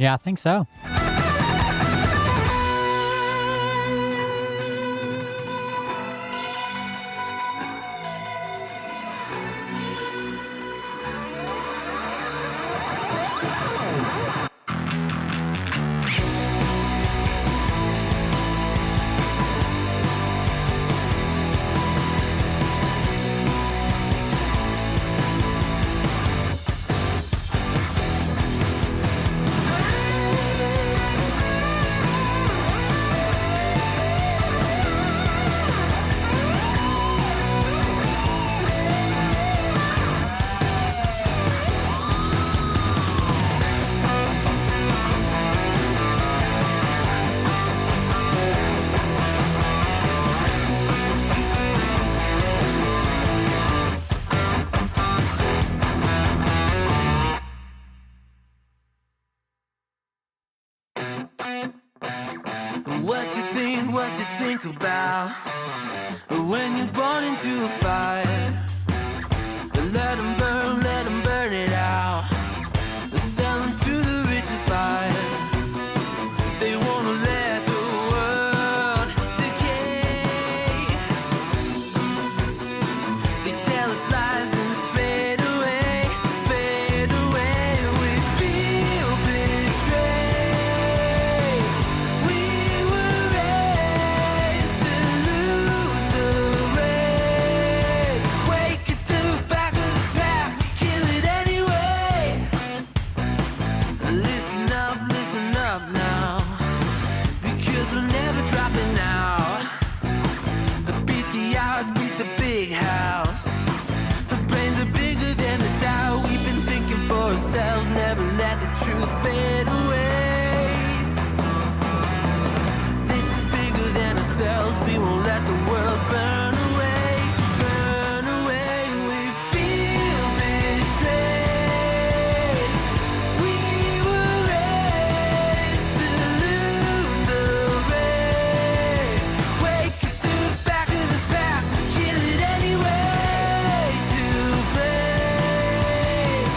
Yeah, I think so. What you think about when you're born into a fire? Let them burn it out. Sell them to the richest buyer. They wanna let the world decay. They tell us lies and fade away, fade away. We feel betrayed. We were raised to lose the race. Wake at the back of the pack, kill it anyway. Listen up now, because we're never dropping out. Beat the odds, beat the big house. The brains are bigger than the doubt. We've been thinking for ourselves, never let the truth fade away. This is bigger than ourselves, we won't let the world burn away, burn away. We feel betrayed. We were raised to lose the race. Wake at the back of the pack, kill it anyway. To blame,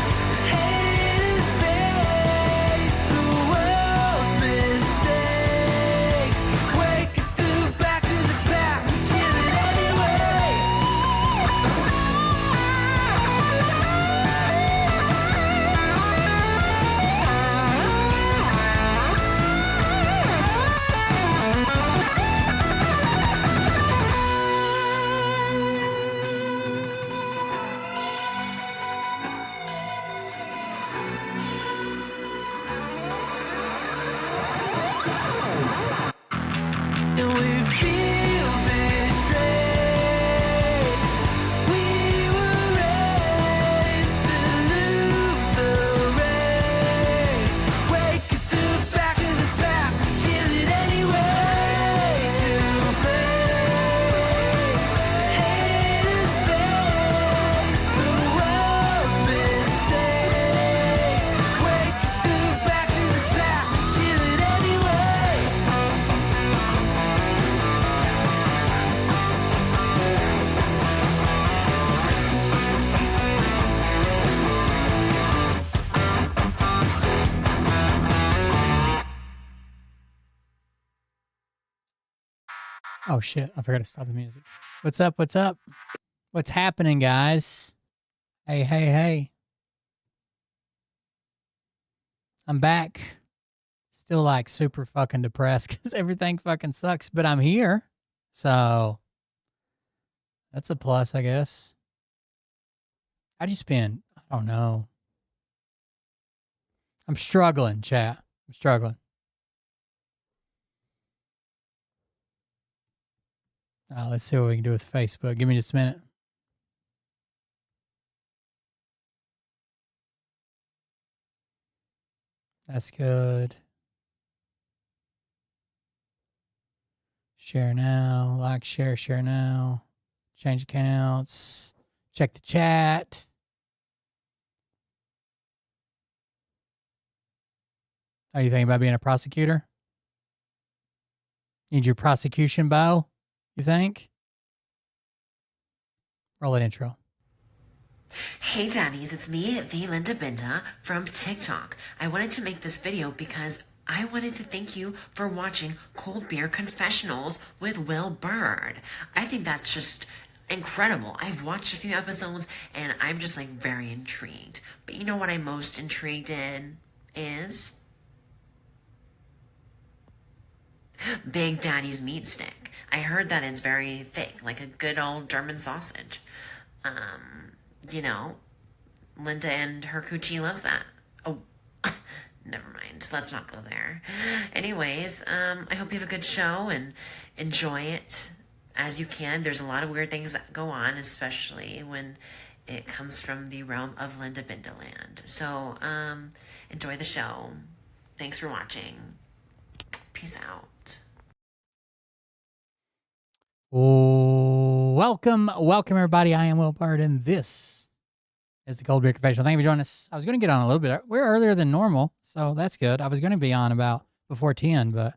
haters face the world's mistakes. Wake at the back of the pack, kill it anyway. And we feel betrayed. We were raised to lose the race. Wake at the back of the pack, kill it anyway. To blame, haters face the world's mistakes. Wake at the back of the pack, kill it anyway. Oh shit, I forgot to stop the music. What's up? What's up? What's happening, guys? Hey, hey, hey. I'm back. Still like super fucking depressed because everything fucking sucks, but I'm here. So that's a plus, I guess. How'd you spend? I don't know. I'm struggling, chat. I'm struggling. Let's see what we can do with Facebook. Give me just a minute. That's good. Share now. Like, share, share now. Change accounts. Check the chat. How you think about being a prosecutor? Need your prosecution bow, you think? Roll an intro. Hey Daddies, it's me, the Linda Binda from TikTok. I wanted to make this video because I wanted to thank you for watching Cold Beer Confessionals with Will Bird. I think that's just incredible. I've watched a few episodes and I'm just like very intrigued. But you know what I'm most intrigued in is Big Daddy's meat stick. I heard that it's very thick, like a good old German sausage. You know, Linda and her coochie loves that. Oh, never mind. Let's not go there. Anyways, I hope you have a good show and enjoy it as you can. There's a lot of weird things that go on, especially when it comes from the realm of Linda Bindaland. So, enjoy the show. Thanks for watching. Peace out. Welcome everybody. I am Will Bird, and this is the Cold Beer Confessional. Thank you for joining us. I was going to get on a little bit. We're earlier than normal, so that's good. I was going to be on about before 10, but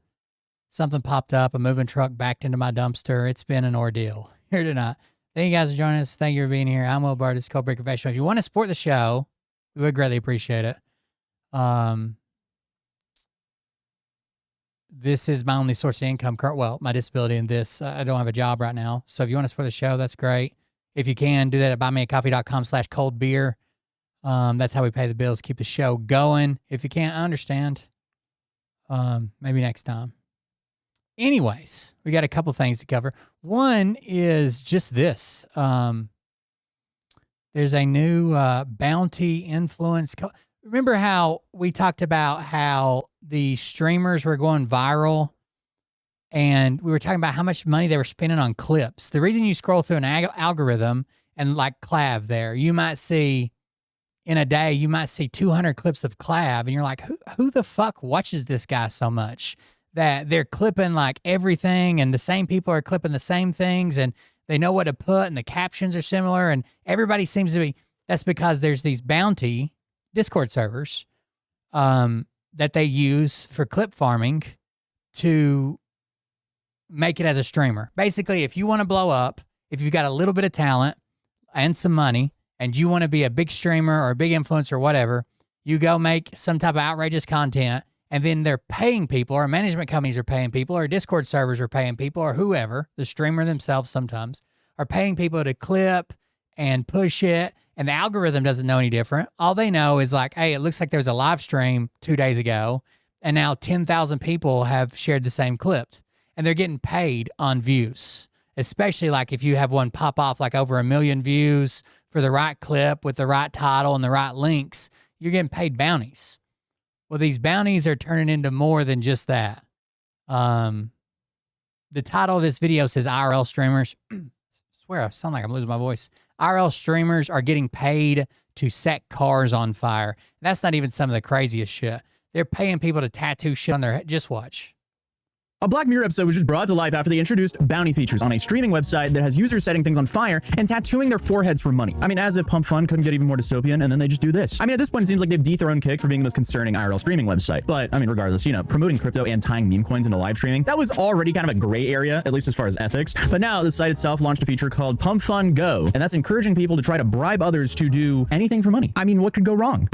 something popped up. A moving truck backed into my dumpster. It's been an ordeal here tonight. Thank you guys for joining us. Thank you for being here. I'm Will Bird. This is Cold Beer Confessional. If you want to support the show, we would greatly appreciate it. This is my only source of income. Well, my disability and this. I don't have a job right now. So if you want to support the show, that's great. If you can, do that at buymeacoffee.com/coldbeer. That's how we pay the bills, keep the show going. If you can't, I understand. Maybe next time. Anyways, we got a couple things to cover. One is just this. There's a new bounty influence. Remember how we talked about how the streamers were going viral and we were talking about how much money they were spending on clips? The reason you scroll through an algorithm and like Clav there, you might see in a day, you might see 200 clips of Clav and you're like, who the fuck watches this guy so much that they're clipping like everything and the same people are clipping the same things and they know what to put and the captions are similar and everybody seems to be, that's because there's these bounty Discord servers that they use for clip farming to make it as a streamer. Basically, if you want to blow up, if you've got a little bit of talent and some money and you want to be a big streamer or a big influencer or whatever, you go make some type of outrageous content and then they're paying people or management companies are paying people or Discord servers are paying people or whoever, the streamer themselves sometimes, are paying people to clip and push it. And the algorithm doesn't know any different. All they know is like, hey, it looks like there was a live stream 2 days ago, and now 10,000 people have shared the same clips, and they're getting paid on views, especially like if you have one pop off like over 1 million views for the right clip with the right title and the right links, you're getting paid bounties. Well, these bounties are turning into more than just that. The title of this video says IRL streamers. I swear, I sound like I'm losing my voice. IRL streamers are getting paid to set cars on fire. That's not even some of the craziest shit. They're paying people to tattoo shit on their head. Just watch. A Black Mirror episode was just brought to life after they introduced bounty features on a streaming website that has users setting things on fire and tattooing their foreheads for money. I mean, as if Pump Fun couldn't get even more dystopian, and then they just do this. I mean, at this point, it seems like they've dethroned Kick for being the most concerning IRL streaming website. But, I mean, regardless, you know, promoting crypto and tying meme coins into live streaming, that was already kind of a gray area, at least as far as ethics. But now, the site itself launched a feature called Pump Fun Go, and that's encouraging people to try to bribe others to do anything for money. I mean, what could go wrong?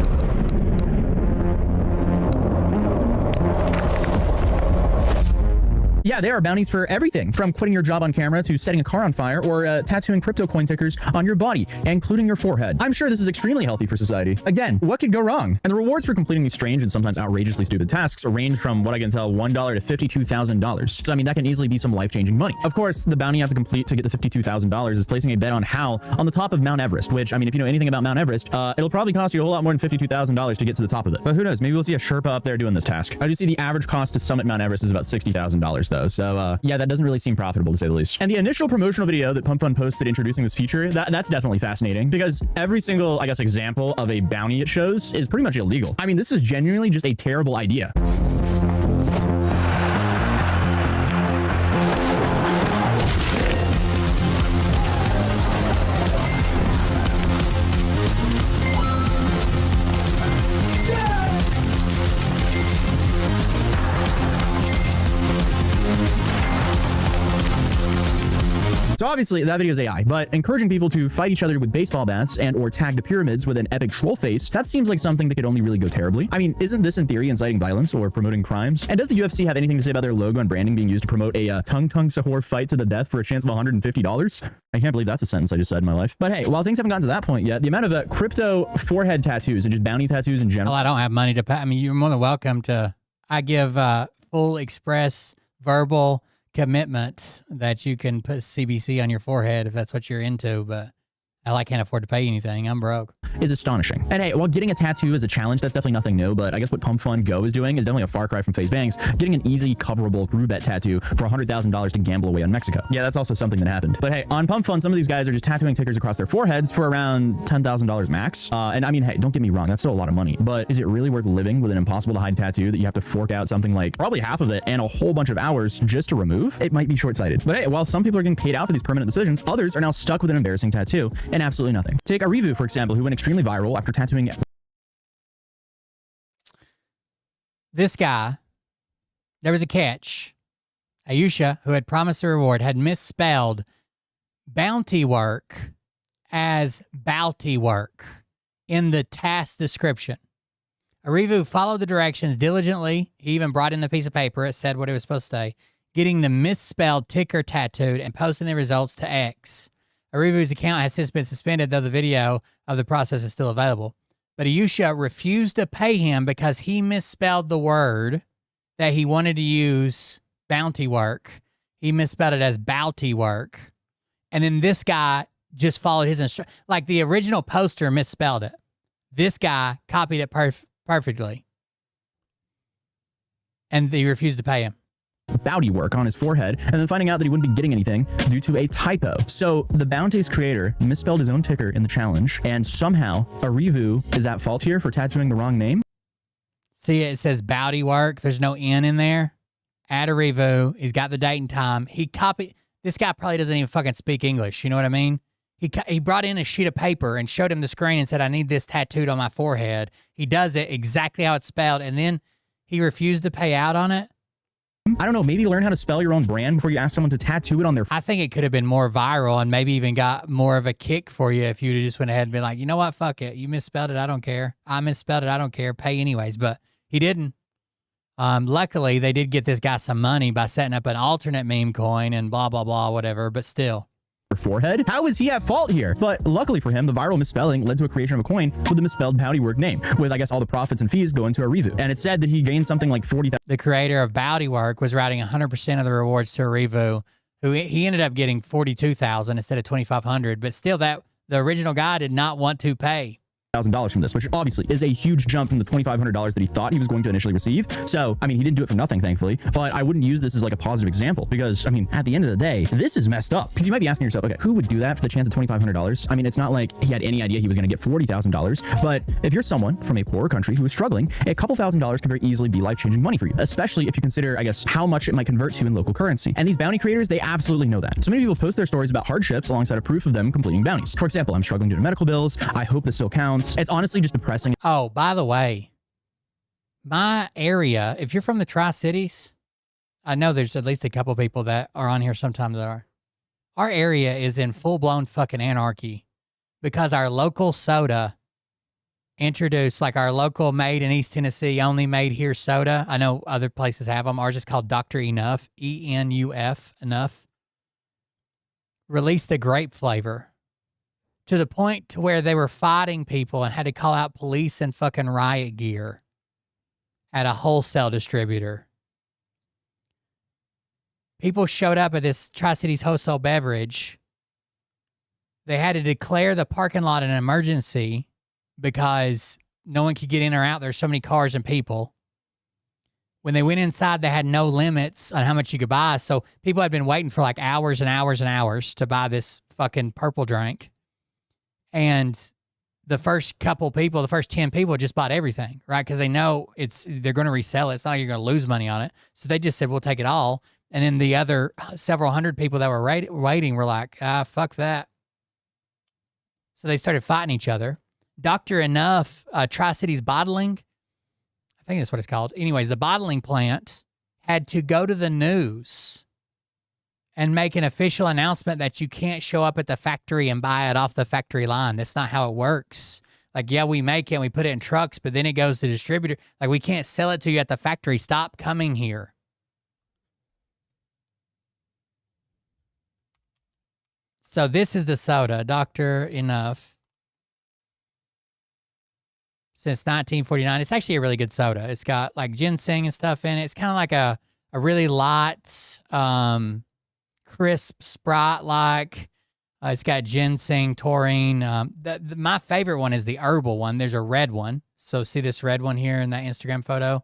Yeah, there are bounties for everything, from quitting your job on camera to setting a car on fire or tattooing crypto coin tickers on your body, including your forehead. I'm sure this is extremely healthy for society. Again, what could go wrong? And the rewards for completing these strange and sometimes outrageously stupid tasks range from what I can tell $1 to $52,000. So I mean, that can easily be some life-changing money. Of course, the bounty you have to complete to get the $52,000 is placing a bet on Hal on the top of Mount Everest, which, I mean, if you know anything about Mount Everest, it'll probably cost you a whole lot more than $52,000 to get to the top of it. But who knows? Maybe we'll see a Sherpa up there doing this task. I do see the average cost to summit Mount Everest is about $60,000 though. So yeah, that doesn't really seem profitable to say the least. And the initial promotional video that Pump Fun posted introducing this feature, that's definitely fascinating because every single, I guess, example of a bounty it shows is pretty much illegal. I mean, this is genuinely just a terrible idea. So Obviously, that video is AI, but encouraging people to fight each other with baseball bats and or tag the pyramids with an epic troll face, that seems like something that could only really go terribly. I mean, isn't this in theory inciting violence or promoting crimes? And does the UFC have anything to say about their logo and branding being used to promote a tung sahur fight to the death for a chance of $150? I can't believe that's a sentence I just said in my life. But hey, while things haven't gotten to that point yet, the amount of crypto forehead tattoos and just bounty tattoos in general. Well, I don't have money to pay. I mean, you're more than welcome to. I give full express verbal commitment that you can put CBC on your forehead if that's what you're into, but I can't afford to pay anything. I'm broke. Is astonishing. And hey, while getting a tattoo is a challenge, that's definitely nothing new, but I guess what Pump Fund Go is doing is definitely a far cry from FaZe Bangs, getting an easy coverable Rubet tattoo for $100,000 to gamble away on Mexico. Yeah, that's also something that happened. But hey, on Pump Fund, some of these guys are just tattooing tickers across their foreheads for around $10,000 max. And I mean, hey, don't get me wrong, that's still a lot of money, but is it really worth living with an impossible to hide tattoo that you have to fork out something like probably half of it and a whole bunch of hours just to remove? It might be short-sighted. But hey, while some people are getting paid out for these permanent decisions, others are now stuck with an embarrassing tattoo and absolutely nothing. Take Arivu, for example, who went extremely viral after tattooing. This guy, there was a catch. Ayesha, who had promised a reward, had misspelled bounty work as bounty work in the task description. Arivu followed the directions diligently. He even brought in the piece of paper. It said what it was supposed to say, getting the misspelled ticker tattooed and posting the results to X. Arivu's account has since been suspended, though the video of the process is still available. But Ayesha refused to pay him because he misspelled the word that he wanted to use, bounty work. He misspelled it as bounty work. And then this guy just followed his instructions. Like the original poster misspelled it. This guy copied it perfectly. And they refused to pay him. Bounty work on his forehead, and then finding out that he wouldn't be getting anything due to a typo. So the bounty's creator misspelled his own ticker in the challenge, and somehow Arivu is at fault here for tattooing the wrong name. See, it says bounty work. There's no N in there. Add Arivu. He's got the date and time. He copied. This guy probably doesn't even fucking speak English. You know what I mean? He brought in a sheet of paper and showed him the screen and said, I need this tattooed on my forehead. He does it exactly how it's spelled, and then he refused to pay out on it. I don't know, maybe learn how to spell your own brand before you ask someone to tattoo it on their... I think it could have been more viral and maybe even got more of a kick for you if you just went ahead and been like, you know what, fuck it. You misspelled it, I don't care. I misspelled it, I don't care. Pay anyways. But he didn't. Luckily, they did get this guy some money by setting up an alternate meme coin and blah, blah, blah, whatever. But still. Forehead? How is he at fault here? But luckily for him, the viral misspelling led to a creation of a coin with the misspelled bounty work name, with I guess all the profits and fees going to Arivu. And it said that he gained something like 40,000. The creator of bounty work was routing 100% of the rewards to Arivu, who he ended up getting 42,000 instead of 2,500. But still, that the original guy did not want to pay $1,000 from this, which obviously is a huge jump from the $2,500 that he thought he was going to initially receive. So, I mean, he didn't do it for nothing, thankfully, but I wouldn't use this as like a positive example because, I mean, at the end of the day, this is messed up. Because you might be asking yourself, okay, who would do that for the chance of $2,500? I mean, it's not like he had any idea he was going to get $40,000, but if you're someone from a poorer country who is struggling, a couple $1,000s can very easily be life-changing money for you, especially if you consider, I guess, how much it might convert to in local currency. And these bounty creators, they absolutely know that. So many people post their stories about hardships alongside a proof of them completing bounties. For example, I'm struggling due to medical bills. I hope this still counts. It's honestly just depressing. Oh, by the way, my area, if you're from the Tri-Cities, I know there's at least a couple people that are on here sometimes that are. Our area is in full-blown fucking anarchy because our local soda introduced, like our local made in East Tennessee, only made here soda. I know other places have them. Ours is called Dr. Enough, E-N-U-F, enough. Released the grape flavor. To the point to where they were fighting people and had to call out police and fucking riot gear at a wholesale distributor. People showed up at this Tri-Cities wholesale beverage. They had to declare the parking lot an emergency because no one could get in or out. There's so many cars and people. When they went inside, they had no limits on how much you could buy. So people had been waiting for like hours and hours and hours to buy this fucking purple drink. And the first couple people, the first 10 people just bought everything, right? Because they know they're going to resell it. It's not like you're going to lose money on it. So they just said, we'll take it all. And then the other several hundred people that were waiting were like, fuck that. So they started fighting each other. Dr. Enough, Tri-Cities Bottling, I think that's what it's called. Anyways, the bottling plant had to go to the news and make an official announcement that you can't show up at the factory and buy it off the factory line. That's not how it works. Like, yeah, we make it and we put it in trucks, but then it goes to distributor. Like, we can't sell it to you at the factory. Stop coming here. So this is the soda, Dr. Enough. Since 1949. It's actually a really good soda. It's got like ginseng and stuff in it. It's kind of like a really light, crisp Sprite-like. It's got ginseng, taurine. My favorite one is the herbal one. There's a red one. So see this red one here in that Instagram photo?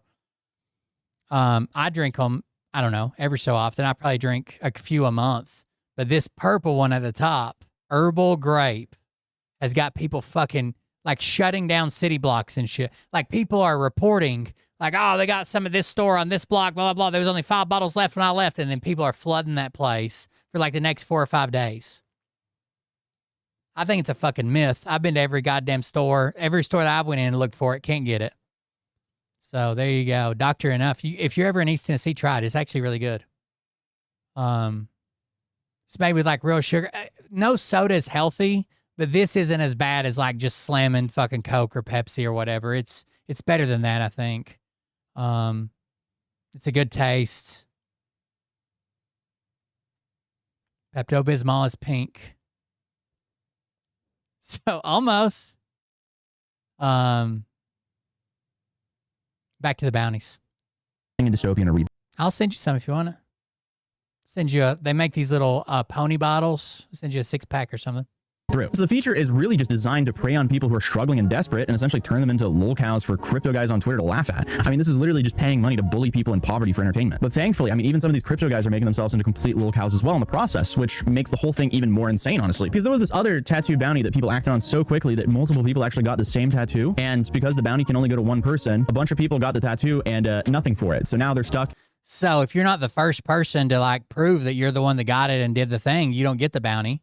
I drink them, I don't know, every so often. I probably drink a few a month. But this purple one at the top, herbal grape, has got people fucking like shutting down city blocks and shit. Like people are reporting like, oh, they got some of this store on this block, blah, blah, blah. There was only 5 bottles left when I left. And then people are flooding that place for like the next 4 or 5 days. I think it's a fucking myth. I've been to every goddamn store. Every store that I've went in and looked for it, can't get it. So there you go. Dr. Enough. If you're ever in East Tennessee, try it. It's actually really good. It's made with like real sugar. No soda is healthy, but this isn't as bad as like just slamming fucking Coke or Pepsi or whatever. It's better than that, I think. It's a good taste. Pepto-Bismol is pink. So almost. Back to the bounties. Dystopian or I'll send you some if you want to. Send you they make these little pony bottles. I'll send you a 6-pack or something. through. So the feature is really just designed to prey on people who are struggling and desperate and essentially turn them into lolcows for crypto guys on Twitter to laugh at. I mean, this is literally just paying money to bully people in poverty for entertainment. But thankfully, I mean, even some of these crypto guys are making themselves into complete lolcows as well in the process, which makes the whole thing even more insane, honestly. Because there was this other tattoo bounty that people acted on so quickly that multiple people actually got the same tattoo. And because the bounty can only go to one person, a bunch of people got the tattoo and nothing for it. So now they're stuck. So if you're not the first person to like prove that you're the one that got it and did the thing, you don't get the bounty.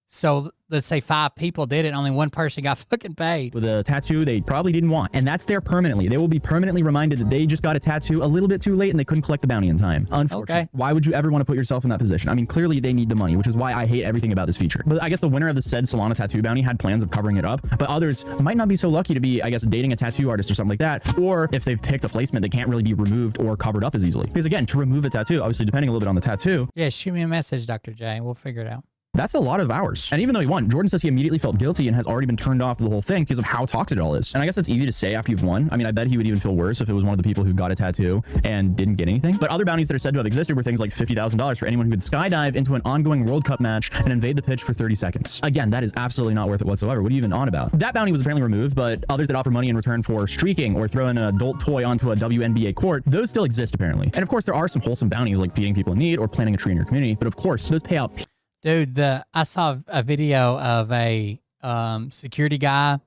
So let's say 5 people did it, only one person got fucking paid. With a tattoo they probably didn't want. And that's there permanently. They will be permanently reminded that they just got a tattoo a little bit too late and they couldn't collect the bounty in time. Unfortunately. Okay. Why would you ever want to put yourself in that position? I mean, clearly they need the money, which is why I hate everything about this feature. But I guess the winner of the said Solana tattoo bounty had plans of covering it up, but others might not be so lucky to be, I guess, dating a tattoo artist or something like that. Or if they've picked a placement that can't really be removed or covered up as easily. Because again, to remove a tattoo, obviously depending a little bit on the tattoo. Yeah, shoot me a message, Dr. J. We'll figure it out. That's a lot of hours. And even though he won, Jordan says he immediately felt guilty and has already been turned off to the whole thing because of how toxic it all is. And I guess that's easy to say after you've won. I mean, I bet he would even feel worse if it was one of the people who got a tattoo and didn't get anything. But other bounties that are said to have existed were things like $50,000 for anyone who could skydive into an ongoing World Cup match and invade the pitch for 30 seconds. Again, that is absolutely not worth it whatsoever. What are you even on about? That bounty was apparently removed, but others that offer money in return for streaking or throwing an adult toy onto a WNBA court, those still exist apparently. And of course, there are some wholesome bounties like feeding people in need or planting a tree in your community. But of course, those pay out. Dude, I saw a video of a security guy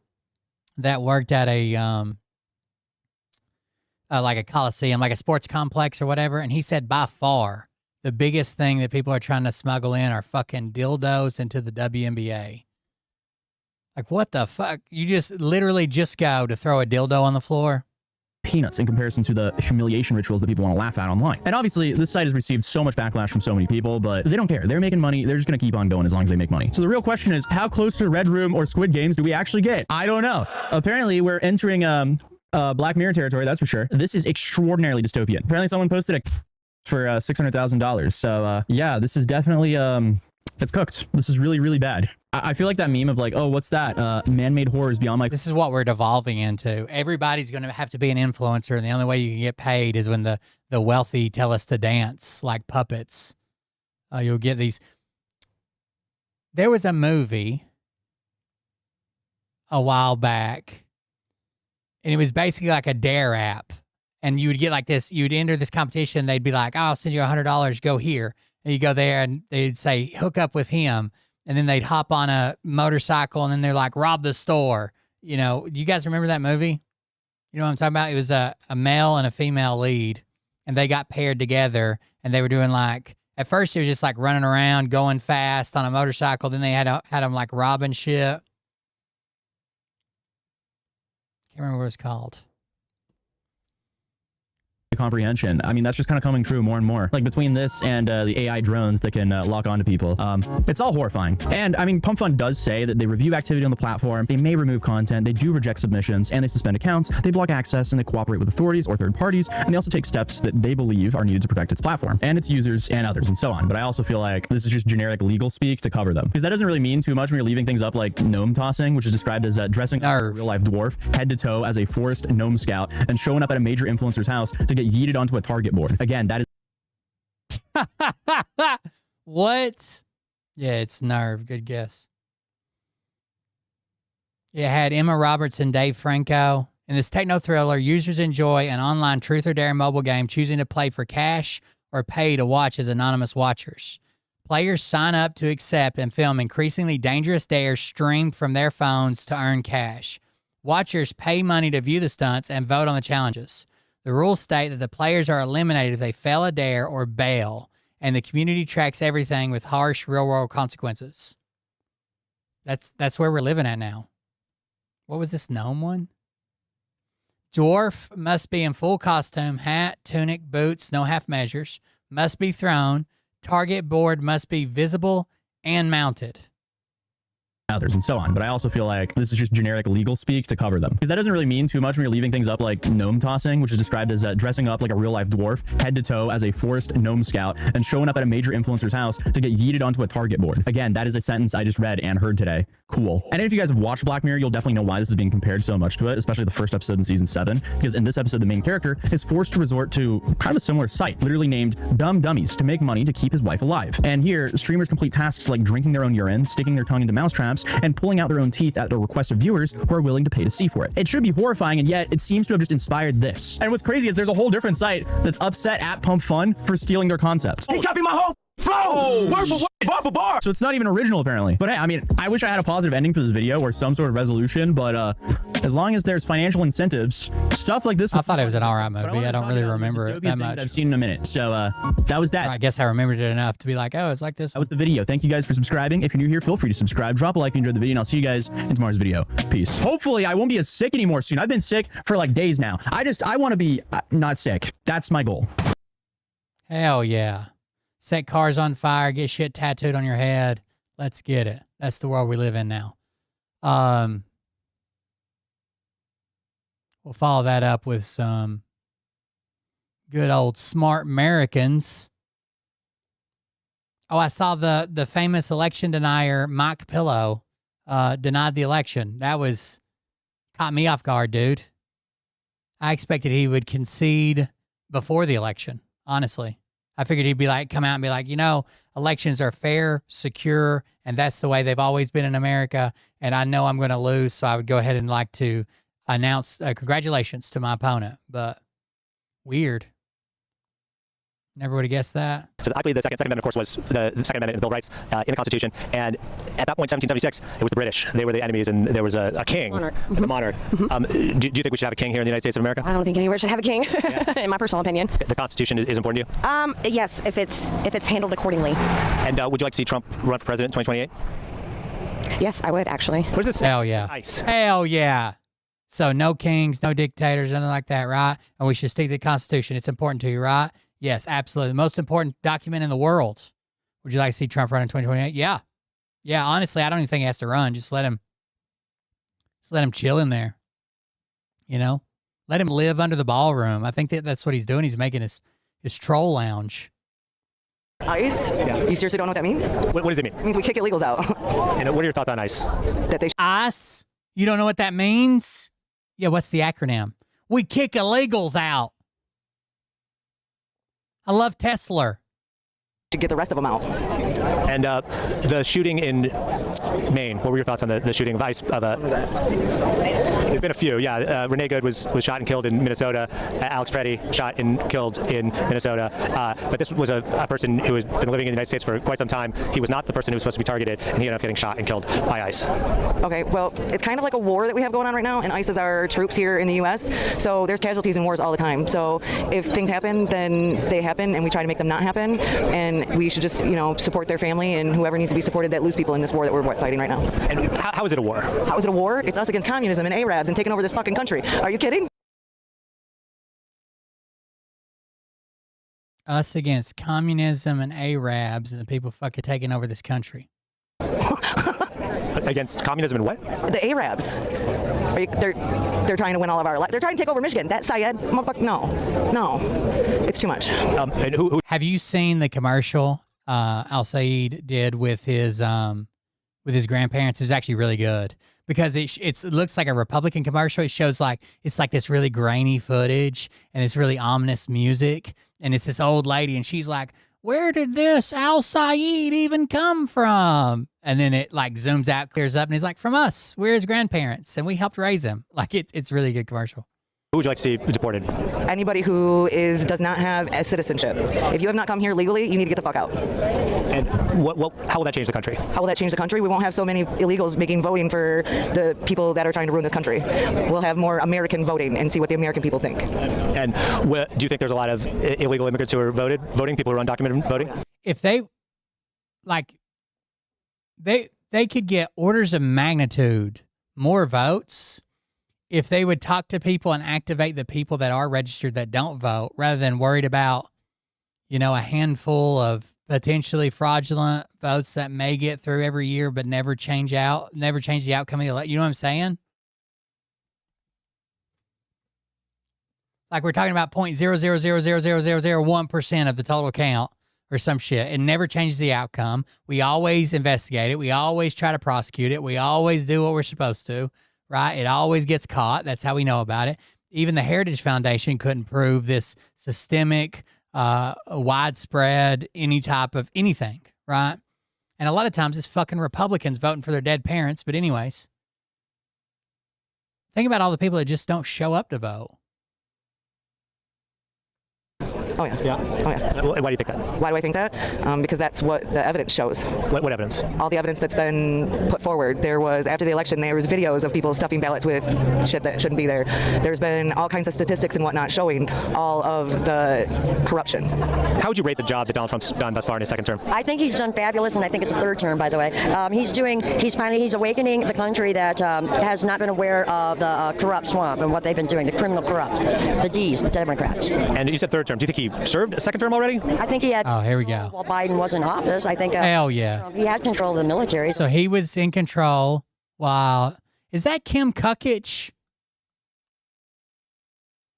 that worked at a like a coliseum, like a sports complex or whatever, and he said by far the biggest thing that people are trying to smuggle in are fucking dildos into the WNBA. Like, what the fuck? You just literally just go to throw a dildo on the floor? Peanuts in comparison to the humiliation rituals that people want to laugh at online. And obviously, this site has received so much backlash from so many people, but they don't care. They're making money. They're just going to keep on going as long as they make money. So the real question is, how close to Red Room or Squid Games do we actually get? I don't know. Apparently, we're entering Black Mirror territory, that's for sure. This is extraordinarily dystopian. Apparently, someone posted a for $600,000. So yeah, this is definitely it's cooked. This is really, really bad. I feel like that meme of like, oh, what's that? Man-made horrors beyond my... This is what we're devolving into. Everybody's going to have to be an influencer, and the only way you can get paid is when the wealthy tell us to dance like puppets. You'll get these... There was a movie a while back, and it was basically like a Dare app. And you would get like this, you'd enter this competition, they'd be like, oh, I'll send you $100, go here. And you go there and they'd say, hook up with him. And then they'd hop on a motorcycle and then they're like, rob the store. You know, do you guys remember that movie? You know what I'm talking about? It was a male and a female lead and they got paired together and they were doing like, at first it was just like running around, going fast on a motorcycle. Then they had them like robbing shit. Can't remember what it's called. comprehension. I mean, that's just kind of coming true more and more. Like between this and the AI drones that can lock onto people, it's all horrifying. And I mean, Pump Fund does say that they review activity on the platform, they may remove content, they do reject submissions, and they suspend accounts, they block access, and they cooperate with authorities or third parties, and they also take steps that they believe are needed to protect its platform and its users and others and so on. But I also feel like this is just generic legal speak to cover them, because that doesn't really mean too much when you're leaving things up like gnome tossing, which is described as dressing up a real-life dwarf head to toe as a forest gnome scout and showing up at a major influencer's house to get yeeted onto a target board. Again, that is What? Yeah, it's Nerve. Good guess. It had Emma Roberts and Dave Franco. In this techno thriller, users enjoy an online truth or dare mobile game, choosing to play for cash or pay to watch as anonymous watchers. Players sign up to accept and film increasingly dangerous dares streamed from their phones to earn cash. Watchers pay money to view the stunts and vote on the challenges. The rules state that the players are eliminated if they fail a dare or bail, and the community tracks everything with harsh real-world consequences. That's where we're living at now. What was this gnome one? Dwarf must be in full costume, hat, tunic, boots, no half measures, must be thrown, target board must be visible and mounted. Others and so on. But I also feel like this is just generic legal speak to cover them, because that doesn't really mean too much when you're leaving things up like gnome tossing, which is described as dressing up like a real-life dwarf head to toe as a forest gnome scout and showing up at a major influencer's house to get yeeted onto a target board. Again, that is a sentence I just read and heard today. Cool. And if you guys have watched Black Mirror, you'll definitely know why this is being compared so much to it, especially the first episode in season 7, because in this episode, the main character is forced to resort to kind of a similar site, literally named Dumb Dummies, to make money to keep his wife alive. And here, streamers complete tasks like drinking their own urine, sticking their tongue into mousetraps, and pulling out their own teeth at the request of viewers who are willing to pay to see for it. It should be horrifying, and yet it seems to have just inspired this. And what's crazy is there's a whole different site that's upset at Pump Fun for stealing their concept. He copied my whole flow, word for word, bar for bar. So it's not even original, apparently. But hey, I mean, I wish I had a positive ending for this video or some sort of resolution, but as long as there's financial incentives, stuff like this. I thought it was an alright movie. I don't really remember it that much. I've seen in a minute. So that was that. I guess I remembered it enough to be like, oh, it's like this. That was the video. Thank you guys for subscribing. If you're new here, feel free to subscribe, drop a like if you enjoyed the video, and I'll see you guys in tomorrow's video. Peace. Hopefully, I won't be as sick anymore soon. I've been sick for like days now. I want to be not sick. That's my goal. Hell yeah. Set cars on fire, get shit tattooed on your head. Let's get it. That's the world we live in now. We'll follow that up with some good old smart Americans. Oh, I saw the famous election denier Mike Pillow denied the election. That caught me off guard, dude. I expected he would concede before the election, honestly. I figured he'd come out and be like, elections are fair, secure, and that's the way they've always been in America. And I know I'm going to lose, so I would go ahead and like to announce congratulations to my opponent. But weird. Never would have guessed that. So I believe the Second Amendment, of course, was the Second Amendment of the Bill of Rights in the Constitution. And at that point, 1776, it was the British. They were the enemies, and there was a king, monarch. The monarch. Do you think we should have a king here in the United States of America? I don't think anywhere should have a king, in my personal opinion. The Constitution is important to you? Yes, if it's handled accordingly. And would you like to see Trump run for president in 2028? Yes, I would actually. What does it say? Hell yeah. Nice. Hell yeah. So no kings, no dictators, nothing like that, right? And we should stick to the Constitution. It's important to you, right? Yes, absolutely. The most important document in the world. Would you like to see Trump run in 2028? Yeah. Yeah, honestly, I don't even think he has to run. Just let him chill in there. Let him live under the ballroom. I think that's what he's doing. He's making his troll lounge. ICE? Yeah. You seriously don't know what that means? What does it mean? It means we kick illegals out. And what are your thoughts on ICE? That they ICE? You don't know what that means? Yeah, what's the acronym? We kick illegals out. I love Tesla. should get the rest of them out. And the shooting in Maine, what were your thoughts on the shooting of ICE? There's been a few, yeah. Renee Good was shot and killed in Minnesota. Alex Preddy shot and killed in Minnesota. But this was a person who has been living in the United States for quite some time. He was not the person who was supposed to be targeted, and he ended up getting shot and killed by ICE. Okay, well, it's kind of like a war that we have going on right now, and ICE is our troops here in the U.S., so there's casualties in wars all the time. So if things happen, then they happen, and we try to make them not happen, and we should just, you know, support their family and whoever needs to be supported that lose people in this war that we're fighting right now. And how is it a war? How is it a war? It's us against communism and Arabs and taking over this fucking country. Are you kidding? Us against communism and Arabs and the people fucking taking over this country. Against communism and what? The Arabs. They're trying to win all of our lives. They're trying to take over Michigan. That Syed, motherfucker, no. It's too much. And who? Have you seen the commercial Al Saeed did with his grandparents? It was actually really good because it looks like a Republican commercial. It shows it's like this really grainy footage and this really ominous music, and it's this old lady, and she's like, "Where did this Al Saeed even come from?" And then it like zooms out, clears up, and he's like, "From us. We're his grandparents, and we helped raise him." Like it's really good commercial. Who would you like to see deported? Anybody who does not have a citizenship. If you have not come here legally, you need to get the fuck out. And how will that change the country? How will that change the country? We won't have so many illegals making voting for the people that are trying to ruin this country. We'll have more American voting and see what the American people think. And do you think there's a lot of illegal immigrants who are voting, people who are undocumented voting? If they they could get orders of magnitude more votes if they would talk to people and activate the people that are registered that don't vote, rather than worried about, a handful of potentially fraudulent votes that may get through every year but never change the outcome of the election. You know what I'm saying? Like we're talking about 0.0000001% of the total count or some shit. It never changes the outcome. We always investigate it. We always try to prosecute it. We always do what we're supposed to. Right? It always gets caught. That's how we know about it. Even the Heritage Foundation couldn't prove this systemic, widespread, any type of anything, right? And a lot of times it's fucking Republicans voting for their dead parents. But anyways, think about all the people that just don't show up to vote. Oh yeah. Yeah. Oh yeah. Why do you think that? Why do I think that? Because that's what the evidence shows. What evidence? All the evidence that's been put forward. There was, after the election, there was videos of people stuffing ballots with shit that shouldn't be there. There's been all kinds of statistics and whatnot showing all of the corruption. How would you rate the job that Donald Trump's done thus far in his second term? I think he's done fabulous, and I think it's a third term, by the way. He's awakening the country that has not been aware of the corrupt swamp and what they've been doing, the criminal corrupt, the D's, the Democrats. And you said third term. Do you think he served a second term already? I think he had. Oh, here we go. While Biden was in office, I think. Hell yeah. He had control of the military. So he was in control while. Is that Kim Kukic?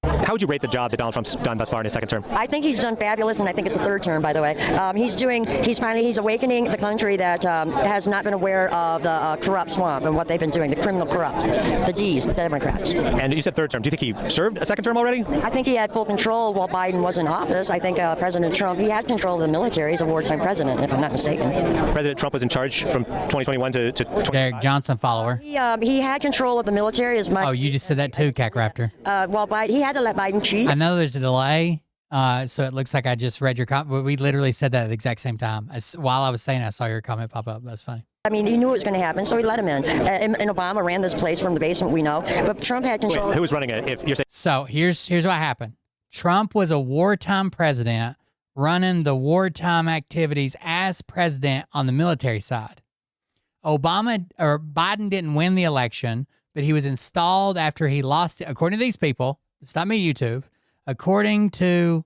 How would you rate the job that Donald Trump's done thus far in his second term? I think he's done fabulous, and I think it's a third term, by the way. He's awakening the country that has not been aware of the corrupt swamp and what they've been doing, the criminal corrupt, the D's, the Democrats. And you said third term. Do you think he served a second term already? I think he had full control while Biden was in office. I think President Trump, he had control of the military. He's a wartime president, if I'm not mistaken. President Trump was in charge from 2021 to Derek Johnson follower. He had control of the military. Oh, you just said that too, Cack Raptor. While he had to let Biden cheat. I know there's a delay, so it looks like I just read your comment. We literally said that at the exact same time. While I was saying it, I saw your comment pop up. That's funny. I mean, he knew it was going to happen, so he let him in. And Obama ran this place from the basement, we know. But Trump had control. Wait, who was running it? If you're saying so, here's what happened. Trump was a wartime president running the wartime activities as president on the military side. Biden didn't win the election, but he was installed after he lost it. According to these people, it's not me, YouTube. According to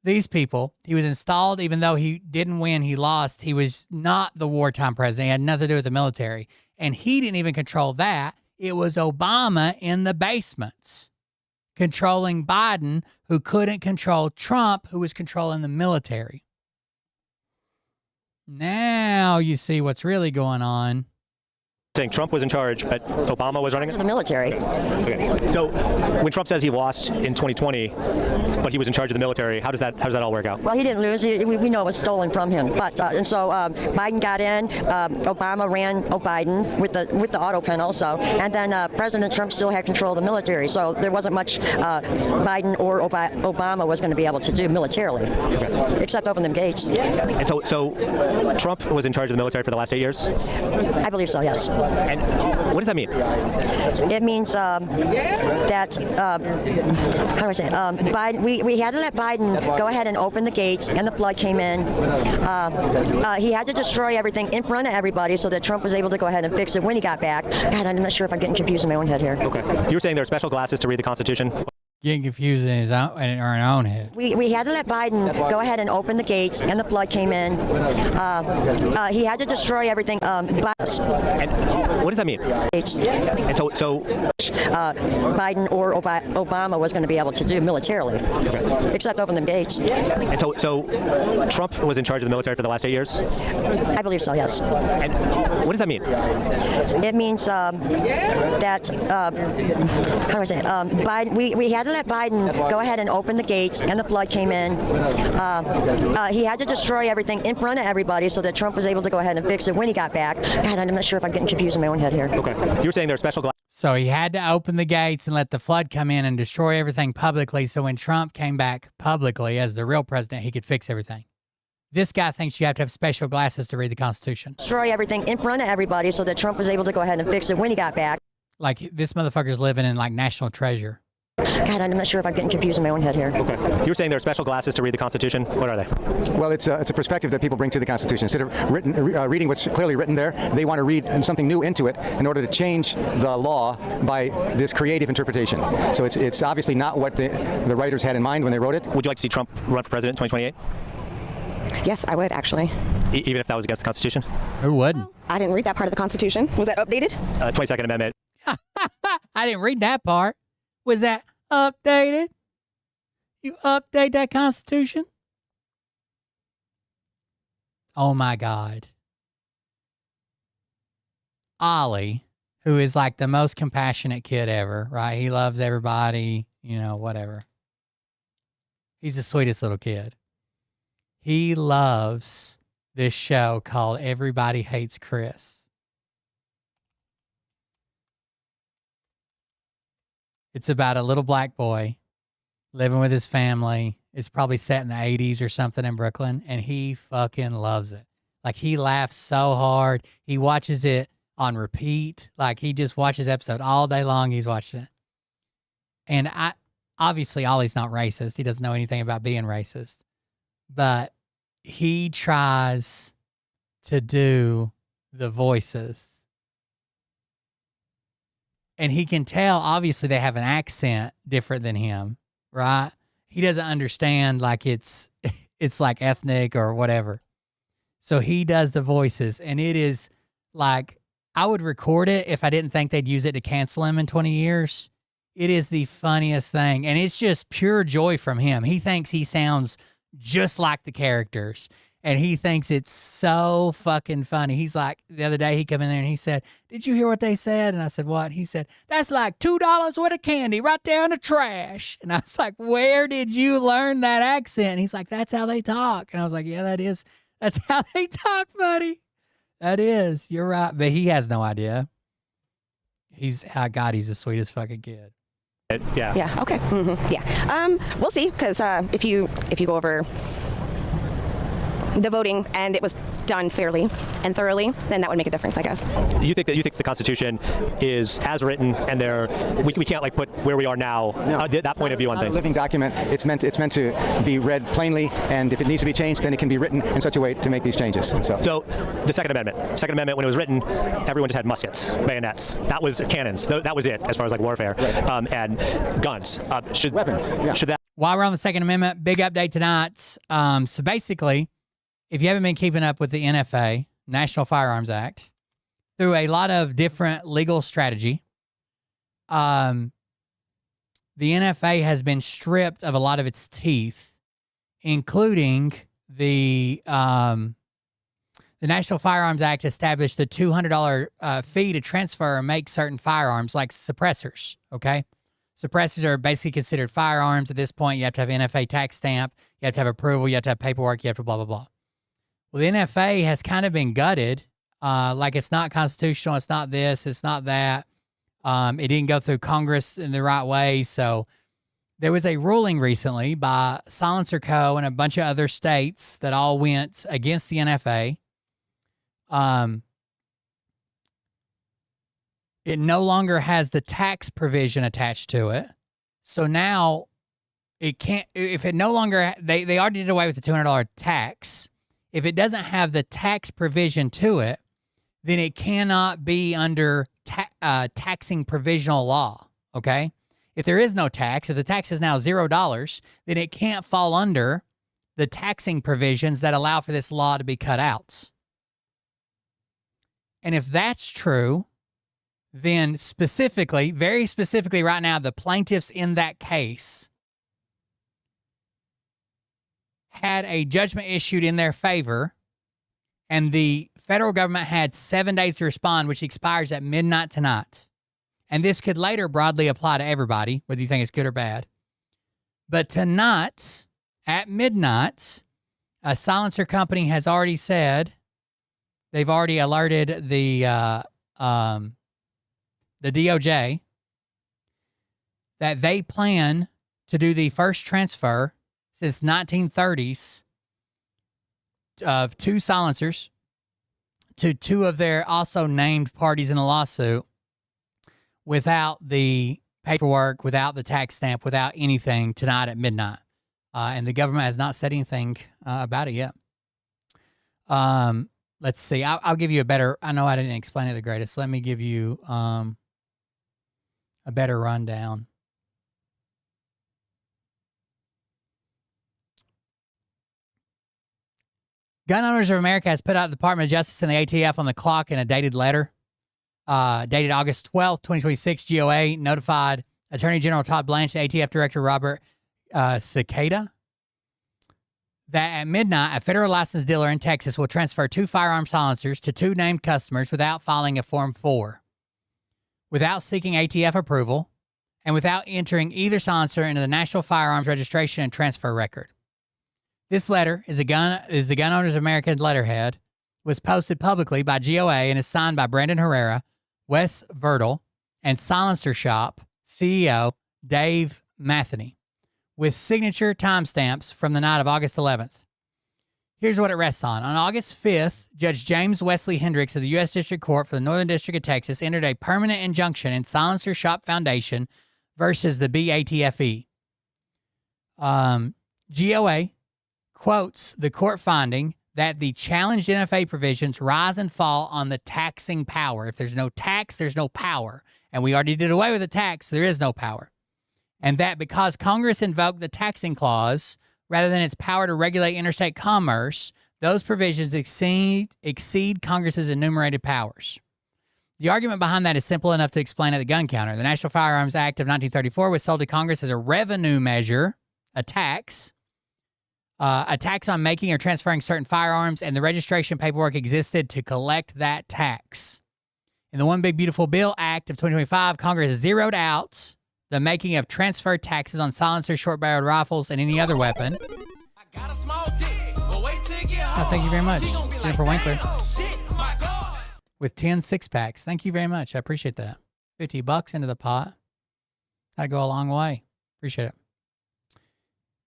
these people, he was installed even though he didn't win, he lost. He was not the wartime president. He had nothing to do with the military. And he didn't even control that. It was Obama in the basements controlling Biden, who couldn't control Trump, who was controlling the military. Now you see what's really going on. saying Trump was in charge, but Obama was running it? The military. Okay. So when Trump says he lost in 2020, but he was in charge of the military, how does that all work out? Well, he didn't lose. We know it was stolen from him. But and so Biden got in. Obama ran Biden with the auto pen also, and then President Trump still had control of the military. So there wasn't much Biden or Obama was going to be able to do militarily, except open them gates. And so Trump was in charge of the military for the last 8 years? I believe so. Yes. And what does that mean? It means that how do I say it? Biden, we had to let Biden go ahead and open the gates, and the flood came in. He had to destroy everything in front of everybody so that Trump was able to go ahead and fix it when he got back. God, I'm not sure if I'm getting confused in my own head here. Okay. You were saying there are special glasses to read the Constitution? getting confused in his own in our own head. We had to let Biden go ahead and open the gates, and the flood came in. He had to destroy everything. And what does that mean? Gates. And so Biden or Obama was going to be able to do militarily, except open the gates. and so Trump was in charge of the military for the last 8 years. I believe so, yes. And what does that mean? It means that, how do I say it? Biden, we had to let Biden go ahead and open the gates, and the flood came in. He had to destroy everything in front of everybody so that Trump was able to go ahead and fix it when he got back. God, I'm not sure if I'm getting confused in my own head here. Okay. You were saying there are special So he had to open the gates and let the flood come in and destroy everything publicly. So when Trump came back publicly as the real president, he could fix everything. This guy thinks you have to have special glasses to read the Constitution. Destroy everything in front of everybody so that Trump was able to go ahead and fix it when he got back. Like this motherfucker's living in like National Treasure. God, I'm not sure if I'm getting confused in my own head here. Okay. You were saying there are special glasses to read the Constitution. What are they? Well, it's a perspective that people bring to the Constitution. Instead of reading what's clearly written there, they want to read something new into it in order to change the law by this creative interpretation. So it's obviously not what the writers had in mind when they wrote it. Would you like to see Trump run for president in 2028? Yes, I would actually. Even if that was against the Constitution? Who wouldn't? I didn't read that part of the Constitution. Was that updated? 22nd Amendment. I didn't read that part. Was that updated? You update that Constitution? Oh my God. Ollie, who is like the most compassionate kid ever, right? He loves everybody, whatever. He's the sweetest little kid. He loves this show called Everybody Hates Chris. It's about a little black boy living with his family. It's probably set in the 80s or something in Brooklyn, and he fucking loves it. Like, he laughs so hard. He watches it on repeat. Like, he just watches episode all day long. He's watching it. And obviously, Ollie's not racist. He doesn't know anything about being racist. But he tries to do the voices. And he can tell, obviously, they have an accent different than him, right? He doesn't understand, like, it's like ethnic or whatever. So he does the voices, and it is like, I would record it if I didn't think they'd use it to cancel him in 20 years. It is the funniest thing, and it's just pure joy from him. He thinks he sounds just like the characters, and he thinks it's so fucking funny. He's like, the other day he came in there and he said, "Did you hear what they said?" And I said, "What?" He said, "That's like $2 worth of candy right there in the trash." And I was like, "Where did you learn that accent?" And he's like, "That's how they talk." And I was like, "Yeah, that's how they talk, buddy. That is, you're right." But he has no idea. He's the sweetest fucking kid. Yeah. Yeah. Okay. Mm-hmm. Yeah. We'll see, because if you go over the voting and it was done fairly and thoroughly, then that would make a difference, I guess. You think the Constitution is as written, and we can't like put where we are now, that point of view on things? It's a living document. It's meant to be read plainly, and if it needs to be changed, then it can be written in such a way to make these changes. And so the Second Amendment, when it was written, everyone just had muskets, bayonets. That was cannons. That was it as far as like warfare, and guns. Weapons. Yeah. Should that? While we're on the Second Amendment, big update tonight. So basically, if you haven't been keeping up with the NFA, National Firearms Act, through a lot of different legal strategy, the NFA has been stripped of a lot of its teeth, including the National Firearms Act established the $200 fee to transfer or make certain firearms, like suppressors, okay? Suppressors are basically considered firearms at this point. You have to have NFA tax stamp. You have to have approval. You have to have paperwork. You have to blah, blah, blah. Well, the NFA has kind of been gutted. Like, it's not constitutional. It's not this. It's not that. It didn't go through Congress in the right way. So there was a ruling recently by Silencer Co. and a bunch of other states that all went against the NFA. It no longer has the tax provision attached to it. So now it can't, if it no longer, they already did away with the $200 tax. If it doesn't have the tax provision to it, then it cannot be under taxing provisional law, okay? if there is no tax, if the tax is now $0, then it can't fall under the taxing provisions that allow for this law to be cut out. And if that's true, then specifically, very specifically right now, the plaintiffs in that case had a judgment issued in their favor, and the federal government had 7 days to respond, which expires at midnight tonight. And this could later broadly apply to everybody, whether you think it's good or bad. But tonight, at midnight, a silencer company has already said, they've already alerted the DOJ that they plan to do the first transfer since 1930s of 2 silencers to 2 of their also named parties in the lawsuit without the paperwork, without the tax stamp, without anything tonight at midnight. And the government has not said anything about it yet. Let's see. I'll give you a better, I know I didn't explain it the greatest. Let me give you a better rundown. Gun Owners of America has put out the Department of Justice and the ATF on the clock in a dated letter. Dated August 12th, 2026, GOA notified Attorney General Todd Blanche, ATF Director Robert Cicada, that at midnight, a federal licensed dealer in Texas will transfer 2 firearm silencers to 2 named customers without filing a Form 4, without seeking ATF approval, and without entering either silencer into the National Firearms Registration and Transfer Record. This letter is the Gun Owners of America letterhead, was posted publicly by GOA and is signed by Brandon Herrera, Wes Vertel, and Silencer Shop CEO Dave Matheny, with signature timestamps from the night of August 11th. Here's what it rests on. On August 5th, Judge James Wesley Hendricks of the U.S. District Court for the Northern District of Texas entered a permanent injunction in Silencer Shop Foundation versus the BATFE. GOA quotes the court finding that the challenged NFA provisions rise and fall on the taxing power. If there's no tax, there's no power. And we already did away with the tax, so there is no power. And that because Congress invoked the taxing clause rather than its power to regulate interstate commerce, those provisions exceed Congress's enumerated powers. The argument behind that is simple enough to explain at the gun counter. The National Firearms Act of 1934 was sold to Congress as a revenue measure, a tax on making or transferring certain firearms, and the registration paperwork existed to collect that tax. In the One Big Beautiful Bill Act of 2025, Congress zeroed out the making of transfer taxes on silencers, short-barreled rifles, and any other weapon. Oh, thank you very much, Jennifer Winkler. With 10 6-packs. Thank you very much. I appreciate that. $50 into the pot. That'd go a long way. Appreciate it.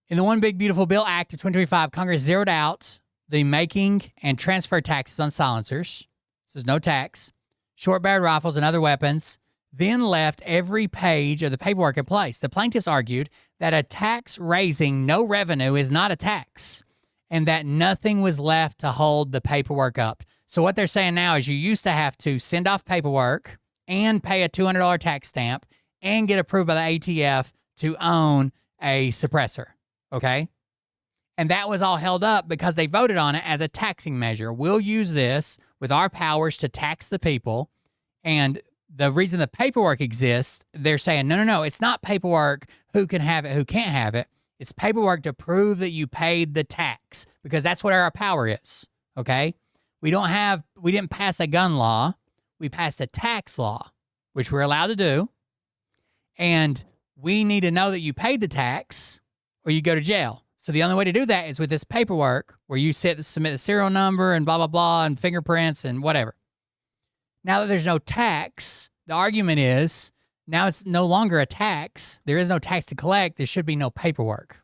In the One Big Beautiful Bill Act of 2025, Congress zeroed out the making and transfer taxes on silencers. So there's no tax. Short-barreled rifles and other weapons, then left every page of the paperwork in place. The plaintiffs argued that a tax raising no revenue is not a tax, and that nothing was left to hold the paperwork up. So what they're saying now is you used to have to send off paperwork and pay a $200 tax stamp and get approved by the ATF to own a suppressor, okay? And that was all held up because they voted on it as a taxing measure. We'll use this with our powers to tax the people, and the reason the paperwork exists, they're saying, no, it's not paperwork who can have it, who can't have it. It's paperwork to prove that you paid the tax, because that's what our power is, okay? We didn't pass a gun law. We passed a tax law, which we're allowed to do. And we need to know that you paid the tax or you go to jail. So the only way to do that is with this paperwork where you submit the serial number and blah, blah, blah, and fingerprints and whatever. Now that there's no tax, the argument is now it's no longer a tax. There is no tax to collect. There should be no paperwork.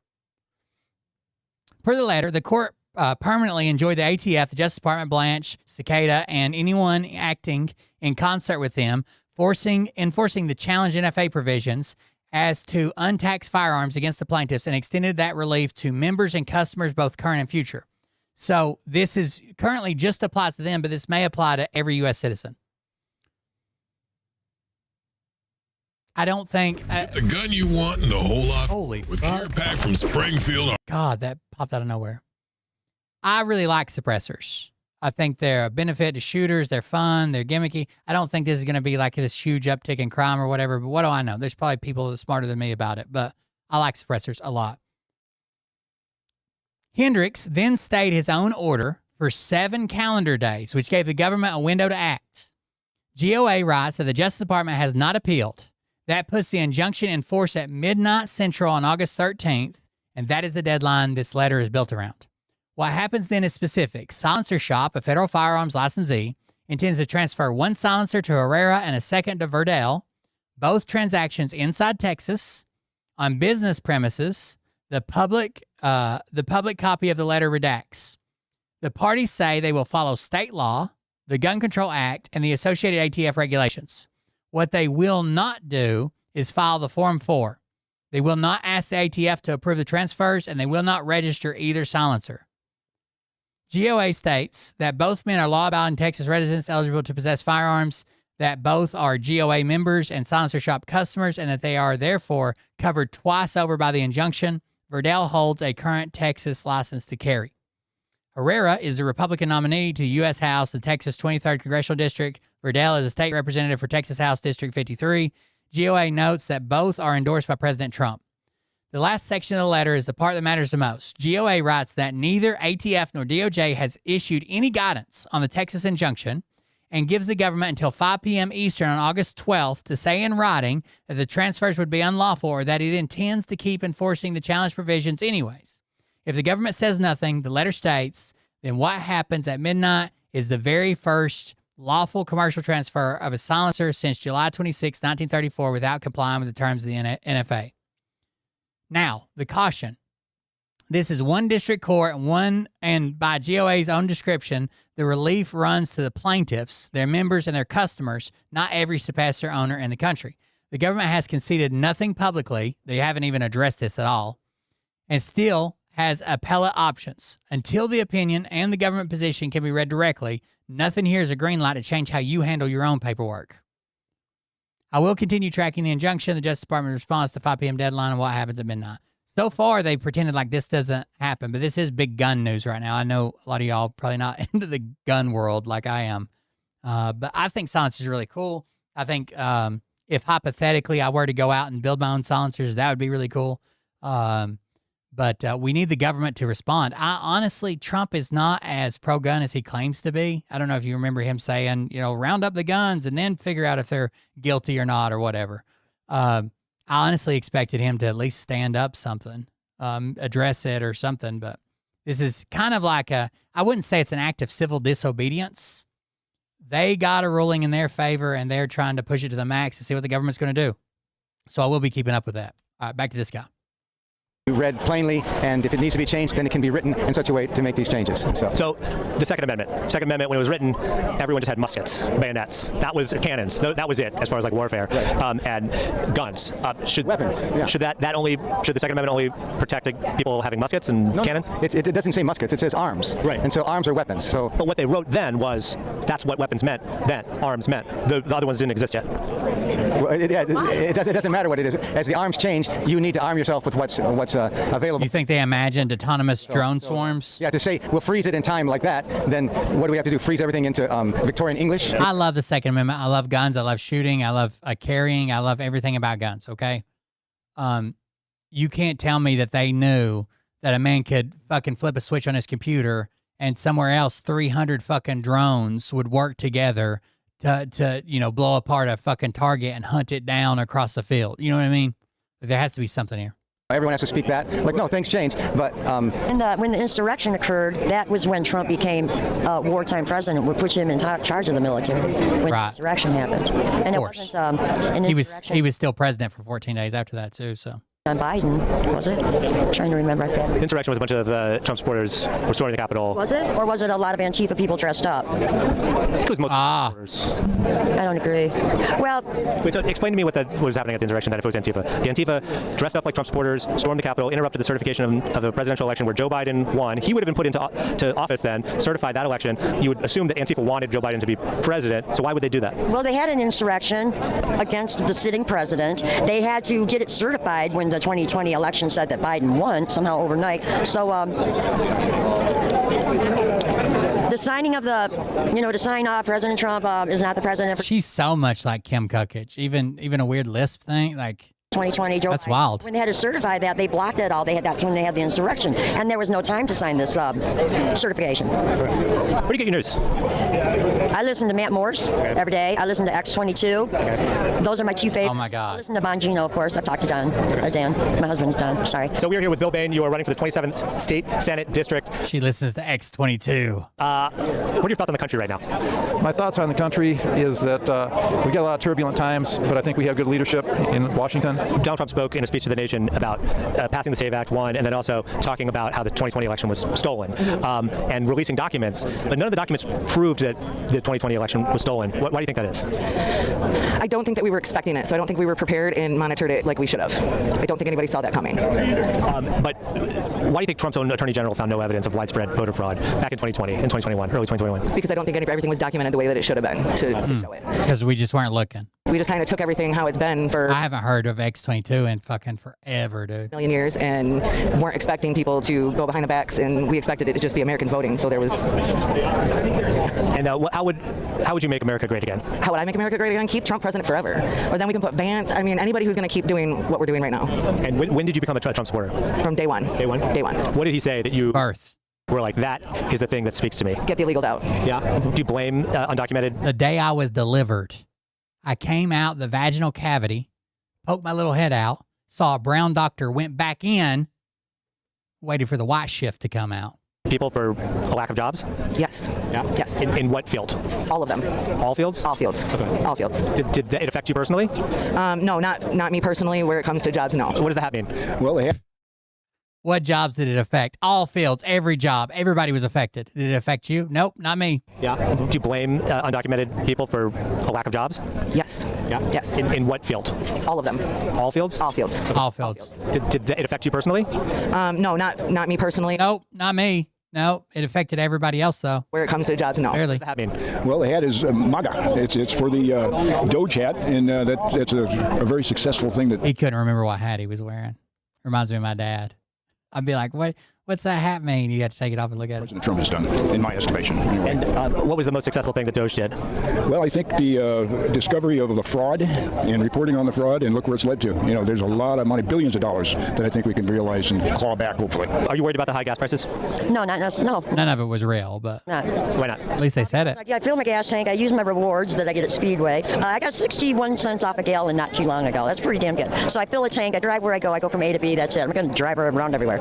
Per the letter, the court permanently enjoined the ATF, the Justice Department, Blanche, Cicada, and anyone acting in concert with them, enforcing the challenged NFA provisions as to untaxed firearms against the plaintiffs, and extended that relief to members and customers, both current and future. So this is currently just applies to them, but this may apply to every U.S. citizen. I don't think. The gun you want and a whole lot Holy with fuck. Gear Pack from Springfield. God, that popped out of nowhere. I really like suppressors. I think they're a benefit to shooters. They're fun. They're gimmicky. I don't think this is going to be like this huge uptick in crime or whatever, but what do I know? There's probably people that are smarter than me about it, but I like suppressors a lot. Hendricks then stayed his own order for 7 calendar days, which gave the government a window to act. GOA writes that the Justice Department has not appealed. That puts the injunction in force at midnight Central on August 13th, and that is the deadline this letter is built around. What happens then is specific. Silencer Shop, a federal firearms licensee, intends to transfer 1 silencer to Herrera and a second to Verdell, both transactions inside Texas, on business premises. The public copy of the letter redacts. The parties say they will follow state law, the Gun Control Act, and the associated ATF regulations. What they will not do is file the Form 4. They will not ask the ATF to approve the transfers, and they will not register either silencer. GOA states that both men are law-abiding Texas residents eligible to possess firearms, that both are GOA members and Silencer Shop customers, and that they are therefore covered twice over by the injunction. Verdell holds a current Texas license to carry. Herrera is a Republican nominee to U.S. House, the Texas 23rd Congressional District. Verdell is a state representative for Texas House District 53. GOA notes that both are endorsed by President Trump. The last section of the letter is the part that matters the most. GOA writes that neither ATF nor DOJ has issued any guidance on the Texas injunction and gives the government until 5 p.m. Eastern on August 12th to say in writing that the transfers would be unlawful or that it intends to keep enforcing the challenge provisions anyways. If the government says nothing, the letter states, then what happens at midnight is the very first lawful commercial transfer of a silencer since July 26, 1934 without complying with the terms of the NFA. Now, the caution. This is one district court and by GOA's own description, the relief runs to the plaintiffs, their members, and their customers, not every suppressor owner in the country. The government has conceded nothing publicly. They haven't even addressed this at all, and still has appellate options. Until the opinion and the government position can be read directly, nothing here is a green light to change how you handle your own paperwork. I will continue tracking the injunction, the Justice Department response to 5 p.m. deadline, and what happens at midnight. So far, they pretended like this doesn't happen, but this is big gun news right now. I know a lot of y'all probably not into the gun world like I am, but I think silencers is really cool. I think if hypothetically I were to go out and build my own silencers, that would be really cool. But we need the government to respond. Honestly, Trump is not as pro-gun as he claims to be. I don't know if you remember him saying, round up the guns and then figure out if they're guilty or not or whatever. I honestly expected him to at least stand up something, address it or something. But this is kind of like I wouldn't say it's an act of civil disobedience. They got a ruling in their favor and they're trying to push it to the max to see what the government's going to do. So I will be keeping up with that. All right, back to this guy. Read plainly, and if it needs to be changed, then it can be written in such a way to make these changes. So the Second Amendment, when it was written, everyone just had muskets, bayonets. That was cannons. That was it as far as like warfare. Right. And guns. Should weapons? Yeah. Should the Second Amendment only protect people having muskets and cannons? It doesn't say muskets. It says arms. Right. And so arms are weapons. So. But what they wrote then was that's what weapons meant. Then arms meant. The other ones didn't exist yet. Well, it doesn't matter what it is. As the arms change, you need to arm yourself with what's available. You think they imagined autonomous drone swarms? Yeah, to say we'll freeze it in time like that, then what do we have to do? Freeze everything into Victorian English? I love the Second Amendment. I love guns. I love shooting. I love carrying. I love everything about guns, okay? You can't tell me that they knew that a man could fucking flip a switch on his computer and somewhere else 300 fucking drones would work together to blow apart a fucking target and hunt it down across the field. You know what I mean? There has to be something here. Everyone has to speak that. Like, no, things change, but... when the insurrection occurred, that was when Trump became wartime president, would put him in charge of the military when the insurrection happened. And it wasn't an insurrection. He was still president for 14 days after that, too, so... On Biden, was it? I'm trying to remember. The insurrection was a bunch of Trump supporters were storming the Capitol. Was it? Or was it a lot of Antifa people dressed up? I think it was mostly supporters. I don't agree. Well, wait, so explain to me what was happening at the insurrection then if it was Antifa. The Antifa dressed up like Trump supporters, stormed the Capitol, interrupted the certification of the presidential election where Joe Biden won. He would have been put into office then, certified that election. You would assume that Antifa wanted Joe Biden to be president, so why would they do that? Well, they had an insurrection against the sitting president. They had to get it certified when the 2020 election said that Biden won somehow overnight. So the signing of to sign off President Trump is not the president. She's so much like Kim Kukich. Even a weird lisp thing, like 2020 Joe That's Biden. wild. When they had to certify that, they blocked it all. That's when they had the insurrection, and there was no time to sign this certification. Where do you get your news? I listen to Matt Morse every day. I listen to X22. Those are my two favorites. Oh my God. I listen to Bongino, of course. I've talked to Dan. My husband's Dan. Sorry. So we're here with Bill Bain. You are running for the 27th State Senate District. She listens to X22. What are your thoughts on the country right now? My thoughts on the country is that we got a lot of turbulent times, but I think we have good leadership in Washington. Donald Trump spoke in a speech to the nation about passing the SAVE Act, one, and then also talking about how the 2020 election was stolen and releasing documents. But none of the documents proved that the 2020 election was stolen. Why do you think that is? I don't think that we were expecting it, so I don't think we were prepared and monitored it like we should have. I don't think anybody saw that coming. But why do you think Trump's own Attorney General found no evidence of widespread voter fraud back in 2020, in 2021, early 2021? Because I don't think everything was documented the way that it should have been to show it. Because we just weren't looking. We just kind of took everything how it's been for I haven't heard of X22 in fucking forever, dude. a million years and weren't expecting people to go behind the backs, and we expected it to just be Americans voting, so there was... And how would you make America great again? How would I make America great again? Keep Trump president forever. Or then we can put Vance, I mean, anybody who's going to keep doing what we're doing right now. And when did you become a Trump supporter? From day one. Day one? Day one. What did he say that you... Birth. We're like, that is the thing that speaks to me. Get the illegals out. Yeah? Do you blame undocumented? The day I was delivered, I came out the vaginal cavity, poked my little head out, saw a brown doctor, went back in, waited for the white shift to come out. People for a lack of jobs? Yes. Yeah? Yes. In what field? All of them. All fields? All fields. Okay. All fields. Did it affect you personally? No, not me personally. Where it comes to jobs, no. What does that mean? Well, What jobs did it affect? All fields, every job, everybody was affected. Did it affect you? Nope, not me. Yeah. Do you blame undocumented people for a lack of jobs? Yes. Yeah. Yes. In what field? All of them. All fields? All fields. All fields. Did it affect you personally? No, not me personally. Nope, not me. No, it affected everybody else, though. Where it comes to jobs, no. Barely. What does that mean? well, the hat is MAGA. It's for the Doge hat, and that's a very successful thing that He couldn't remember what hat he was wearing. Reminds me of my dad. I'd be like, what's that hat mean? He'd have to take it off and look at it. President Trump has done, in my estimation. Anyway. And what was the most successful thing that Doge did? Well, I think the discovery of the fraud and reporting on the fraud, and look where it's led to. You know, there's a lot of money, billions of dollars, that I think we can realize and claw back, hopefully. Are you worried about the high gas prices? No, not necessarily. No. None of it was real, but Why not? at least they said it. Yeah, I fill my gas tank. I use my rewards that I get at Speedway. I got 61 cents off a gallon not too long ago. That's pretty damn good. So I fill a tank. I drive where I go. I go from A to B. That's it. I'm going to drive around everywhere.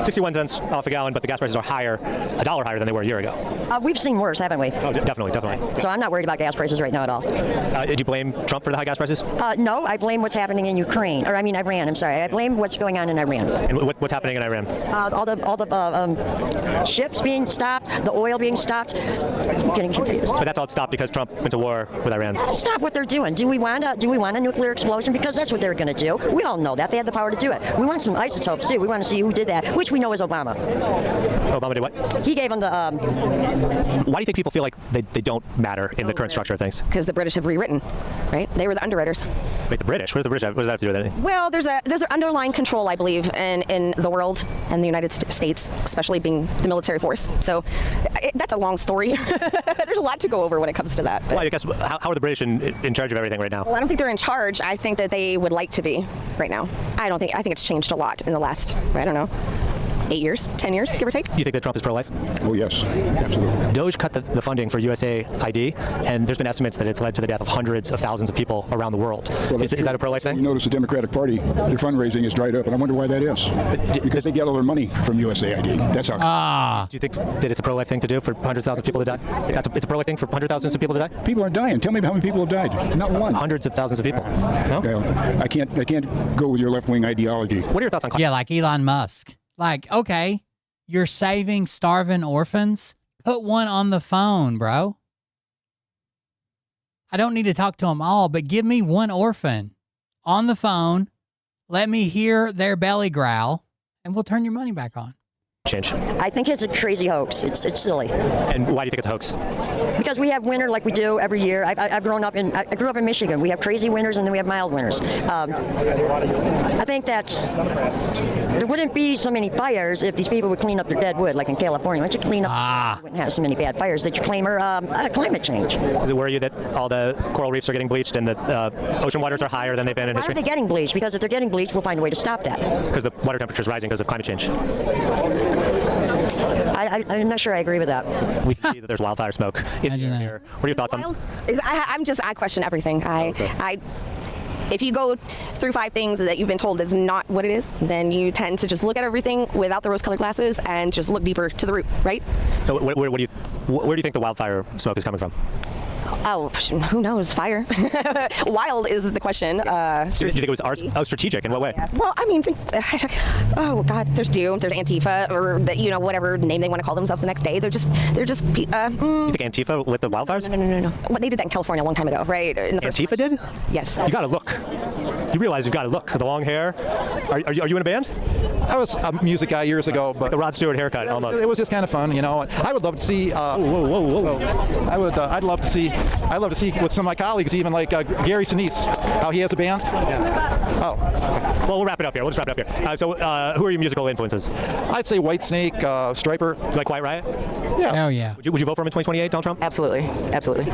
61 cents off a gallon, but the gas prices are higher, $1 higher than they were a year ago. We've seen worse, haven't we? Oh, definitely. So I'm not worried about gas prices right now at all. Did you blame Trump for the high gas prices? No, I blame what's happening in Ukraine. Iran, I'm sorry. I blame what's going on in Iran. And what's happening in Iran? All the ships being stopped, the oil being stopped. I'm getting confused. But that's all stopped because Trump went to war with Iran. Stop what they're doing. Do we want a nuclear explosion? Because that's what they're going to do. We all know that. They had the power to do it. We want some isotopes, too. We want to see who did that, which we know is Obama. Obama did what? He gave them the... Why do you think people feel like they don't matter in the current structure of things? Because the British have rewritten, right? They were the underwriters. Wait, the British? What does that have to do with anything? Well, there's an underlying control, I believe, in the world and the United States, especially being the military force. So that's a long story. There's a lot to go over when it comes to that. Well, I guess, how are the British in charge of everything right now? Well, I don't think they're in charge. I think that they would like to be right now. I think it's changed a lot in the last, I don't know, 8 years, 10 years, give or take. You think that Trump is pro-life? Oh, yes, absolutely. Doge cut the funding for USAID, and there's been estimates that it's led to the death of hundreds of thousands of people around the world. Well, is that a pro-life thing? You notice the Democratic Party, their fundraising is dried up, and I wonder why that is. Because they get all their money from USAID. That's how. Do you think that it's a pro-life thing to do for hundreds of thousands of people to die? It's a pro-life thing for hundreds of thousands of people to die? People are dying. Tell me how many people have died. Not one. Hundreds of thousands of people. No? Well, I can't go with your left-wing ideology. What are your thoughts on? Yeah, like Elon Musk. Like, okay, you're saving starving orphans. Put one on the phone, bro. I don't need to talk to them all, but give me one orphan on the phone. Let me hear their belly growl, and we'll turn your money back on. Change. I think it's a crazy hoax. It's silly. And why do you think it's a hoax? Because we have winter like we do every year. I grew up in Michigan. We have crazy winters and then we have mild winters. I think that there wouldn't be so many fires if these people would clean up their dead wood, like in California. Once you clean up, you wouldn't have so many bad fires that you claim are climate change. Does it worry you that all the coral reefs are getting bleached and the ocean waters are higher than they've been in history? Why are they getting bleached? Because if they're getting bleached, we'll find a way to stop that. Because the water temperature is rising because of climate change. I'm not sure I agree with that. We can see that there's wildfire smoke in the air. What are your thoughts on? I question everything. If you go through 5 things that you've been told is not what it is, then you tend to just look at everything without the rose-colored glasses and just look deeper to the root, right? So where do you think the wildfire smoke is coming from? Oh, who knows? Fire. Wild is the question. Do you think it was strategic? In what way? Yeah. Well, I mean, oh God, there's Doom, there's Antifa, or whatever name they want to call themselves the next day. They're just. You think Antifa lit the wildfires? No. Well, they did that in California a long time ago, right? Antifa did? Yes. You gotta look. You realize you've got to look. The long hair. Are you in a band? I was a music guy years ago, but the Rod Stewart haircut almost. It was just kind of fun, I would love to see. Whoa! I'd love to see with some of my colleagues, even like Gary Sinise, how he has a band. Yeah. Oh. Well, we'll wrap it up here. So, who are your musical influences? I'd say Whitesnake, Striper. You like Quiet Riot? Yeah. Hell yeah. Would you vote for him in 2028, Donald Trump? Absolutely.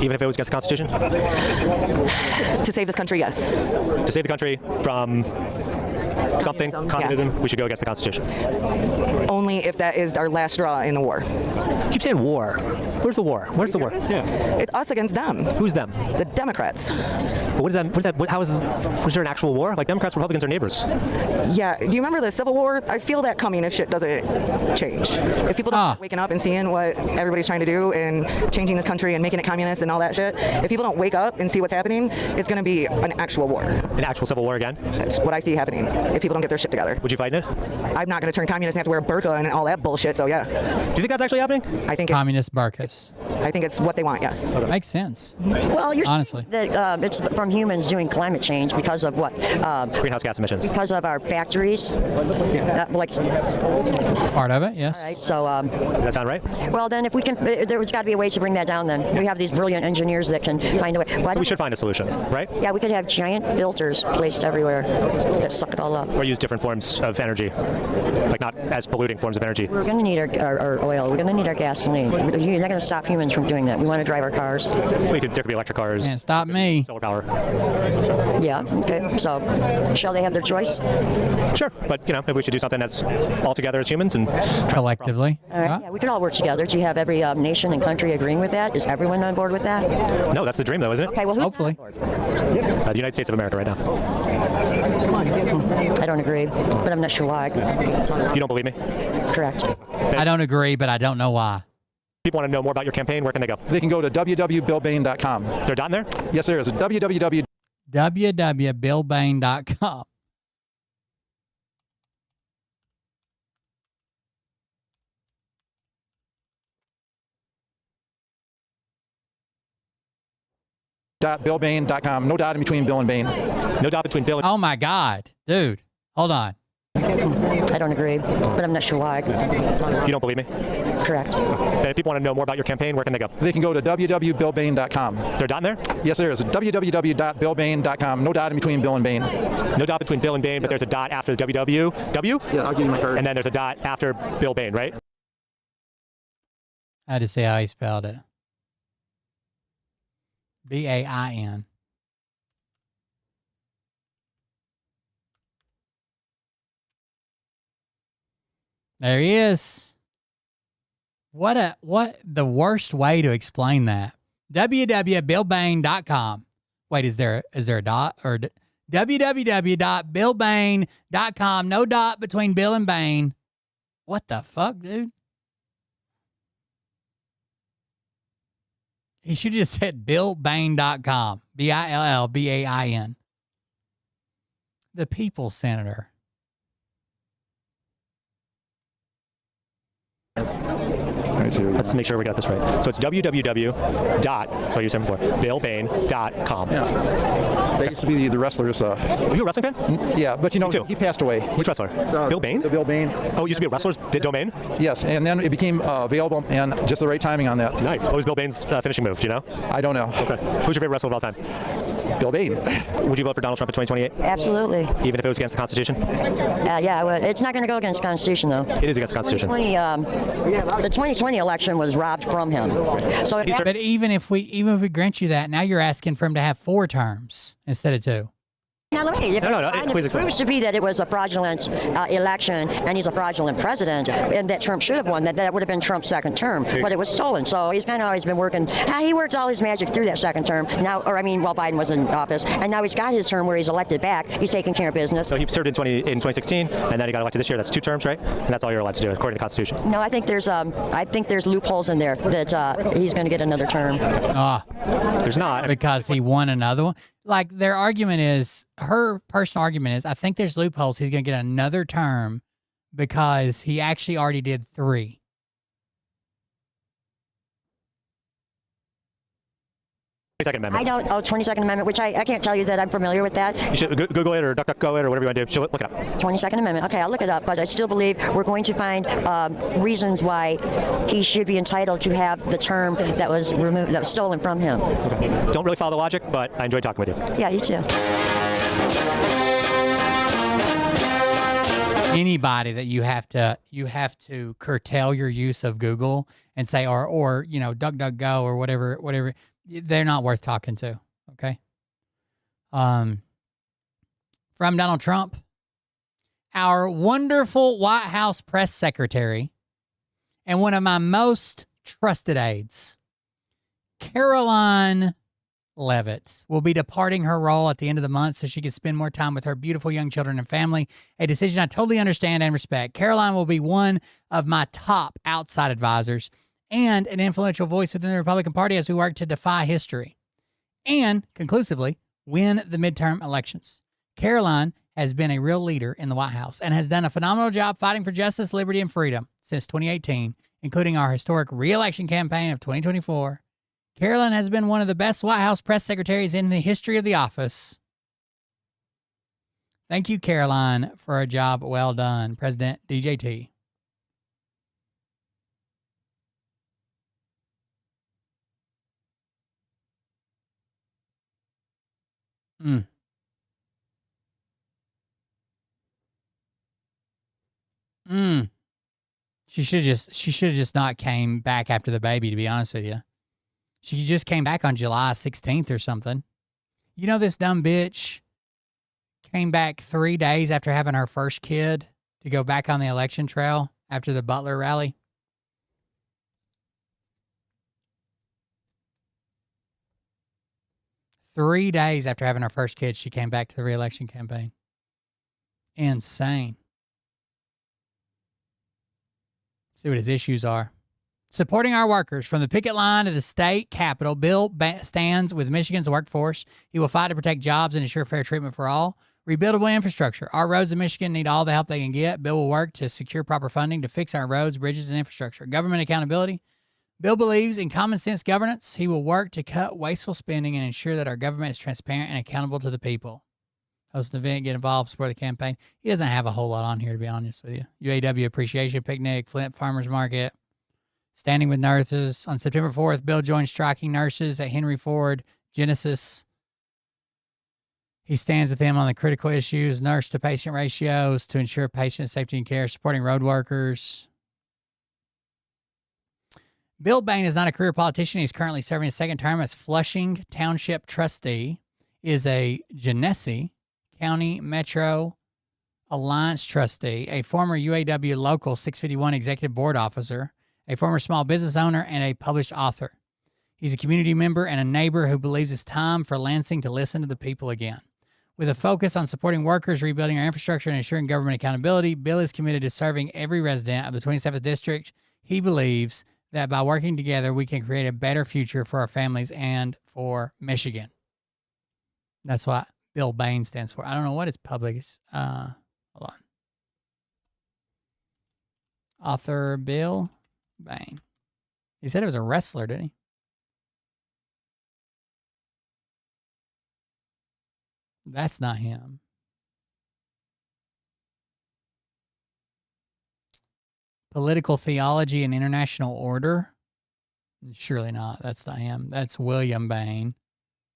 Even if it was against the Constitution? To save this country, yes. To save the country from something, communism, we should go against the Constitution. Only if that is our last straw in the war. You keep saying war. Where's the war? Yeah. It's us against them. Who's them? The Democrats. What is that? Was there an actual war? Like Democrats, Republicans are neighbors. Yeah. Do you remember the Civil War? I feel that coming if shit doesn't change. If people don't start waking up and seeing what everybody's trying to do and changing this country and making it communist and all that shit, if people don't wake up and see what's happening, it's going to be an actual war. An actual civil war again? That's what I see happening if people don't get their shit together. Would you fight in it? I'm not going to turn communist and have to wear a burqa and all that bullshit, so yeah. Do you think that's actually happening? I think communist burqas. I think it's what they want, yes. Makes sense. Well, you're honestly that it's from humans doing climate change because of what? Greenhouse gas emissions. Because of our factories. Like part of it, yes. All right, so does that sound right? Well, then if we can, there's got to be a way to bring that down. Then we have these brilliant engineers that can find a way. So we should find a solution, right? Yeah, we could have giant filters placed everywhere that suck it all up. Or use different forms of energy, like not as polluting forms of energy. We're going to need our oil. We're going to need our gasoline. You're not going to stop humans from doing that. We want to drive our cars. There could be electric cars. Can't stop me. Solar power. Yeah. Okay. So, shall they have their choice? Sure, but maybe we should do something that's all together as humans and collectively. All right. Yeah, we could all work together. Do you have every nation and country agreeing with that? Is everyone on board with that? No, that's the dream, though, isn't it? Okay. Well, who's hopefully. The United States of America right now. I don't agree, but I'm not sure why. You don't believe me? Correct. I don't agree, but I don't know why. People want to know more about your campaign. Where can they go? They can go to www.billbain.com. Is there a dot in there? Yes, there is. www.billbain.com. .billbain.com. No dot in between Bill and Bain. No dot between Bill and... Oh my God, dude, hold on. I don't agree, but I'm not sure why. You don't believe me? Correct. And if people want to know more about your campaign, where can they go? They can go to www.billbain.com. Is there a dot in there? Yes, there is. www.billbain.com. No dot in between Bill and Bain. No dot between Bill and Bain, but there's a dot after the WW. W? Yeah, I'll give you my card. And then there's a dot after Bill Bain, right? I had to see how he spelled it. B-A-I-N. There he is. What the worst way to explain that? www.billbain.com. Wait, is there a dot or www.billbain.com? No dot between Bill and Bain. What the fuck, dude? He should have just said billbain.com. BILLBAIN. The People's Senator. Let's make sure we got this right. So it's www. So you said before, billbain.com. Yeah. They used to be the wrestlers. Were you a wrestling fan? Yeah, but you know, he passed away. Which wrestler? Bill Bain? Bill Bain. Oh, you used to be a wrestler? Did Domain? Yes, and then it became available, and just the right timing on that. Nice. What was Bill Bain's finishing move? Do you know? I don't know. Okay. Who's your favorite wrestler of all time? Bill Bain. Would you vote for Donald Trump in 2028? Absolutely. Even if it was against the Constitution? Yeah, well, it's not going to go against the Constitution, though. It is against the Constitution. The 2020 election was robbed from him. So, but even if we grant you that, now you're asking for him to have 4 terms instead of 2. now let me. No, please it explain. proves to be that it was a fraudulent election, and he's a fraudulent president, and that Trump should have won. That would have been Trump's second term, but it was stolen. So he's kind of always been working. He worked all his magic through that second term. Now, while Biden was in office, and now he's got his term where he's elected back. He's taking care of business. So he served in 2016, and then he got elected this year. That's 2 terms, right? And that's all you're allowed to do according to the Constitution. No, I think there's loopholes in there that he's going to get another term. There's not, because he won another one. Like her personal argument is, I think there's loopholes. He's going to get another term because he actually already did 3. 22nd Amendment. 22nd Amendment, which I can't tell you that I'm familiar with that. You should Google it or DuckDuckGo it or whatever you want to do. Look it up. 22nd Amendment. Okay, I'll look it up, but I still believe we're going to find reasons why he should be entitled to have the term that was removed, that was stolen from him. Okay. Don't really follow the logic, but I enjoyed talking with you. Yeah, you too. Anybody that you have to curtail your use of Google and say or DuckDuckGo or whatever, they're not worth talking to. Okay. From Donald Trump, our wonderful White House press secretary and one of my most trusted aides, Caroline Leavitt, will be departing her role at the end of the month so she can spend more time with her beautiful young children and family, a decision I totally understand and respect. Caroline will be one of my top outside advisors and an influential voice within the Republican Party as we work to defy history and conclusively win the midterm elections. Caroline has been a real leader in the White House and has done a phenomenal job fighting for justice, liberty, and freedom since 2018, including our historic re-election campaign of 2024. Caroline has been one of the best White House press secretaries in the history of the office. Thank you, Caroline, for a job well done. President DJT. She should have just not came back after the baby, to be honest with you. She just came back on July 16th or something. You know, this dumb bitch came back 3 days after having her first kid to go back on the election trail after the Butler rally. Three days after having her first kid, she came back to the re-election campaign. Insane. See what his issues are. Supporting our workers from the picket line to the state capitol, Bill stands with Michigan's workforce. He will fight to protect jobs and ensure fair treatment for all. Rebuildable infrastructure. Our roads in Michigan need all the help they can get. Bill will work to secure proper funding to fix our roads, bridges, and infrastructure. Government accountability. Bill believes in common sense governance. He will work to cut wasteful spending and ensure that our government is transparent and accountable to the people. Host an event, get involved, support the campaign. He doesn't have a whole lot on here, to be honest with you. UAW Appreciation Picnic, Flint Farmers Market, Standing with Nurses. On September 4th, Bill joins striking nurses at Henry Ford Genesis. He stands with them on the critical issues, nurse-to-patient ratios to ensure patient safety and care, supporting road workers. Bill Bain is not a career politician. He's currently serving his second term as Flushing Township trustee, is a Genesee County Metro Alliance trustee, a former UAW Local 651 executive board officer, a former small business owner, and a published author. He's a community member and a neighbor who believes it's time for Lansing to listen to the people again. With a focus on supporting workers, rebuilding our infrastructure, and ensuring government accountability, Bill is committed to serving every resident of the 27th District. He believes that by working together, we can create a better future for our families and for Michigan. That's what Bill Bain stands for. I don't know what his public is. Hold on. Author Bill Bain. He said he was a wrestler, didn't he? That's not him. Political theology and international order? Surely not. That's not him. That's William Bain.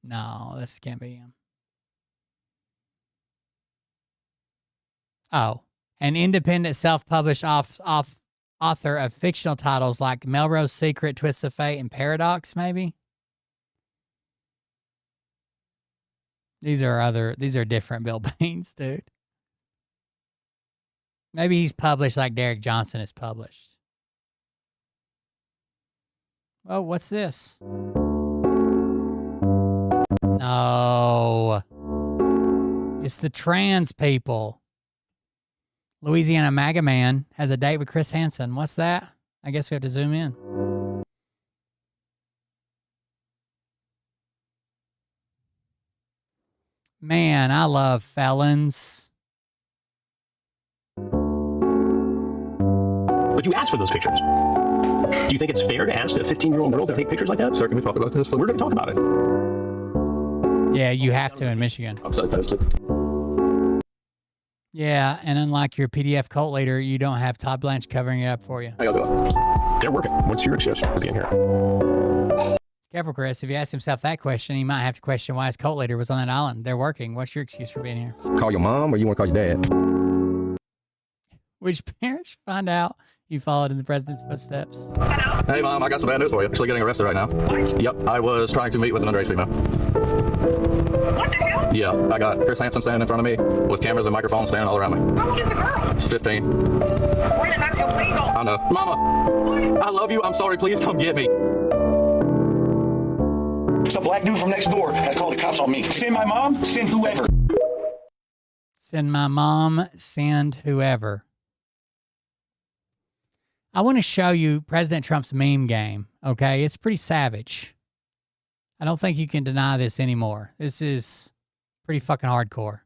No, this can't be him. Oh, an independent self-published author of fictional titles like Melrose Secret, Twist of Fate, and Paradox, maybe? These are different Bill Bains, dude. Maybe he's published like Derek Johnson is published. Oh, what's this? No. It's the trans people. Louisiana MAGA Man has a date with Chris Hansen. What's that? I guess we have to zoom in. Man, I love felons. But you asked for those pictures. Do you think it's fair to ask a 15-year-old girl to take pictures like that? Sir, can we talk about this? We're going to talk about it. Yeah, you have to in Michigan. Yeah, and unlike your PDF cult leader, you don't have Todd Blanche covering it up for you. How y'all doing? They're working. What's your excuse for being here? Careful, Chris. If he asks himself that question, he might have to question why his cult leader was on that island. They're working. What's your excuse for being here? Call your mom or you want to call your dad? Which parents should find out you followed in the president's footsteps? Hey, Mom, I got some bad news for you. Actually getting arrested right now. What? Yep, I was trying to meet with an underage female. What the hell? Yeah, I got Chris Hansen standing in front of me with cameras and microphones standing all around me. How old is the girl? She's 15. Brandon, that's illegal. I know. Mama, I love you. I'm sorry. Please come get me. Some black dude from next door has called the cops on me. Send my mom, send whoever. Send my mom, send whoever. I want to show you President Trump's meme game, okay? It's pretty savage. I don't think you can deny this anymore. This is pretty fucking hardcore.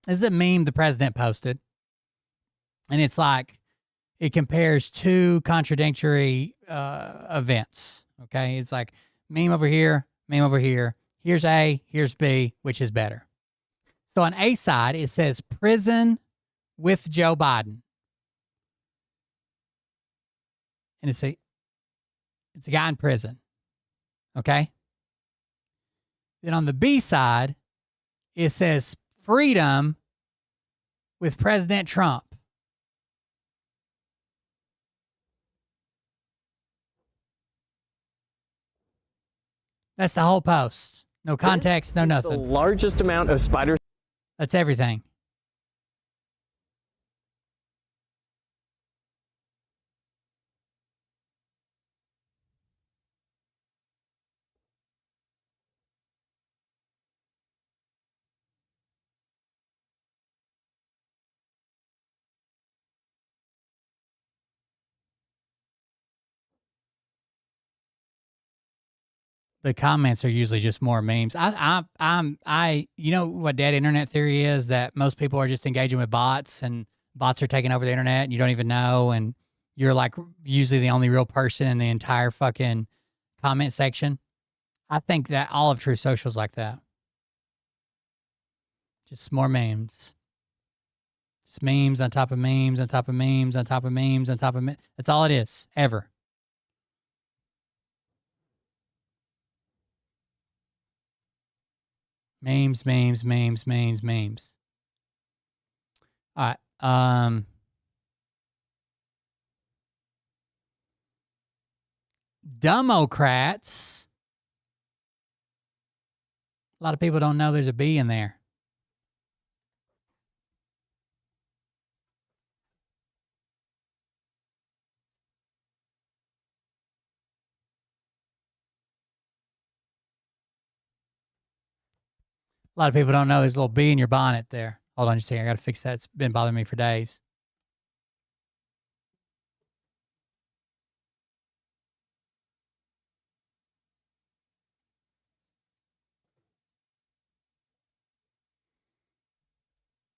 This is a meme the president posted. And it's like, it compares two contradictory events, okay? It's like, meme over here, meme over here. Here's A, here's B, which is better? So on A side, it says prison with Joe Biden. And it's a guy in prison. Okay? Then on the B side, it says freedom with President Trump. That's the whole post. No context, no nothing. The largest amount of spiders. That's everything. The comments are usually just more memes. You know what dead internet theory is? That most people are just engaging with bots and bots are taking over the internet and you don't even know. And you're like usually the only real person in the entire fucking comment section. I think that all of True Social is like that. Just more memes. Just memes on top of memes on top of memes on top of memes on top of memes. That's all it is, ever. Memes, memes, memes, memes, memes. All right. Democrats. A lot of people don't know there's a B in there. A lot of people don't know there's a little bee in your bonnet there. Hold on just a second. I got to fix that. It's been bothering me for days.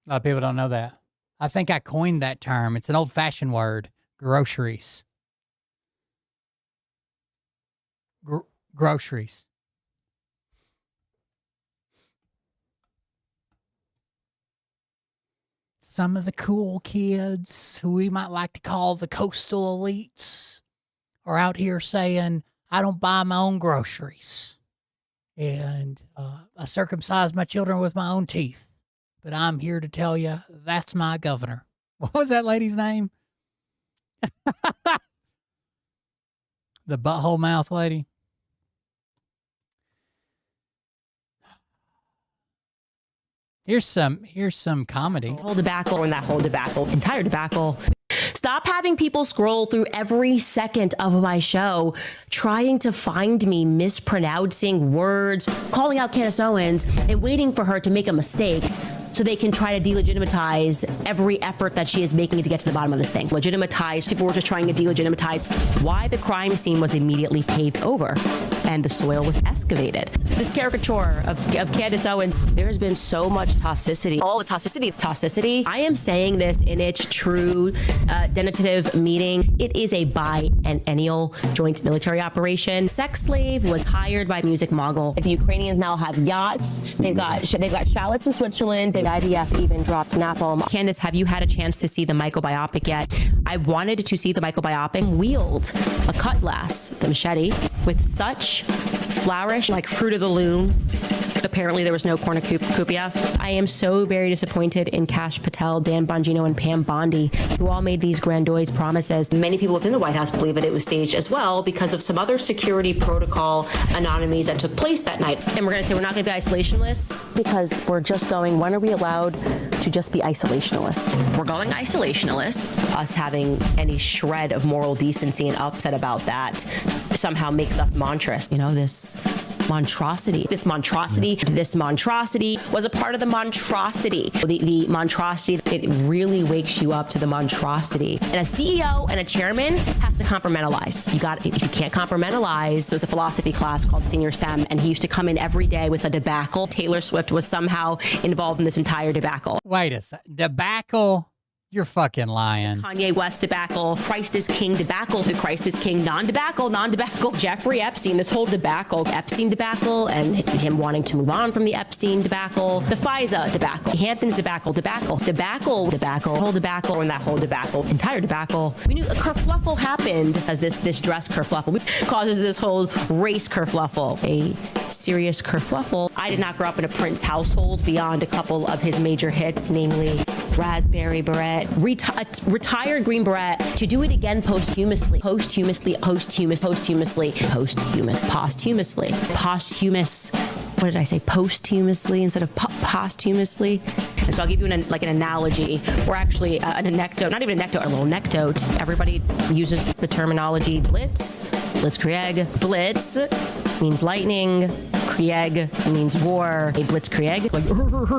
A lot of people don't know that. I think I coined that term. It's an old-fashioned word. Groceries. Groceries. Some of the cool kids who we might like to call the coastal elites are out here saying, I don't buy my own groceries. And I circumcise my children with my own teeth. But I'm here to tell you, that's my governor. What was that lady's name? The butthole mouth lady. Here's some comedy. Whole debacle and that whole debacle, entire debacle. Stop having people scroll through every second of my show trying to find me mispronouncing words, calling out Candace Owens, and waiting for her to make a mistake so they can try to delegitimize every effort that she is making to get to the bottom of this thing. Legitimatize. People were just trying to delegitimize why the crime scene was immediately paved over and the soil was excavated. This caricature of Candace Owens, there has been so much toxicity. All the toxicity. I am saying this in its true denotative meaning. It is a biennial joint military operation. Sex slave was hired by music mogul. The Ukrainians now have yachts. They've got shallots in Switzerland. The IDF even dropped napalm. Candace, have you had a chance to see the Michael biopic yet? I wanted to see the Michael biopic. Wield a cutlass, the machete, with such flourish, like Fruit of the Loom. Apparently there was no cornucopia. I am so very disappointed in Kash Patel, Dan Bongino, and Pam Bondi, who all made these grandiose promises. Many people within the White House believe that it was staged as well because of some other security protocol anomalies that took place that night. And we're going to say we're not going to be isolationists because we're just going, when are we allowed to just be isolationalists? We're going isolationalist. Us having any shred of moral decency and upset about that somehow makes us monstrous. You know, this monstrosity was a part of the monstrosity. The monstrosity, it really wakes you up to the monstrosity. And a CEO and a chairman has to compartmentalize. If you can't compartmentalize, there was a philosophy class called Senior Sam, and he used to come in every day with a debacle. Taylor Swift was somehow involved in this entire debacle. Wait a second. Debacle? You're fucking lying. Kanye West debacle, Christ is King debacle, the Christ is King non-debacle, Jeffrey Epstein, this whole debacle, Epstein debacle, and him wanting to move on from the Epstein debacle, the FISA debacle, Hamptons debacle, whole debacle, and that whole debacle, entire debacle. We knew a kerfluffle happened as this dress kerfluffle causes this whole race kerfluffle, a serious kerfluffle. I did not grow up in a Prince household beyond a couple of his major hits, namely Raspberry Beret, retired Green Beret, to do it again posthumously. Posthumous. What did I say? Posthumously instead of posthumously. And so I'll give you an analogy, or actually an anecdote, not even an anecdote, a little anecdote. Everybody uses the terminology blitzkrieg. Blitz means lightning. Krieg means war. A blitzkrieg,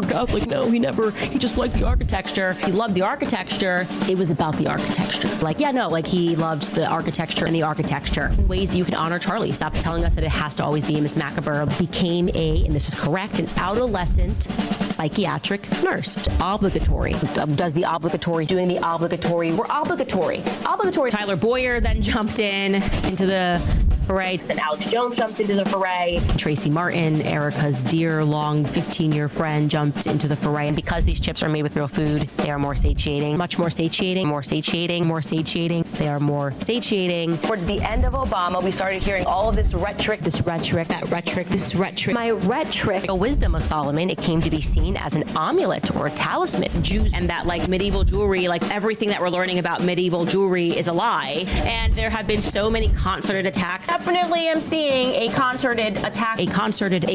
Catholic, no, he just liked the architecture. He loved the architecture. It was about the architecture. He loved the architecture and the architecture. In ways you can honor Charlie. Stop telling us that it has to always be Miss Macabre. Became and this is correct, an adolescent psychiatric nurse. Obligatory. Does the obligatory, doing the obligatory. We're obligatory. Tyler Boyer then jumped into the foray. Then Alex Jones jumped into the foray. Tracy Martin, Erica's dear, long 15-year friend, jumped into the foray. And because these chips are made with real food, they are more satiating. Much more satiating. They are more satiating. Towards the end of Obama, we started hearing all of this rhetoric. My rhetoric, the wisdom of Solomon, it came to be seen as an amulet or a talisman. Jews, and that medieval jewelry, everything that we're learning about medieval jewelry is a lie. And there have been so many concerted attacks. definitely am seeing a concerted attack, a concerted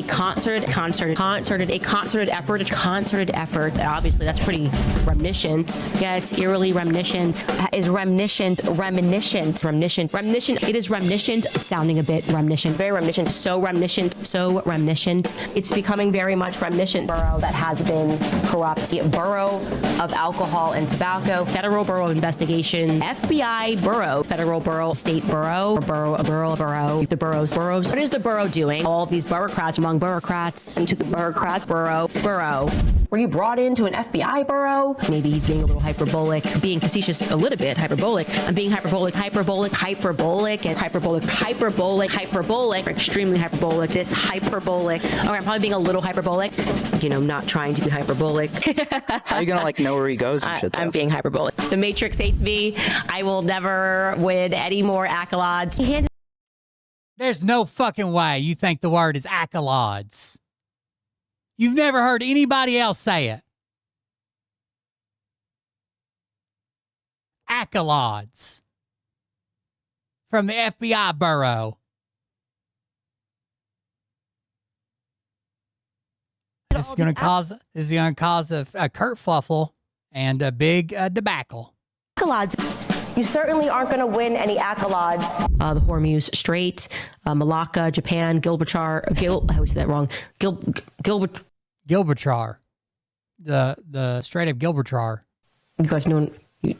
effort. Obviously, that's pretty reminiscent. Yeah, it's eerily reminiscent. Reminiscent. It is reminiscent. It's sounding a bit reminiscent. Very reminiscent. So reminiscent. It's becoming very much reminiscent. Borough that has been corrupt. The Borough of Alcohol and Tobacco, Federal Bureau of Investigation, FBI Borough, Federal Borough, State Borough, Borough, the boroughs. What is the borough doing? All of these bureaucrats among bureaucrats, into the bureaucrats, borough. Were you brought into an FBI borough? Maybe he's being a little hyperbolic, being facetious a little bit, hyperbolic. I'm being hyperbolic, extremely hyperbolic, this hyperbolic. Okay, I'm probably being a little hyperbolic, not trying to be hyperbolic. How are you gonna know where he goes and shit, though? I'm being hyperbolic. The Matrix hates me. I will never win any more accolades. There's no fucking way you think the word is accolades. You've never heard anybody else say it. Accolades. From the FBI Bureau. This is going to cause a kerfuffle and a big debacle. Accolades. You certainly aren't going to win any accolades. The Hormuz Strait, Malacca, Japan, Gibraltar. I always say that wrong. Gibraltar. The Strait of Gibraltar. You guys know. You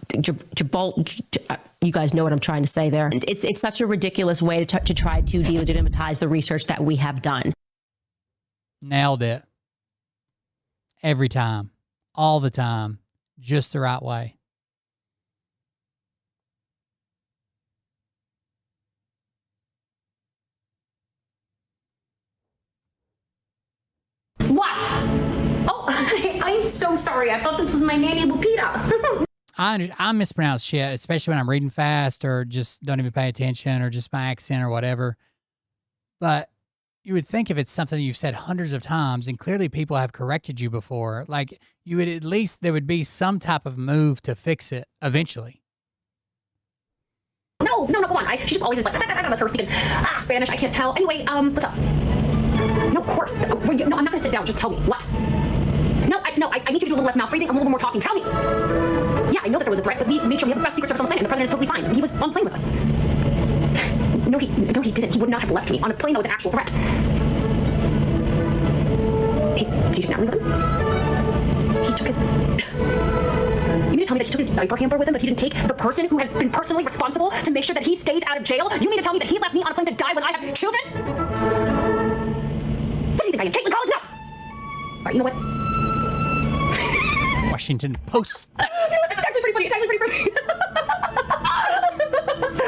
guys know what I'm trying to say there. It's such a ridiculous way to try to delegitimize the research that we have done. Nailed it. Every time. All the time. Just the right way. What? Oh, I'm so sorry. I thought this was my nanny Lupita. I mispronounce shit, especially when I'm reading fast or just don't even pay attention or just my accent or whatever. But you would think if it's something you've said hundreds of times and clearly people have corrected you before, like you would at least, there would be some type of move to fix it eventually. No, come on. She just always is like, that's her speaking Spanish. I can't tell. Anyway, what's up? No, of course. No, I'm not going to sit down. Just tell me. What? No, I need you to do a little less mouth breathing, a little more talking. Tell me. Yeah, I know that there was a threat, but we made sure we have the best secret service on the planet, and the president is totally fine. He was on the plane with us. No, he didn't. He would not have left me on a plane that was an actual threat. He did not leave with him? He took his... You mean to tell me that he took his diaper handler with him, but he didn't take the person who has been personally responsible to make sure that he stays out of jail? You mean to tell me that he left me on a plane to die when I have children? Does he think I am Caitlin Collins? No! All right, you know what? Washington Post. This is actually pretty funny.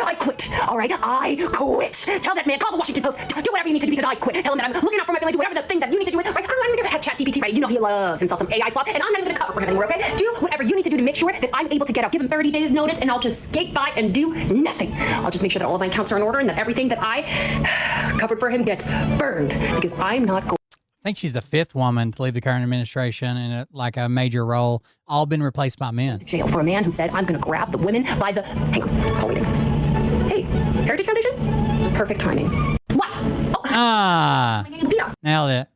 I quit. All right, I quit. Tell that man, call the Washington Post. Do whatever you need to do because I quit. Tell him that I'm looking out for my family. Do whatever the thing that you need to do. Right? I'm not even going to have ChatGPT ready. You know he loves himself some AI slop, and I'm not even going to cover for him anymore, okay? Do whatever you need to do to make sure that I'm able to get out. Give him 30 days notice, and I'll just skate by and do nothing. I'll just make sure that all of my accounts are in order and that everything that I covered for him gets burned because I'm not going. I think she's the fifth woman to leave the current administration in a major role, all been replaced by men. Jail for a man who said, I'm going to grab the women by the... Hang on, call waiting. Hey, Heritage Foundation? Perfect timing. What? Oh. Nailed it.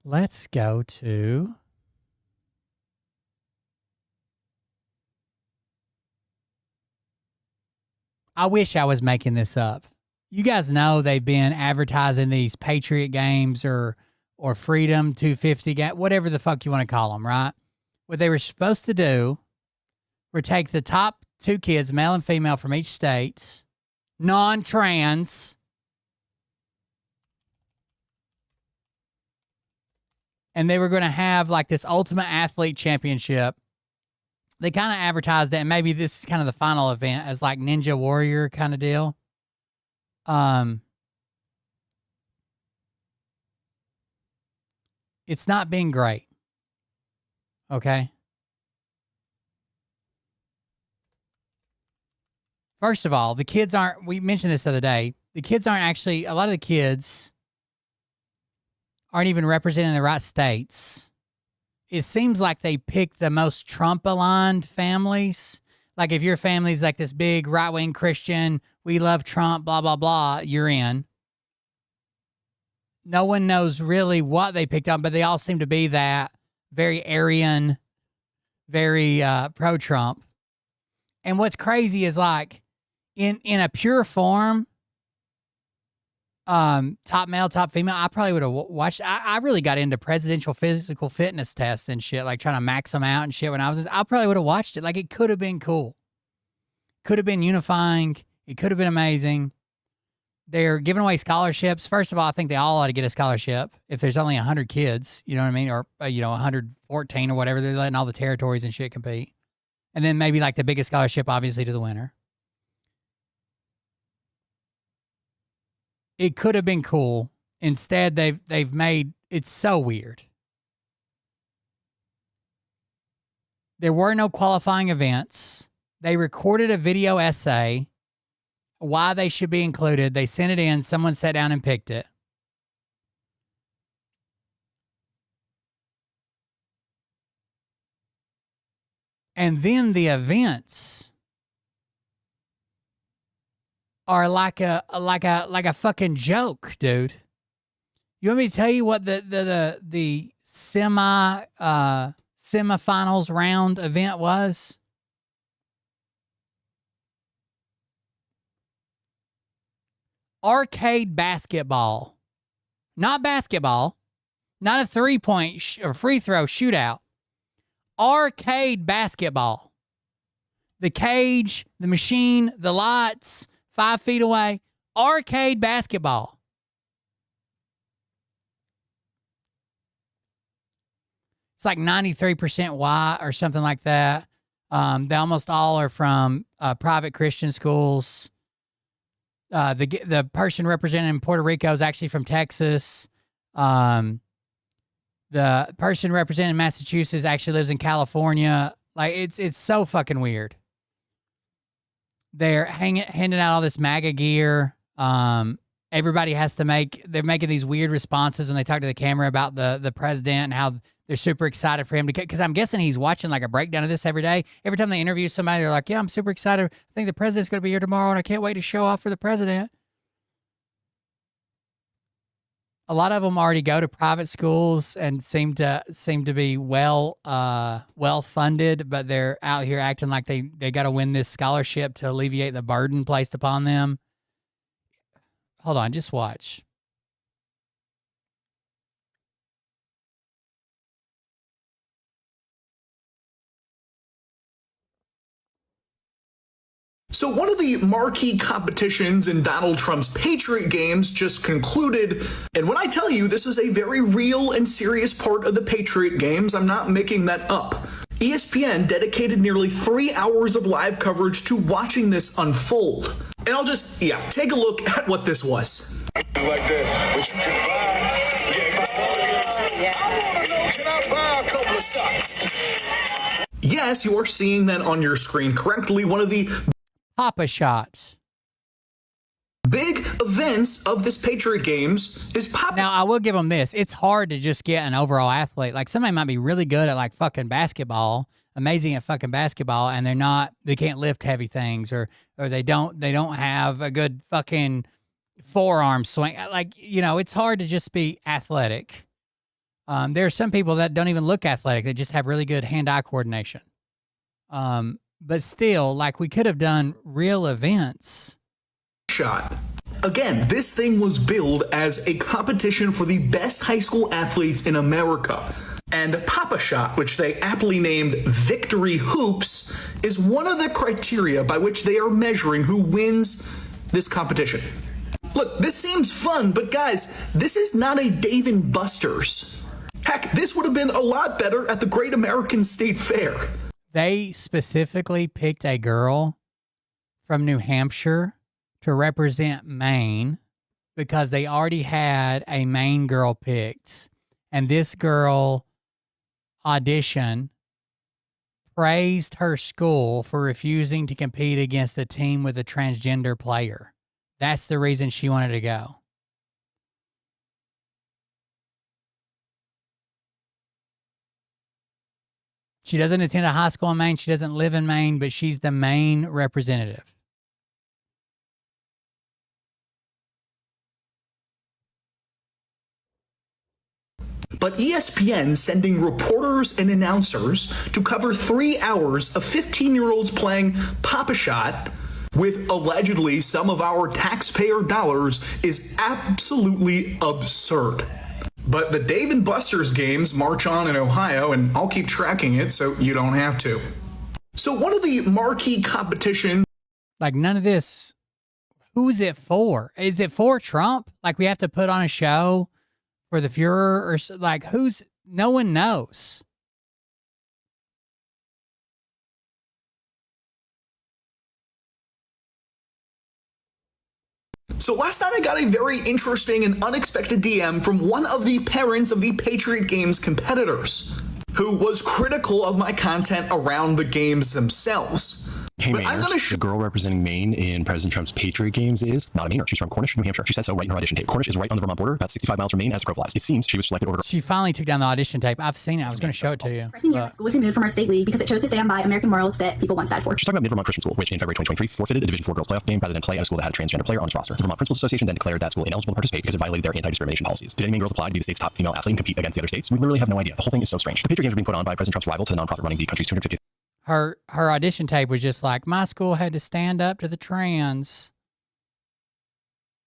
Let's go to... I wish I was making this up. You guys know they've been advertising these PLAY-Triot Games or Freedom 250, whatever the fuck you want to call them, right? What they were supposed to do were take the top 2 kids, male and female from each state, non-trans, and they were going to have like this ultimate athlete championship. They kind of advertised that maybe this is kind of the final event as like Ninja Warrior kind of deal. It's not been great. Okay. First of all, the kids aren't, we mentioned this the other day, the kids aren't actually, a lot of the kids aren't even representing the right states. it seems like they picked the most Trump-aligned families. Like if your family's like this big right-wing Christian, we love Trump, blah, blah, blah, you're in. No one knows really what they picked up, but they all seem to be that very Aryan, very pro-Trump. And what's crazy is like in a pure form, top male, top female, I probably would have watched. I really got into presidential physical fitness tests and shit, like trying to max them out and shit when I was. I probably would have watched it. Like it could have been cool, could have been unifying. It could have been amazing. They're giving away scholarships. First of all, I think they all ought to get a scholarship. If there's only 100 kids, you know what I mean, or 114 or whatever, they're letting all the territories and shit compete, and then maybe like the biggest scholarship, obviously, to the winner. It could have been cool. Instead, they've made it so weird. There were no qualifying events. They recorded a video essay why they should be included. They sent it in. Someone sat down and picked it. And then the events are like a fucking joke, dude. You want me to tell you what the semifinals round event was? Arcade basketball. Not basketball. Not a 3-point or free throw shootout. Arcade basketball. The cage, the machine, the lights, 5 feet away. Arcade basketball. It's like 93% white or something like that. They almost all are from private Christian schools. The person represented in Puerto Rico is actually from Texas. The person representing in Massachusetts actually lives in California. Like it's so fucking weird. They're handing out all this MAGA gear. Everybody has to they're making these weird responses when they talk to the camera about the president and how they're super excited for him to, because I'm guessing he's watching like a breakdown of this every day. Every time they interview somebody, they're like, yeah, I'm super excited. I think the president's going to be here tomorrow and I can't wait to show off for the president. A lot of them already go to private schools and seem to be well funded, but they're out here acting like they got to win this scholarship to alleviate the burden placed upon them. Hold on, just watch. So one of the marquee competitions in Donald Trump's Patriot Games just concluded, and when I tell you this is a very real and serious part of the Patriot Games, I'm not making that up. ESPN dedicated nearly 3 hours of live coverage to watching this unfold. And I'll just, take a look at what this was. Like that, which you can buy. Can I buy a couple of socks? Yes, you are seeing that on your screen correctly. One of the Papa shots. Big events of this Patriot Games is Papa. Now, I will give them this. It's hard to just get an overall athlete. Like, somebody might be really good at, like, fucking basketball, amazing at fucking basketball, and they can't lift heavy things, or they don't have a good fucking forearm swing. Like, it's hard to just be athletic. There are some people that don't even look athletic. They just have really good hand-eye coordination. But still, like, we could have done real events. Shot. Again, this thing was billed as a competition for the best high school athletes in America. And Papa Shot, which they aptly named Victory Hoops, is one of the criteria by which they are measuring who wins this competition. Look, this seems fun, but guys, this is not a Dave & Buster's. Heck, this would have been a lot better at the Great American State Fair. They specifically picked a girl from New Hampshire to represent Maine because they already had a Maine girl picked. And this girl audition praised her school for refusing to compete against a team with a transgender player. That's the reason she wanted to go. She doesn't attend a high school in Maine. She doesn't live in Maine, but she's the Maine representative. But ESPN sending reporters and announcers to cover 3 hours of 15-year-olds playing Pop-A-Shot with allegedly some of our taxpayer dollars is absolutely absurd. But the Dave & Buster's games march on in Ohio, and I'll keep tracking it so you don't have to. So one of the marquee competitions... Like, none of this... Who's it for? Is it for Trump? Like, we have to put on a show for the Fuhrer? Or, like, who's... No one knows. So last night I got a very interesting and unexpected DM from one of the parents of the PLAY-Triot Games competitors, who was critical of my content around the games themselves. Hey, But I'm Mainers, gonna the girl representing Maine in President Trump's PLAY-Triot Games is not a Mainer. She's from Cornish, New Hampshire. She said so right in her audition tape. Cornish is right on the Vermont border, about 65 miles from Maine, as the crow flies. It seems she was selected over... She finally took down the audition tape. I've seen it. I was going to show it to you. Freshman year, school was removed from our state league because it chose to stand by American morals that people once died for. She's talking about Mid-Vermont Christian School, which in February 2023 forfeited a Division IV girls playoff game rather than play at a school that had a transgender player on its roster. The Vermont Principals Association then declared that school ineligible to participate because it violated their anti-discrimination policies. Did any Maine girls apply to be the state's top female athlete and compete against the other states? We literally have no idea. The whole thing is so strange. The PLAY-Triot Games are being put on by President Trump's rival to the nonprofit running the country's 250th Her audition tape was just like, my school had to stand up to the trans.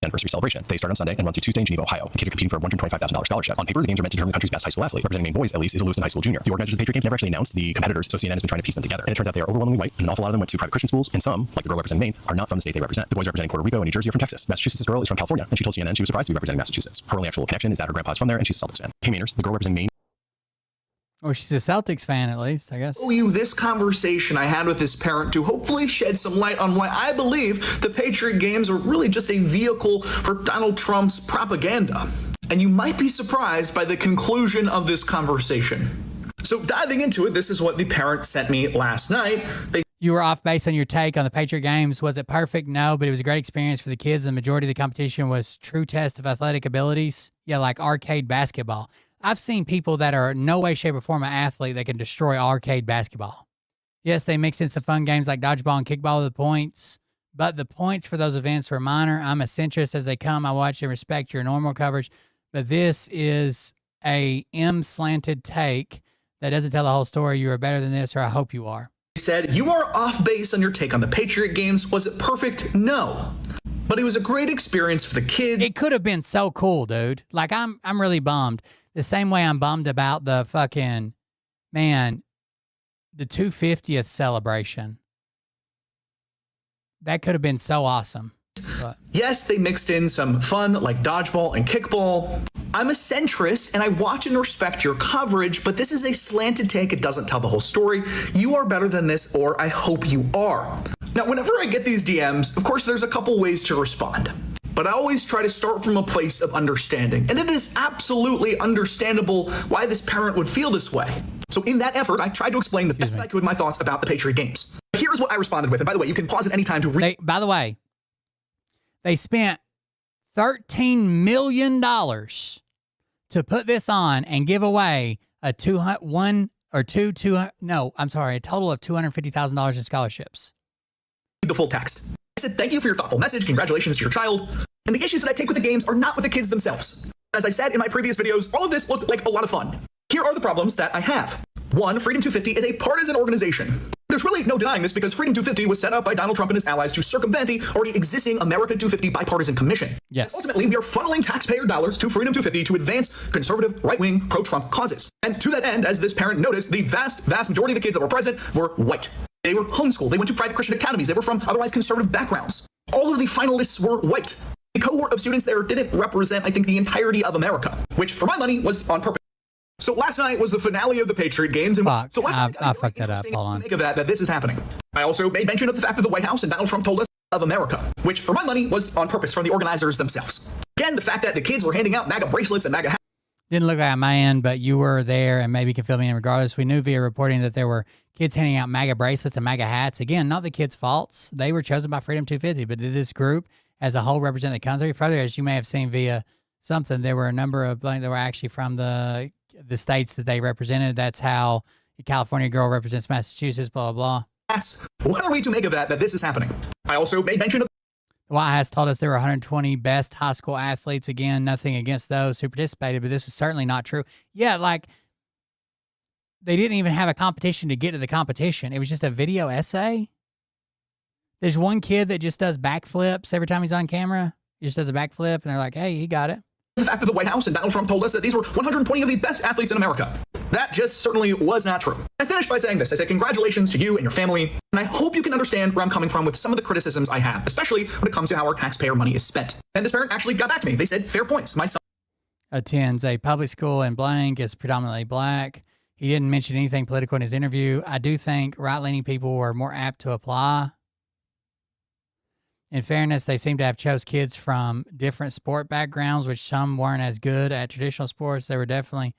anniversary celebration. They start on Sunday and run through Tuesday in Geneva, Ohio. The kids are competing for a $125,000 scholarship. On paper, the games are meant to determine the country's best high school athlete. Representing Maine boys, at least, is a Lewiston High School junior. The organizers of the PLAY-Triot Games never actually announced the competitors, so CNN has been trying to piece them together. And it turns out they are overwhelmingly white, and an awful lot of them went to private Christian schools, and some, like the girl representing Maine, are not from the state they represent. The boys representing Puerto Rico and New Jersey are from Texas. Massachusetts' girl is from California, and she told CNN she was surprised to be representing Massachusetts. Her only actual connection is that her grandpa is from there, and she's a Celtics fan. Hey, Mainers, the girl representing Maine. Or she's a Celtics fan, at least, I guess. Show you this conversation I had with this parent to hopefully shed some light on why I believe the PLAY-Triot Games are really just a vehicle for Donald Trump's propaganda. And you might be surprised by the conclusion of this conversation. So diving into it, this is what the parent sent me last night. You were off base on your take on the PLAY-Triot Games. Was it perfect? No, but it was a great experience for the kids. The majority of the competition was true test of athletic abilities. Yeah, like arcade basketball. I've seen people that are no way, shape, or form an athlete that can destroy arcade basketball. Yes, they mix in some fun games like dodgeball and kickball with the points, but the points for those events were minor. I'm a centrist as they come. I watch and respect your normal coverage, but this is a M-slanted take that doesn't tell the whole story. You are better than this, or I hope you are. He said, you are off base on your take on the PLAY-Triot Games. Was it perfect? No. But it was a great experience for the kids. It could have been so cool, dude. Like, I'm really bummed. The same way I'm bummed about the fucking, man, the 250th celebration. That could have been so awesome. But yes, they mixed in some fun like dodgeball and kickball. I'm a centrist and I watch and respect your coverage, but this is a slanted take. It doesn't tell the whole story. You are better than this, or I hope you are. Now, whenever I get these DMs, of course, there's a couple ways to respond. But I always try to start from a place of understanding. And it is absolutely understandable why this parent would feel this way. So in that effort, I tried to explain the best I could my thoughts about the PLAY-Triot Games. Here's what I responded with. And by the way, you can pause at any time to read. By the way, they spent $13 million to put this on and give away a total of $250,000 in scholarships. The full text. I said, thank you for your thoughtful message. Congratulations to your child. And the issues that I take with the games are not with the kids themselves. As I said in my previous videos, all of this looked like a lot of fun. Here are the problems that I have. One, Freedom 250 is a partisan organization. There's really no denying this because Freedom 250 was set up by Donald Trump and his allies to circumvent the already existing America 250 bipartisan commission. Yes. Ultimately, we are funneling taxpayer dollars to Freedom 250 to advance conservative, right-wing, pro-Trump causes. And to that end, as this parent noticed, the vast majority of the kids that were present were white. They were homeschooled. They went to private Christian academies. They were from otherwise conservative backgrounds. All of the finalists were white. The cohort of students there didn't represent, I think, the entirety of America, which, for my money, was on purpose. So last night was the finale of the PLAY-Triot Games. And Fuck, so last night I fucked that up. Hold on. Make of that this is happening. I also made mention of the fact that the White House and Donald Trump told us of America, which, for my money, was on purpose from the organizers themselves. Again, the fact that the kids were handing out MAGA bracelets and MAGA hats. Didn't look like a man, but you were there and maybe you can fill me in regardless. We knew via reporting that there were kids handing out MAGA bracelets and MAGA hats. Again, not the kids' faults. They were chosen by Freedom 250, but did this group as a whole represent the country? Further, as you may have seen via something, there were a number of that were actually from the states that they represented. That's how A California girl represents Massachusetts, blah, blah, blah. What are we to make of that this is happening? I also made mention of The White House told us there were 120 best high school athletes. Again, nothing against those who participated, but this was certainly not true. Yeah, like they didn't even have a competition to get to the competition. It was just a video essay. There's one kid that just does backflips every time he's on camera. He just does a backflip, and they're like, hey, he got it. the fact that the White House and Donald Trump told us that these were 120 of the best athletes in America. That just certainly was not true. I finished by saying this. I said congratulations to you and your family, and I hope you can understand where I'm coming from with some of the criticisms I have, especially when it comes to how our taxpayer money is spent. And this parent actually got back to me. They said, fair points. My son attends a public school in blank, is predominantly black. He didn't mention anything political in his interview. I do think right-leaning people were more apt to apply. In fairness, they seem to have chose kids from different sport backgrounds, which some weren't as good at traditional sports. They were definitely,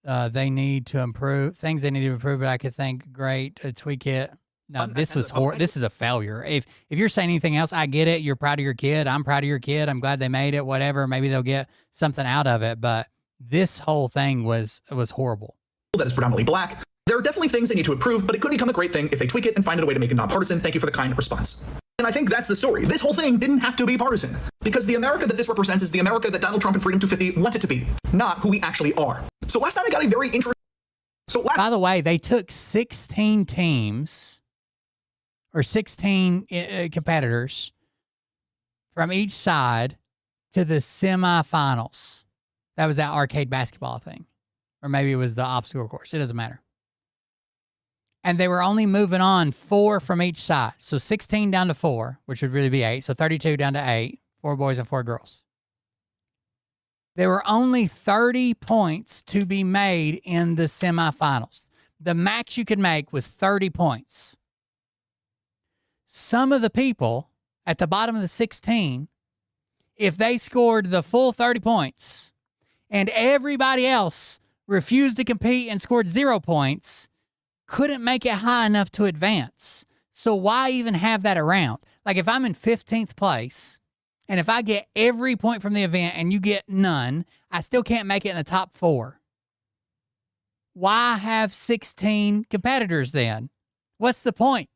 they need to improve, things they need to improve, but I could think, great, tweak it. No, this was this is a failure. If you're saying anything else, I get it. You're proud of your kid. I'm proud of your kid. I'm glad they made it, whatever. Maybe they'll get something out of it. But this whole thing was horrible. That is predominantly black. There are definitely things they need to improve, but it could become a great thing if they tweak it and find a way to make it nonpartisan. Thank you for the kind response. And I think that's the story. This whole thing didn't have to be partisan, because the America that this represents is the America that Donald Trump and Freedom 250 want it to be, not who we actually are. So last night I got a very interesting... By the way, they took 16 teams, or 16 competitors from each side to the semifinals. That was that arcade basketball thing. Or maybe it was the obstacle course. It doesn't matter. And they were only moving on 4 from each side. So 16 down to 4, which would really be 8. So 32 down to 8, 4 boys and 4 girls. There were only 30 points to be made in the semifinals. The max you could make was 30 points. Some of the people at the bottom of the 16, if they scored the full 30 points and everybody else refused to compete and scored 0 points, couldn't make it high enough to advance. So why even have that around? Like if I'm in 15th place and if I get every point from the event and you get none, I still can't make it in the top 4. Why have 16 competitors then? What's the point?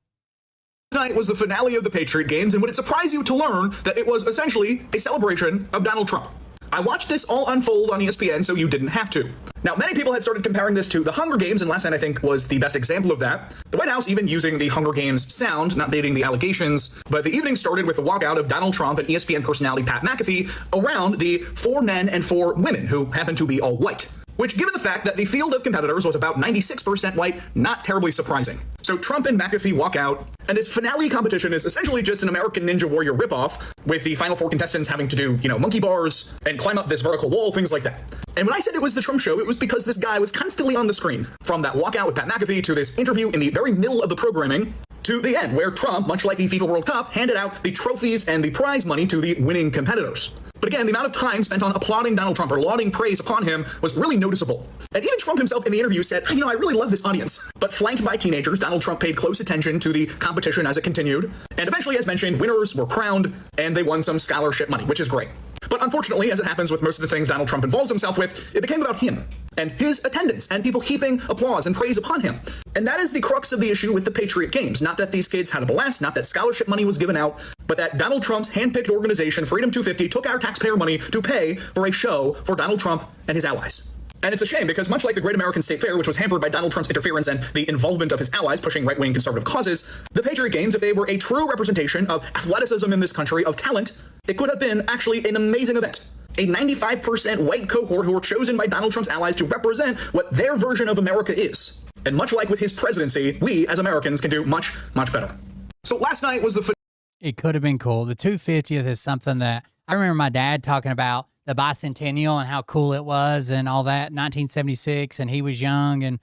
Tonight was the finale of the Patriot Games, and would it surprise you to learn that it was essentially a celebration of Donald Trump? I watched this all unfold on ESPN, so you didn't have to. Now, many people had started comparing this to the Hunger Games, and last night I think was the best example of that. The White House even using the Hunger Games sound, not dating the allegations, but the evening started with the walkout of Donald Trump and ESPN personality Pat McAfee around the 4 men and 4 women who happened to be all white. Which, given the fact that the field of competitors was about 96% white, not terribly surprising. So Trump and McAfee walk out, and this finale competition is essentially just an American Ninja Warrior ripoff, with the final 4 contestants having to do, monkey bars and climb up this vertical wall, things like that. And when I said it was the Trump show, it was because this guy was constantly on the screen, from that walkout with Pat McAfee to this interview in the very middle of the programming, to the end, where Trump, much like the FIFA World Cup, handed out the trophies and the prize money to the winning competitors. But again, the amount of time spent on applauding Donald Trump or lauding praise upon him was really noticeable. And even Trump himself in the interview said, I really love this audience. But flanked by teenagers, Donald Trump paid close attention to the competition as it continued. And eventually, as mentioned, winners were crowned and they won some scholarship money, which is great. But unfortunately, as it happens with most of the things Donald Trump involves himself with, it became about him and his attendance and people heaping applause and praise upon him. And that is the crux of the issue with the Patriot Games. Not that these kids had a blast, not that scholarship money was given out, but that Donald Trump's handpicked organization, Freedom 250, took our taxpayer money to pay for a show for Donald Trump and his allies. And it's a shame because much like the Great American State Fair, which was hampered by Donald Trump's interference and the involvement of his allies pushing right-wing conservative causes, the Patriot Games, if they were a true representation of athleticism in this country, of talent, it could have been actually an amazing event. A 95% white cohort who were chosen by Donald Trump's allies to represent what their version of America is. And much like with his presidency, we as Americans can do much, much better. So last night was the... It could have been cool. The 250th is something that I remember my dad talking about, the bicentennial and how cool it was and all that, 1976, and he was young, and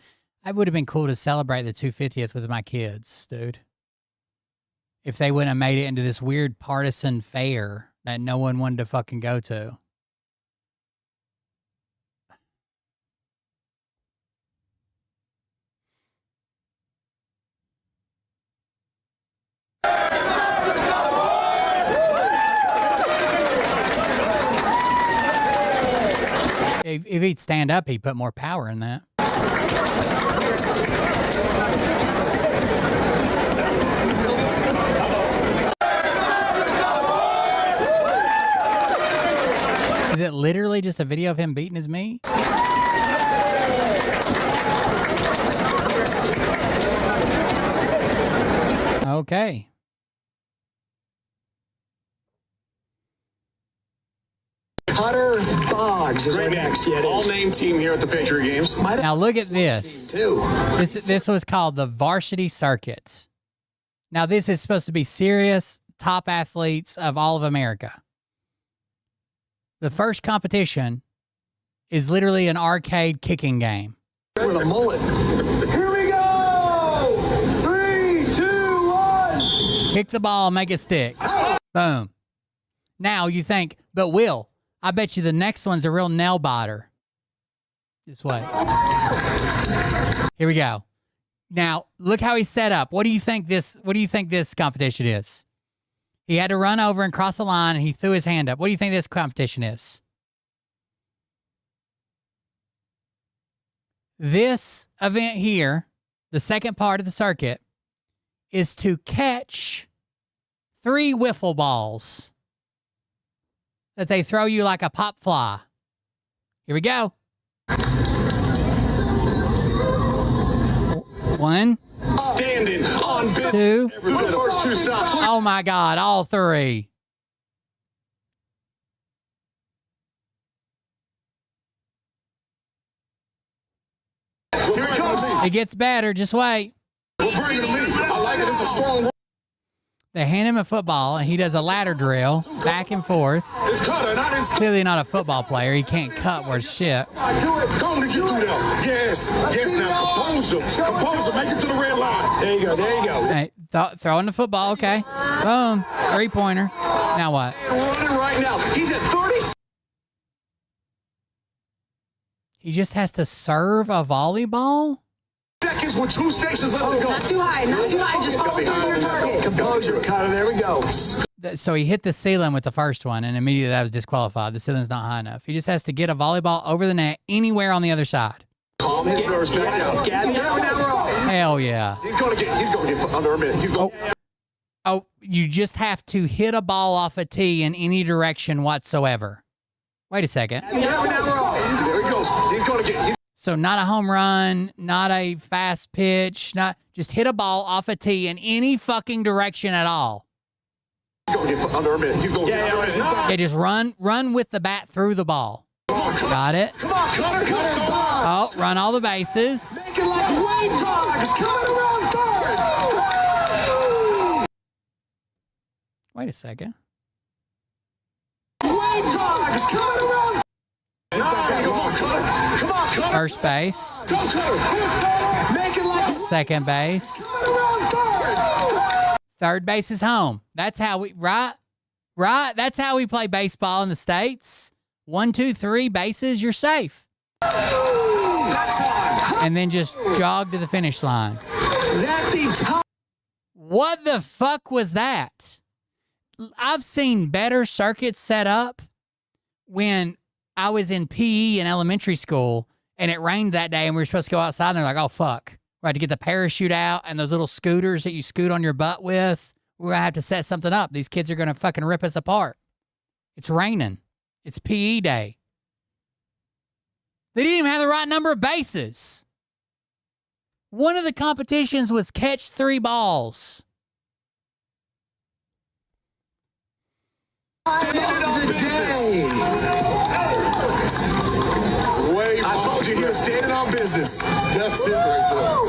it would have been cool to celebrate the 250th with my kids, dude. If they wouldn't have made it into this weird partisan fair that no one wanted to fucking go to. If he'd stand up, he'd put more power in that. Is it literally just a video of him beating his meat? Okay. Cutter Boggs is our next. Yeah, all-name team here at the Patriot Games. Now look at this. This was called the Varsity Circuit. Now this is supposed to be serious top athletes of all of America. The first competition is literally an arcade kicking game. With a mullet. Here we go! 3, 2, 1. Kick the ball, make it stick. Boom. Now you think, but Will, I bet you the next one's a real nail biter. Just wait. Here we go. Now look how he's set up. What do you think this competition is? He had to run over and cross the line, and he threw his hand up. What do you think this competition is? This event here, the second part of the circuit, is to catch 3 wiffle balls that they throw you like a pop fly. Here we go. 1. Standing on business. 2. The first 2 stops. Oh my God, all 3. Here he comes. It gets better, just wait. We're bringing him in. I like it. It's a strong. They hand him a football, and he does a ladder drill, back and forth. It's Cutter, not his. Clearly not a football player. He can't cut worth shit. Do it. Go on and get through that. Yes. Yes, now compose him. Compose him. Make it to the red line. There you go. There you go. Hey, throwing the football, okay. Boom. 3-pointer. Now what? Running right now. He's at 30. He just has to serve a volleyball? Seconds with 2 stations left to go. Not too high, not too high. Just follow through your target. Composure, Cutter. There we go. So he hit the ceiling with the first one, and immediately that was disqualified. The ceiling's not high enough. He just has to get a volleyball over the net anywhere on the other side. Calm his nerves back down. Now we're off. Hell yeah. He's gonna get under a minute. He's going. Oh, you just have to hit a ball off a tee in any direction whatsoever. Wait a second. Now we're off. There he goes. He's gonna get. So not a home run, not a fast pitch, not just hit a ball off a tee in any fucking direction at all. He's gonna get under a minute. He's gonna get under a minute. Yeah, just run with the bat through the ball. Got it. Come on, Cutter. Oh, run all the bases. Make it like Wade Boggs coming around third. Wait a second. Wade Boggs coming around. Come on, Cutter. First base. Go, Cutter. Make it like Second base. coming around third. Third base is home. That's how we right. That's how we play baseball in the States. 1, 2, 3 bases, you're safe. That's on. And then just jog to the finish line. Lefty top. What the fuck was that? I've seen better circuits set up when I was in PE in elementary school and it rained that day and we were supposed to go outside and they're like, oh, fuck. We had to get the parachute out and those little scooters that you scoot on your butt with. We're going to have to set something up. These kids are going to fucking rip us apart. It's raining. It's PE day. They didn't even have the right number of bases. One of the competitions was catch 3 balls. I told you he was standing on business. That's it right there.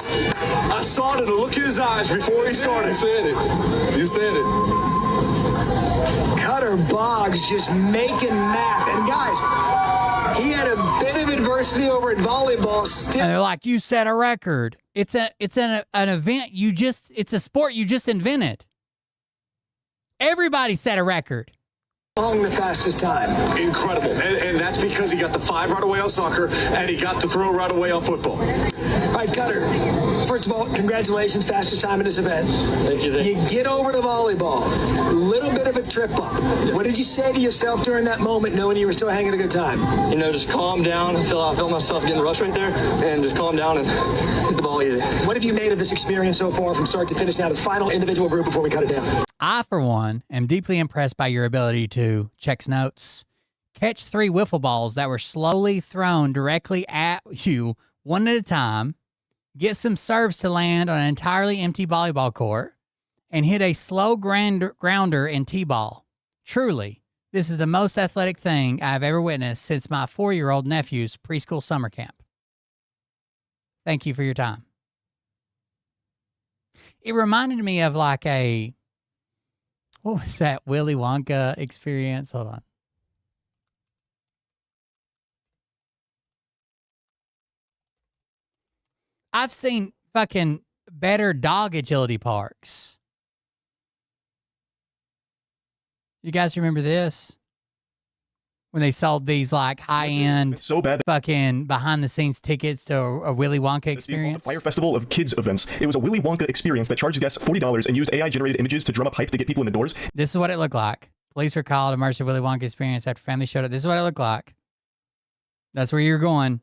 I saw it in the look in his eyes before he started. You said it. You said it. Cutter Boggs just making math. And guys, he had a bit of adversity over at volleyball. Still, And they're like, you set a record. It's an event it's a sport you just invented. Everybody set a record. Hung the fastest time. Incredible. And that's because he got the 5 right away on soccer, and he got the throw right away on football. All right, Cutter. First of all, congratulations, fastest time in this event. Thank you. You get over to volleyball. A little bit of a trip up. What did you say to yourself during that moment, knowing you were still having a good time? You know, just calm down. I felt myself getting the rush right there, and just calm down and hit the ball easy. What have you made of this experience so far from start to finish? Now the final individual group before we cut it down. I, for one, am deeply impressed by your ability to check notes, catch 3 wiffle balls that were slowly thrown directly at you one at a time, get some serves to land on an entirely empty volleyball court, and hit a slow grounder in T-ball. Truly, this is the most athletic thing I've ever witnessed since my 4-year-old nephew's preschool summer camp. Thank you for your time. It reminded me of like a... What was that Willy Wonka experience? Hold on. I've seen fucking better dog agility parks. You guys remember this? When they sold these like high-end, so bad fucking behind-the-scenes tickets to a Willy Wonka experience. Fire Festival of Kids events. It was a Willy Wonka experience that charged guests $40 and used AI-generated images to drum up hype to get people in the doors. This is what it looked like. Police were called, immersive Willy Wonka experience after family showed up. This is what it looked like. That's where you're going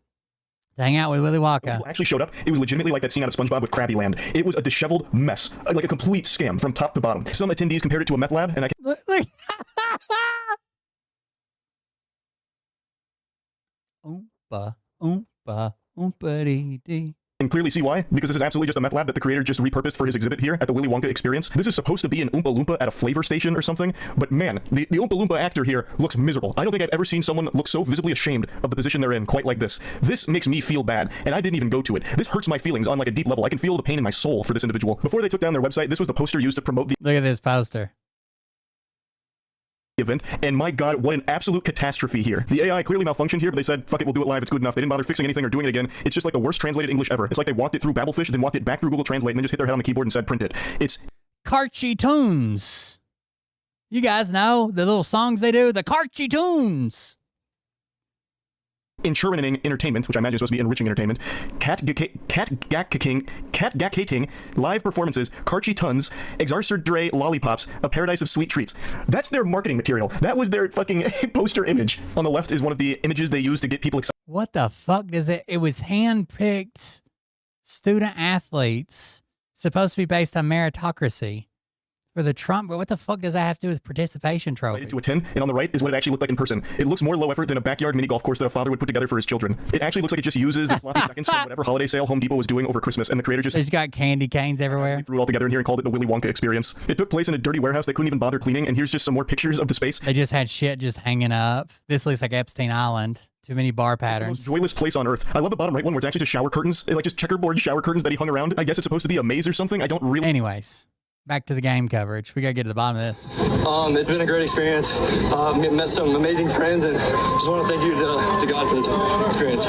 to hang out with Willy Wonka. People actually showed up. It was legitimately like that scene out of SpongeBob with Krabby Land. It was a disheveled mess, like a complete scam from top to bottom. Some attendees compared it to a meth lab, and I Look. Oompa, oompa, oompa-dee-dee. can clearly see why, because this is absolutely just a meth lab that the creator just repurposed for his exhibit here at the Willy Wonka experience. This is supposed to be an Oompa Loompa at a flavor station or something, but man, the Oompa Loompa actor here looks miserable. I don't think I've ever seen someone look so visibly ashamed of the position they're in quite like this. This makes me feel bad, and I didn't even go to it. This hurts my feelings on like a deep level. I can feel the pain in my soul for this individual. Before they took down their website, this was the poster used to promote the Look at this poster. Event, and my god, what an absolute catastrophe here. The AI clearly malfunctioned here, but they said, fuck it, we'll do it live, it's good enough. They didn't bother fixing anything or doing it again. It's just like the worst translated English ever. It's like they walked it through Babelfish, then walked it back through Google Translate, and then just hit their head on the keyboard and said, print it. It's Carchy Tunes. You guys know the little songs they do, the Carchy Tunes. enchurning entertainment, which I imagine is supposed to be enriching entertainment, cat-gackating, live performances, Carchy Tuns, Exarcerdre lollipops, a paradise of sweet treats. That's their marketing material. That was their fucking poster image. On the left is one of the images they use to get people excited. What the fuck does it? It was hand-picked student athletes, supposed to be based on meritocracy. For the Trump, but what the fuck does that have to do with participation trophy? To a 10, and on the right is what it actually looked like in person. It looks more low effort than a backyard mini golf course that a father would put together for his children. It actually looks like it just uses the sloppy seconds from whatever holiday sale Home Depot was doing over Christmas, and the creator just... It's got candy canes everywhere. Threw it all together in here and called it the Willy Wonka experience. It took place in a dirty warehouse they couldn't even bother cleaning, and here's just some more pictures of the space. They just had shit just hanging up. This looks like Epstein Island. Too many bar patterns. It's the most joyless place on earth. I love the bottom right one where it's actually just shower curtains, like just checkerboard shower curtains that he hung around. I guess it's supposed to be a maze or something. I don't really... Anyways. Back to the game coverage. We gotta get to the bottom of this. It's been a great experience. Met some amazing friends, and just want to thank you to God for this experience.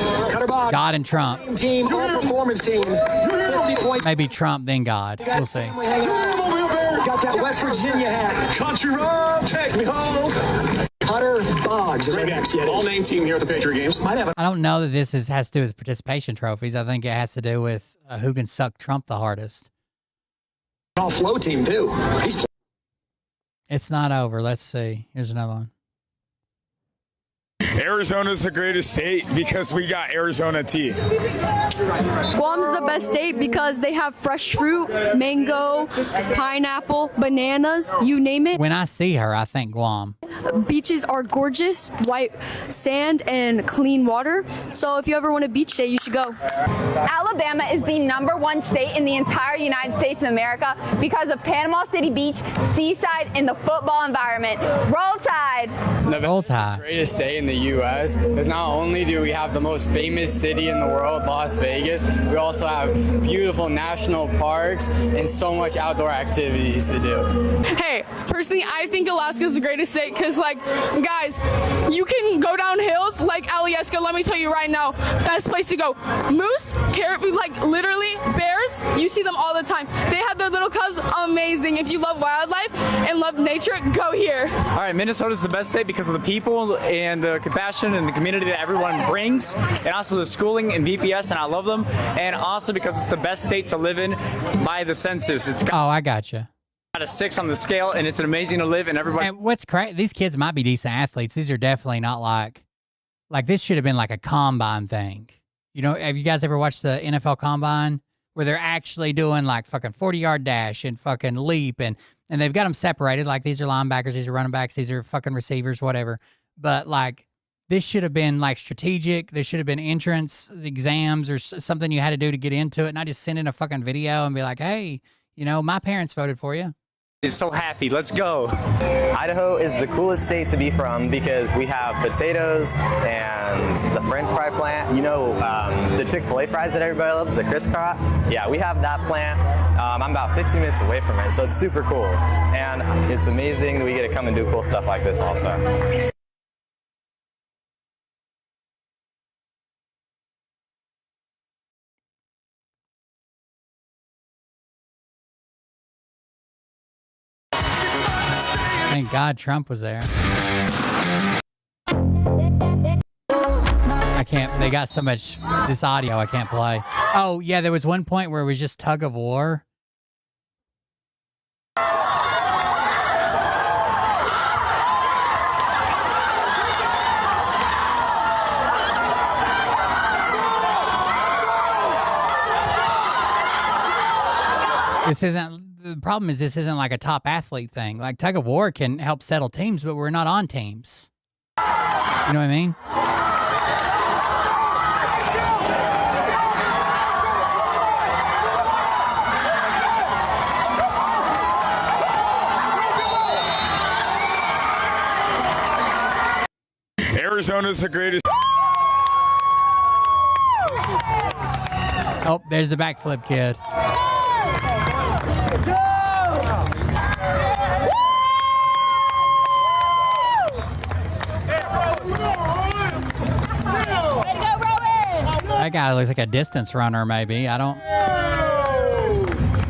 God and Trump. Team, all performance team, 50 points. Maybe Trump, then God. We'll see. Got that West Virginia hat. Country road, take me home. Cutter Boggs is our next. Yeah, all-name team here at the Patriot Games. I don't know that this has to do with participation trophies. I think it has to do with who can suck Trump the hardest. All flow team too. It's not over. Let's see. Here's another one. Arizona's the greatest state because we got Arizona tea. Guam's the best state because they have fresh fruit, mango, pineapple, bananas, you name it. When I see her, I think Guam. Beaches are gorgeous, white sand and clean water. So if you ever want a beach day, you should go. Alabama is the #1 state in the entire United States of America because of Panama City Beach, seaside, and the football environment. Roll Tide! Roll Tide. Greatest state in the U.S. because not only do we have the most famous city in the world, Las Vegas, we also have beautiful national parks and so much outdoor activities to do. Hey, Okay, personally, I think Alaska's the greatest state because, like, guys, you can go down hills like Alyeska. Let me tell you right now, best place to go. Moose, caribou, like literally bears, you see them all the time. They have their little cubs, amazing. If you love wildlife and love nature, go here. All right, Minnesota's the best state because of the people and the compassion and the community that everyone brings, and also the schooling and BPS, and I love them, and also because it's the best state to live in by the census. It's Oh, I gotcha. Out of 6 on the scale, and it's amazing to live, and everybody. And what's crazy? These kids might be decent athletes. These are definitely not like this should have been like a combine thing. You know, have you guys ever watched the NFL combine where they're actually doing like fucking 40-yard dash and fucking leap and they've got them separated, like these are linebackers, these are running backs, these are fucking receivers, whatever. But like this should have been like strategic. There should have been entrance exams or something you had to do to get into it, not just send in a fucking video and be like, hey, you know, my parents voted for you. Is so happy. Let's go. Idaho is the coolest state to be from because we have potatoes and the French fry plant. You know, the Chick-fil-A fries that everybody loves, the crisscross. Yeah, we have that plant. I'm about 15 minutes away from it, so it's super cool. And it's amazing that we get to come and do cool stuff like this also. Thank God Trump was there. I can't, they got so much, this audio I can't play. Oh, yeah, there was one point where it was just tug of war. This isn't, the problem is this isn't like a top athlete thing. Like tug of war can help settle teams, but we're not on teams. You know what I mean? Arizona's the greatest. Oh, there's the backflip kid. That guy looks like a distance runner, maybe. I don't.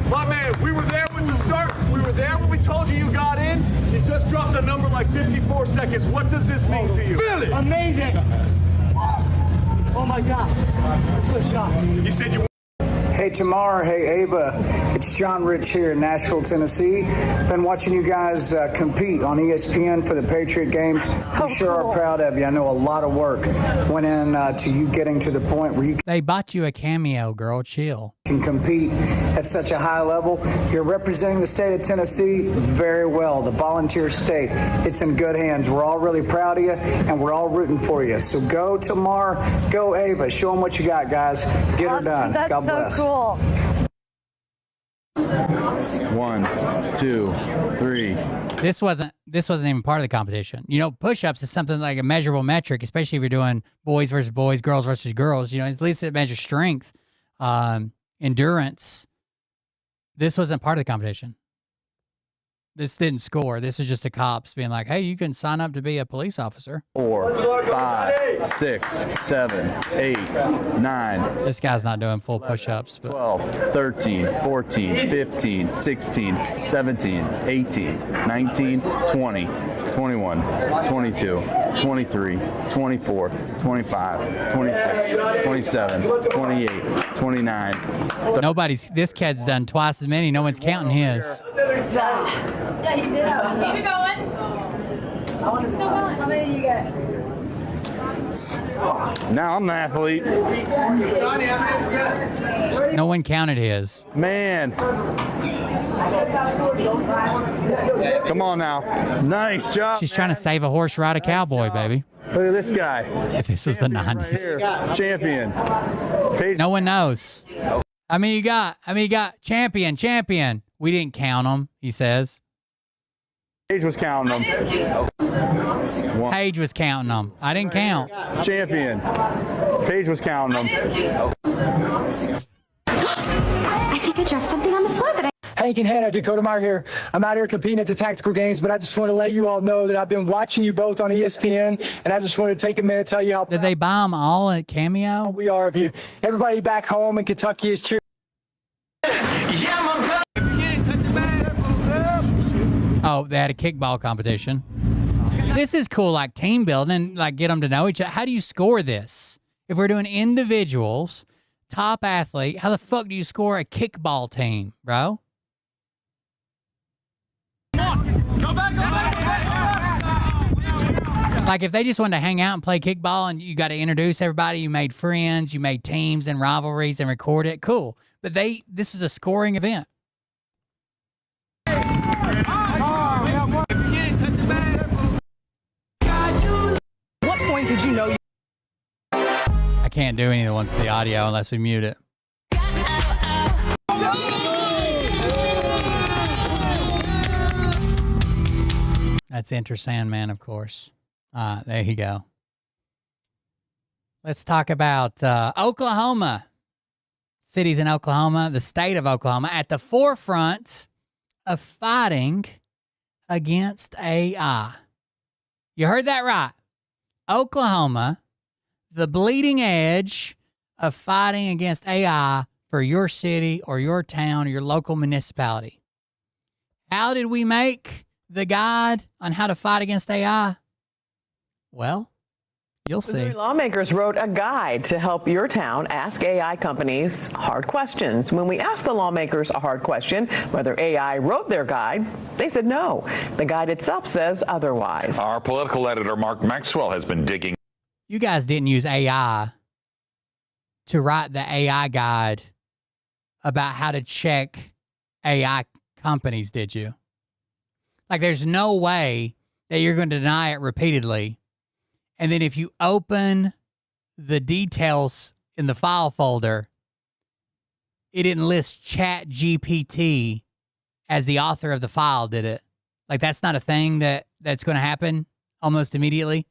My man, we were there with the start. We were there when we told you got in. You just dropped a number like 54 seconds. What does this mean to you? Feel it. Amazing. Oh my God. Good shot. You said you. Hey Tamar, hey Ava, it's John Rich here in Nashville, Tennessee. Been watching you guys compete on ESPN for the Patriot Games. We sure are proud of you. I know a lot of work went in to you getting to the point where you They bought you a cameo, girl. Chill. Can compete at such a high level. You're representing the state of Tennessee very well, the volunteer state. It's in good hands. We're all really proud of you, and we're all rooting for you. So go Tamar, go Ava. Show them what you got, guys. Get her done. That's God bless. So cool. 1, 2, 3. This wasn't even part of the competition. You know, push-ups is something like a measurable metric, especially if you're doing boys versus boys, girls versus girls. You know, at least it measures strength, endurance. This wasn't part of the competition. This didn't score. This was just the cops being like, hey, you can sign up to be a police officer. 4, 5, 6, 7, 8, 9. This guy's not doing full push-ups. But 12, 13, 14, 15, 16, 17, 18, 19, 20, 21, 22, 23, 24, 25, 26, 27, 28, 29. This kid's done twice as many. No one's counting his. Yeah, he did. Keep it going. I want to still going. How many do you get? Now I'm an athlete. No one counted his. Man. Come on now. Nice job. She's trying to save a horse, ride a cowboy, baby. Look at this guy. If this was the 90s. Right champion. No one knows. I mean, you got champion. We didn't count them, he says. Paige was counting them. Paige was counting them. I didn't count. Champion. Paige was counting them. I think I dropped something on the floor that I... Hank and Hannah, Dakota Meyer here. I'm out here competing at the tactical games, but I just want to let you all know that I've been watching you both on ESPN, and I just want to take a minute to tell you how Did they buy them all at Cameo? we are of you. Everybody back home in Kentucky is cheering. Oh, they had a kickball competition. This is cool, like team building, like get them to know each other. How do you score this? If we're doing individuals, top athlete, how the fuck do you score a kickball team, bro? Like if they just wanted to hang out and play kickball and you got to introduce everybody, you made friends, you made teams and rivalries and record it, cool. But this is a scoring event. What point did you know? I can't do any of the ones with the audio unless we mute it. That's Enter Sandman, of course. There you go. Let's talk about Oklahoma. Cities in Oklahoma, the state of Oklahoma, at the forefront of fighting against AI. You heard that right. Oklahoma, the bleeding edge of fighting against AI for your city or your town or your local municipality. How did we make the guide on how to fight against AI? Well, you'll see. Missouri lawmakers wrote a guide to help your town ask AI companies hard questions. When we asked the lawmakers a hard question, whether AI wrote their guide, they said no. The guide itself says otherwise. Our political editor, Mark Maxwell, has been digging. You guys didn't use AI to write the AI guide about how to check AI companies, did you? Like, there's no way that you're going to deny it repeatedly. And then if you open the details in the file folder, it didn't list ChatGPT as the author of the file, did it? Like, that's not a thing that's going to happen almost immediately.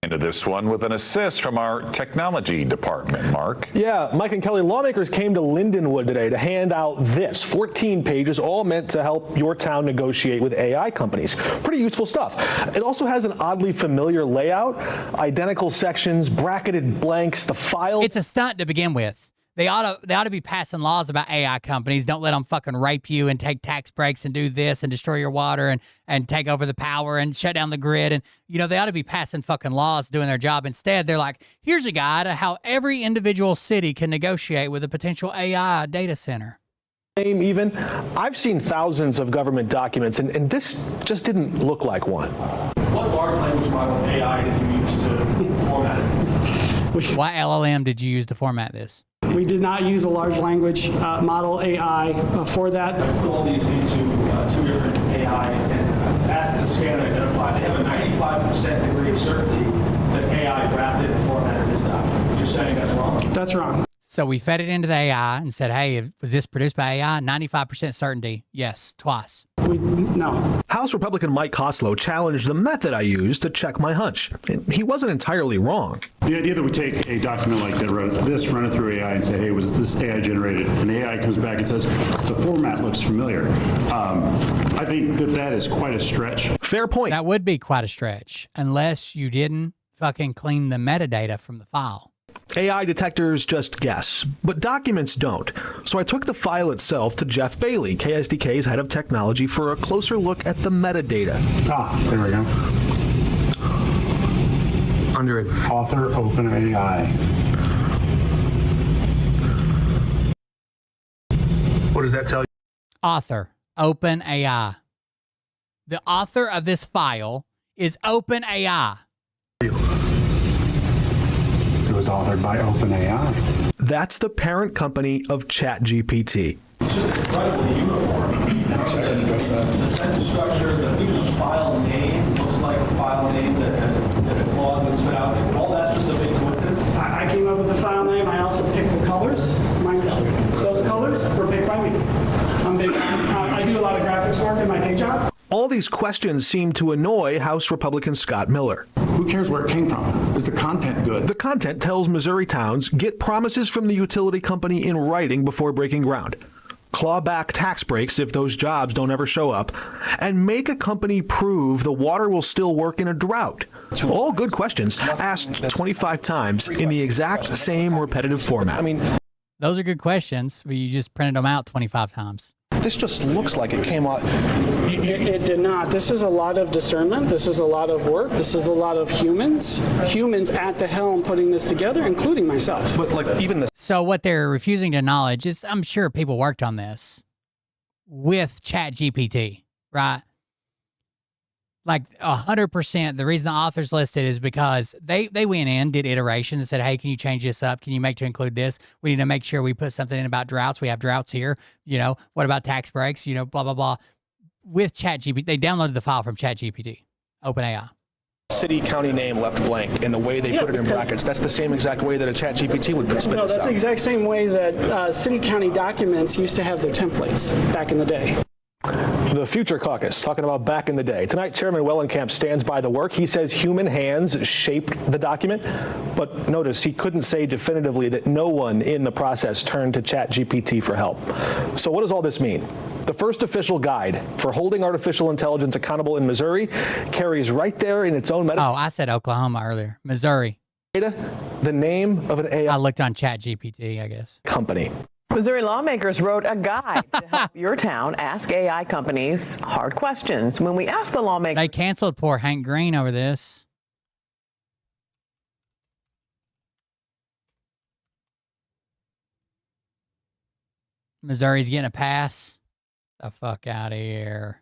Into this one with an assist from our technology department, Mark. Yeah, Mike and Kelly, lawmakers came to Lindenwood today to hand out this 14 pages, all meant to help your town negotiate with AI companies. Pretty useful stuff. It also has an oddly familiar layout, identical sections, bracketed blanks, the file. It's a stunt to begin with. They ought to be passing laws about AI companies. Don't let them fucking rape you and take tax breaks and do this and destroy your water and take over the power and shut down the grid. And, you know, they ought to be passing fucking laws doing their job. Instead, they're like, here's a guide to how every individual city can negotiate with a potential AI data center. Even, I've seen thousands of government documents, and this just didn't look like one. What large language model AI did you use to format it? What LLM did you use to format this? We did not use a large language model AI for that. I put all these into two different AI and asked the scan to identify. They have a 95% degree of certainty that AI drafted and formatted this document. You're saying that's wrong? That's wrong. So we fed it into the AI and said, hey, was this produced by AI? 95% certainty. Yes, twice. No. House Republican Mike Koslow challenged the method I used to check my hunch. He wasn't entirely wrong. The idea that we take a document like that, run it through AI and say, hey, was this AI generated? And the AI comes back and says, the format looks familiar. I think that is quite a stretch. Fair point. That would be quite a stretch, unless you didn't fucking clean the metadata from the file. AI detectors just guess, but documents don't. So I took the file itself to Jeff Bailey, KSDK's head of technology, for a closer look at the metadata. There we go. Under it. Author OpenAI. What does that tell you? Author OpenAI. The author of this file is OpenAI. It was authored by OpenAI. That's the parent company of ChatGPT. It's just incredibly uniform. The sentence structure, even the file name looks like a file name that a Claude would spit out. All that's just a big coincidence. I came up with the file name. I also picked the colors myself. Those colors were picked by me. I do a lot of graphics work in my day job. All these questions seem to annoy House Republican Scott Miller. Who cares where it came from? Is the content good? The content tells Missouri towns get promises from the utility company in writing before breaking ground. claw back tax breaks if those jobs don't ever show up, and make a company prove the water will still work in a drought? All good questions asked 25 times in the exact same repetitive format. Those are good questions, but you just printed them out 25 times. This just looks like it came out. It did not. This is a lot of discernment. This is a lot of work. This is a lot of humans at the helm putting this together, including myself. But like even the So what they're refusing to acknowledge is, I'm sure people worked on this with ChatGPT, right? Like 100%. The reason the author's listed is because they went in, did iterations, and said, hey, can you change this up? Can you make to include this? We need to make sure we put something in about droughts. We have droughts here. You know, what about tax breaks? You know, blah, blah, blah. With ChatGPT, they downloaded the file from ChatGPT, OpenAI. city county name left blank and the way they put it in brackets, that's the same exact way that a ChatGPT would spit No, this that's out. the exact same way that city county documents used to have their templates back in the day. The Future Caucus, talking about back in the day. Tonight, Chairman Wellenkamp stands by the work. He says human hands shaped the document, but notice he couldn't say definitively that no one in the process turned to ChatGPT for help. So what does all this mean? The first official guide for holding artificial intelligence accountable in Missouri carries right there in its own meta. Oh, I said Oklahoma earlier. Missouri. The name of an AI. I looked on ChatGPT, I guess. Company. Missouri lawmakers wrote a guide to help your town ask AI companies hard questions. When we asked the lawmakers... They canceled poor Hank Green over this. Missouri's getting a pass. The fuck out of here.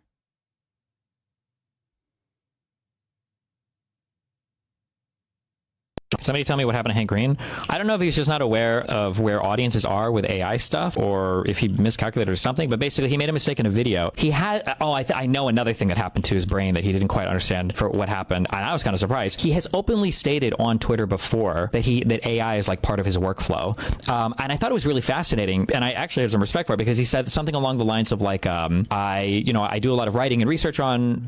Somebody tell me what happened to Hank Green. I don't know if he's just not aware of where audiences are with AI stuff or if he miscalculated or something, but basically he made a mistake in a video. He had, I know another thing that happened to his brain that he didn't quite understand for what happened. And I was kind of surprised. He has openly stated on Twitter before that AI is like part of his workflow. And I thought it was really fascinating. And I actually have some respect for it because he said something along the lines of like, I do a lot of writing and research on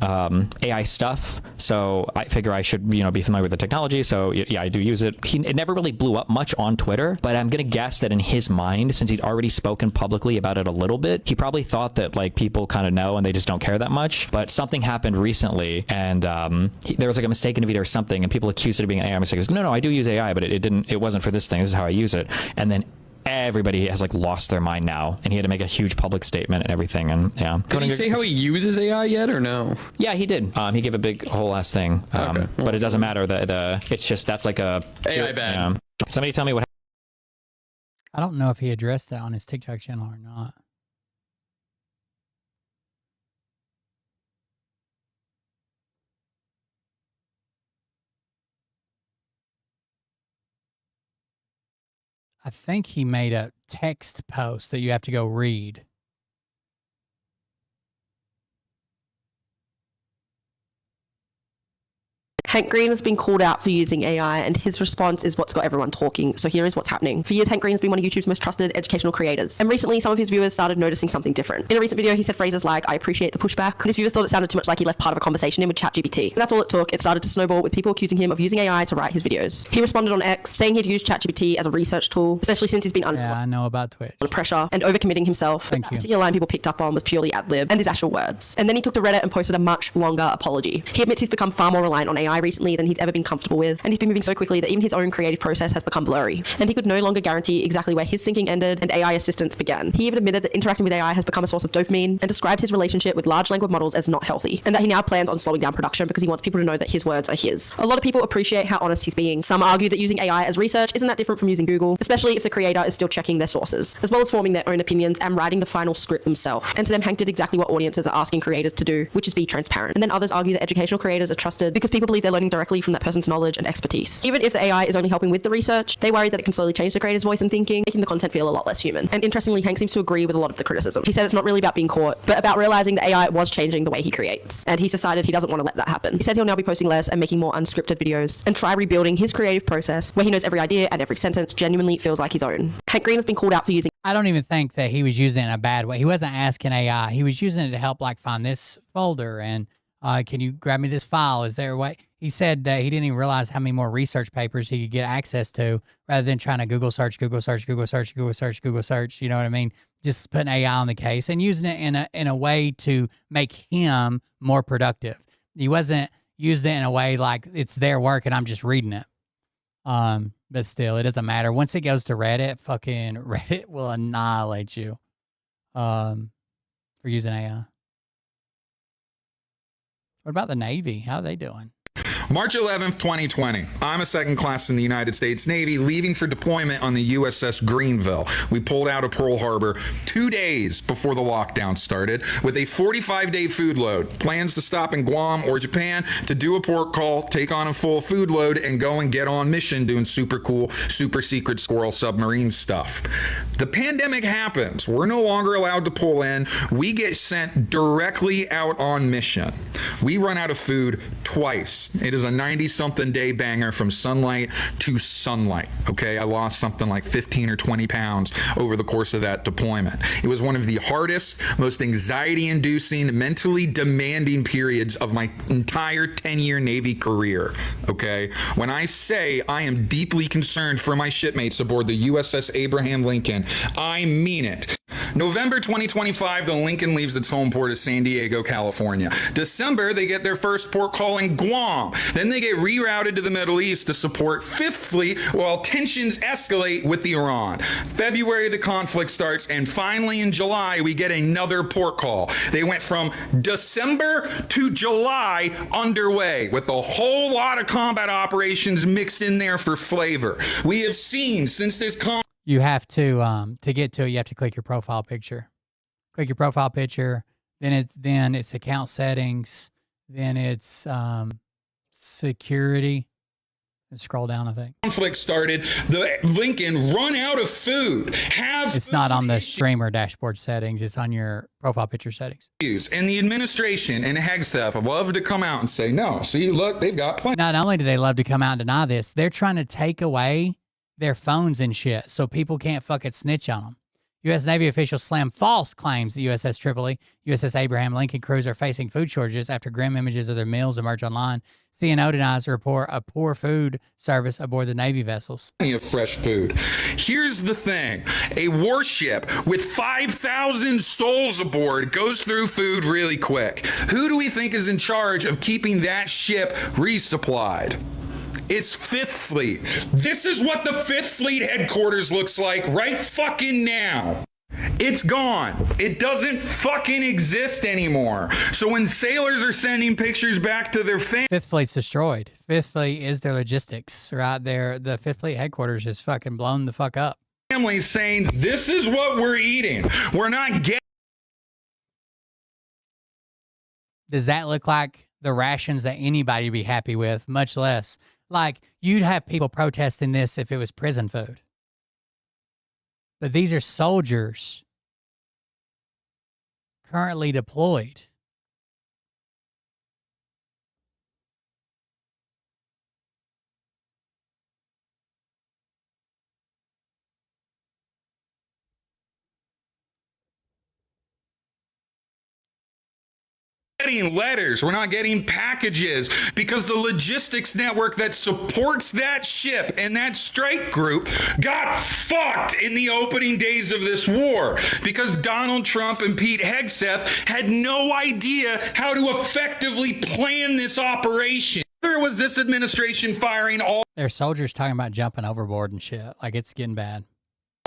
AI stuff. So I figure I should, be familiar with the technology. So yeah, I do use it. It never really blew up much on Twitter, but I'm going to guess that in his mind, since he'd already spoken publicly about it a little bit, he probably thought that like people kind of know and they just don't care that much. But something happened recently and there was like a mistake in a video or something and people accused it of being an AI mistake. He goes, no, I do use AI, but it wasn't for this thing. This is how I use it. And then everybody has like lost their mind now, and he had to make a huge public statement and everything. And yeah, did he say how he uses AI yet or no? Yeah, he did. He gave a big whole ass thing. Okay. But it doesn't matter. It's just that's like a AI bad. Somebody tell me what. I don't know if he addressed that on his TikTok channel or not. I think he made a text post that you have to go read. Hank Green has been called out for using AI, and his response is what's got everyone talking. So here is what's happening. For years, Hank Green has been one of YouTube's most trusted educational creators. And recently, some of his viewers started noticing something different. In a recent video, he said phrases like, I appreciate the pushback. And his viewers thought it sounded too much like he left part of a conversation in with ChatGPT. And that's all it took. It started to snowball with people accusing him of using AI to write his videos. He responded on X, saying he'd used ChatGPT as a research tool, especially since he's been under I know about Twitch. pressure and overcommitting himself. Thank that you. particular line people picked up on was purely ad-lib and his actual words. And then he took to Reddit and posted a much longer apology. He admits he's become far more reliant on AI recently than he's ever been comfortable with, and he's been moving so quickly that even his own creative process has become blurry, and he could no longer guarantee exactly where his thinking ended and AI assistance began. He even admitted that interacting with AI has become a source of dopamine and described his relationship with large language models as not healthy, and that he now plans on slowing down production because he wants people to know that his words are his. A lot of people appreciate how honest he's being. Some argue that using AI as research isn't that different from using Google, especially if the creator is still checking their sources, as well as forming their own opinions and writing the final script themselves. And to them, Hank did exactly what audiences are asking creators to do, which is be transparent. And then others argue that educational creators are trusted because people believe they're learning directly from that person's knowledge and expertise. Even if the AI is only helping with the research, they worry that it can slowly change the creator's voice and thinking, making the content feel a lot less human. And interestingly, Hank seems to agree with a lot of the criticism. He said it's not really about being caught, but about realizing that AI was changing the way he creates. And he's decided he doesn't want to let that happen. He said he'll now be posting less and making more unscripted videos and try rebuilding his creative process where he knows every idea and every sentence genuinely feels like his own. Hank Green has been called out for using... I don't even think that he was using it in a bad way. He wasn't asking AI. He was using it to help like find this folder and Can you grab me this file? Is there a way? He said that he didn't even realize how many more research papers he could get access to rather than trying to Google search, Google search, Google search, Google search, Google search. You know what I mean? Just putting AI on the case and using it in a way to make him more productive. He wasn't using it in a way like it's their work and I'm just reading it. But still, it doesn't matter. Once it goes to Reddit, fucking Reddit will annihilate you for using AI. What about the Navy? How are they doing? March 11th, 2020. I'm a second class in the United States Navy, leaving for deployment on the USS Greenville. We pulled out of Pearl Harbor 2 days before the lockdown started with a 45-day food load. Plans to stop in Guam or Japan to do a port call, take on a full food load, and go and get on mission doing super cool, super secret squirrel submarine stuff. The pandemic happens. We're no longer allowed to pull in. We get sent directly out on mission. We run out of food twice. It is a 90-something day banger from sunlight to sunlight. Okay, I lost something like 15 or 20 pounds over the course of that deployment. It was one of the hardest, most anxiety-inducing, mentally demanding periods of my entire 10-year Navy career. Okay, when I say I am deeply concerned for my shipmates aboard the USS Abraham Lincoln, I mean it. November 2025, the Lincoln leaves its home port of San Diego, California. December, they get their first port call in Guam. Then they get rerouted to the Middle East to support Fifth Fleet while tensions escalate with Iran. February, the conflict starts, and finally in July, we get another port call. They went from December to July underway with a whole lot of combat operations mixed in there for flavor. We have seen since this You have to get to it, you have to click your profile picture. Click your profile picture, then it's account settings, then it's security. And scroll down, I think. Conflict started, the Lincoln run out of food. It's not on the streamer dashboard settings, it's on your profile picture settings. And the administration and Hegseth love to come out and say, no, see, look, they've got plenty. Not only do they love to come out and deny this, they're trying to take away their phones and shit so people can't fucking snitch on them. U.S. Navy officials slam false claims the USS Tripoli, USS Abraham Lincoln crews are facing food shortages after grim images of their meals emerge online. CNO denies a report of poor food service aboard the Navy vessels. Of fresh food. Here's the thing. A warship with 5,000 souls aboard goes through food really quick. Who do we think is in charge of keeping that ship resupplied? It's Fifth Fleet. This is what the Fifth Fleet headquarters looks like right fucking now. It's gone. It doesn't fucking exist anymore. So when sailors are sending pictures back to their Fifth Fleet's destroyed. Fifth Fleet is their logistics right there. The Fifth Fleet headquarters is fucking blown the fuck up. families saying, this is what we're eating. We're not getting. Does that look like the rations that anybody would be happy with? Much less. Like, you'd have people protesting this if it was prison food. But these are soldiers currently deployed. Getting letters, we're not getting packages because the logistics network that supports that ship and that strike group got fucked in the opening days of this war because Donald Trump and Pete Hegseth had no idea how to effectively plan this operation. There was this administration firing all Their soldiers talking about jumping overboard and shit. Like, it's getting bad.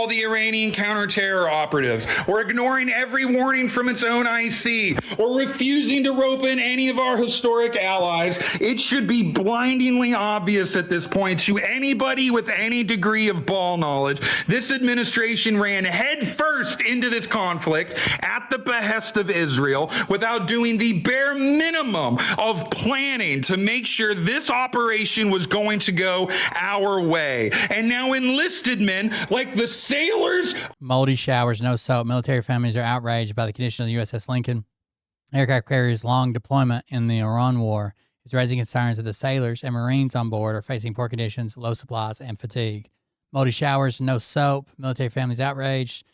The Iranian counterterror operatives, or ignoring every warning from its own IC, or refusing to rope in any of our historic allies. It should be blindingly obvious at this point to anybody with any degree of ball knowledge. This administration ran headfirst into this conflict at the behest of Israel without doing the bare minimum of planning to make sure this operation was going to go our way. And now enlisted men like the sailors. Moldy showers, no soap. Military families are outraged by the condition of the USS Lincoln. Aircraft carrier's long deployment in the Iran war is raising concerns that the sailors and Marines on board are facing poor conditions, low supplies, and fatigue. Moldy showers, no soap. Military families outraged.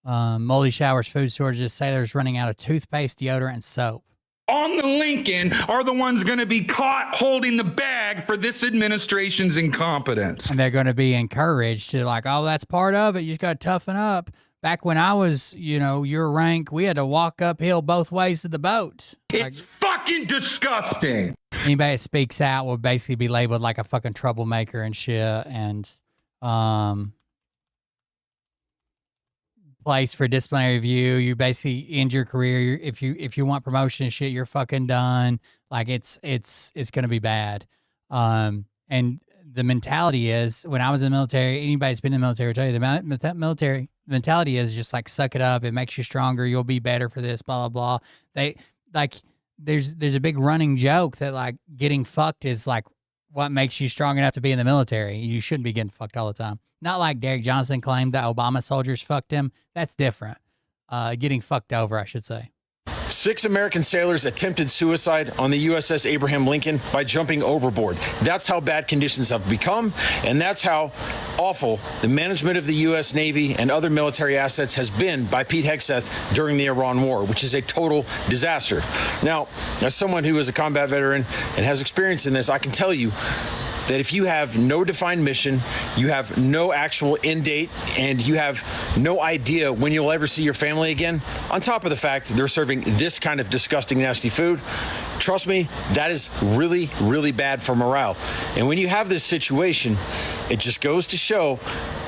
Moldy showers, food shortages, sailors running out of toothpaste, deodorant, and soap. on the Lincoln are the ones going to be caught holding the bag for this administration's incompetence. And they're going to be encouraged to like, oh, that's part of it. You just got to toughen up. Back when I was, your rank, we had to walk uphill both ways to the boat. It's fucking disgusting. Anybody that speaks out will basically be labeled like a fucking troublemaker and shit. And place for disciplinary review. You basically end your career. If you want promotion and shit, you're fucking done. Like it's gonna be bad. And the mentality is, when I was in the military, anybody that's been in the military will tell you the military mentality is just like, suck it up. It makes you stronger. You'll be better for this. Blah blah blah. There's a big running joke that like getting fucked is like what makes you strong enough to be in the military. You shouldn't be getting fucked all the time. Not like Derek Johnson claimed that Obama soldiers fucked him. That's different. Getting fucked over, I should say. 6 American sailors attempted suicide on the USS Abraham Lincoln by jumping overboard. That's how bad conditions have become, and that's how awful the management of the U.S. Navy and other military assets has been by Pete Hegseth during the Iran War, which is a total disaster. Now, as someone who is a combat veteran and has experience in this, I can tell you that if you have no defined mission, you have no actual end date, and you have no idea when you'll ever see your family again, on top of the fact that they're serving this kind of disgusting, nasty food, trust me, that is really, really bad for morale. And when you have this situation, it just goes to show,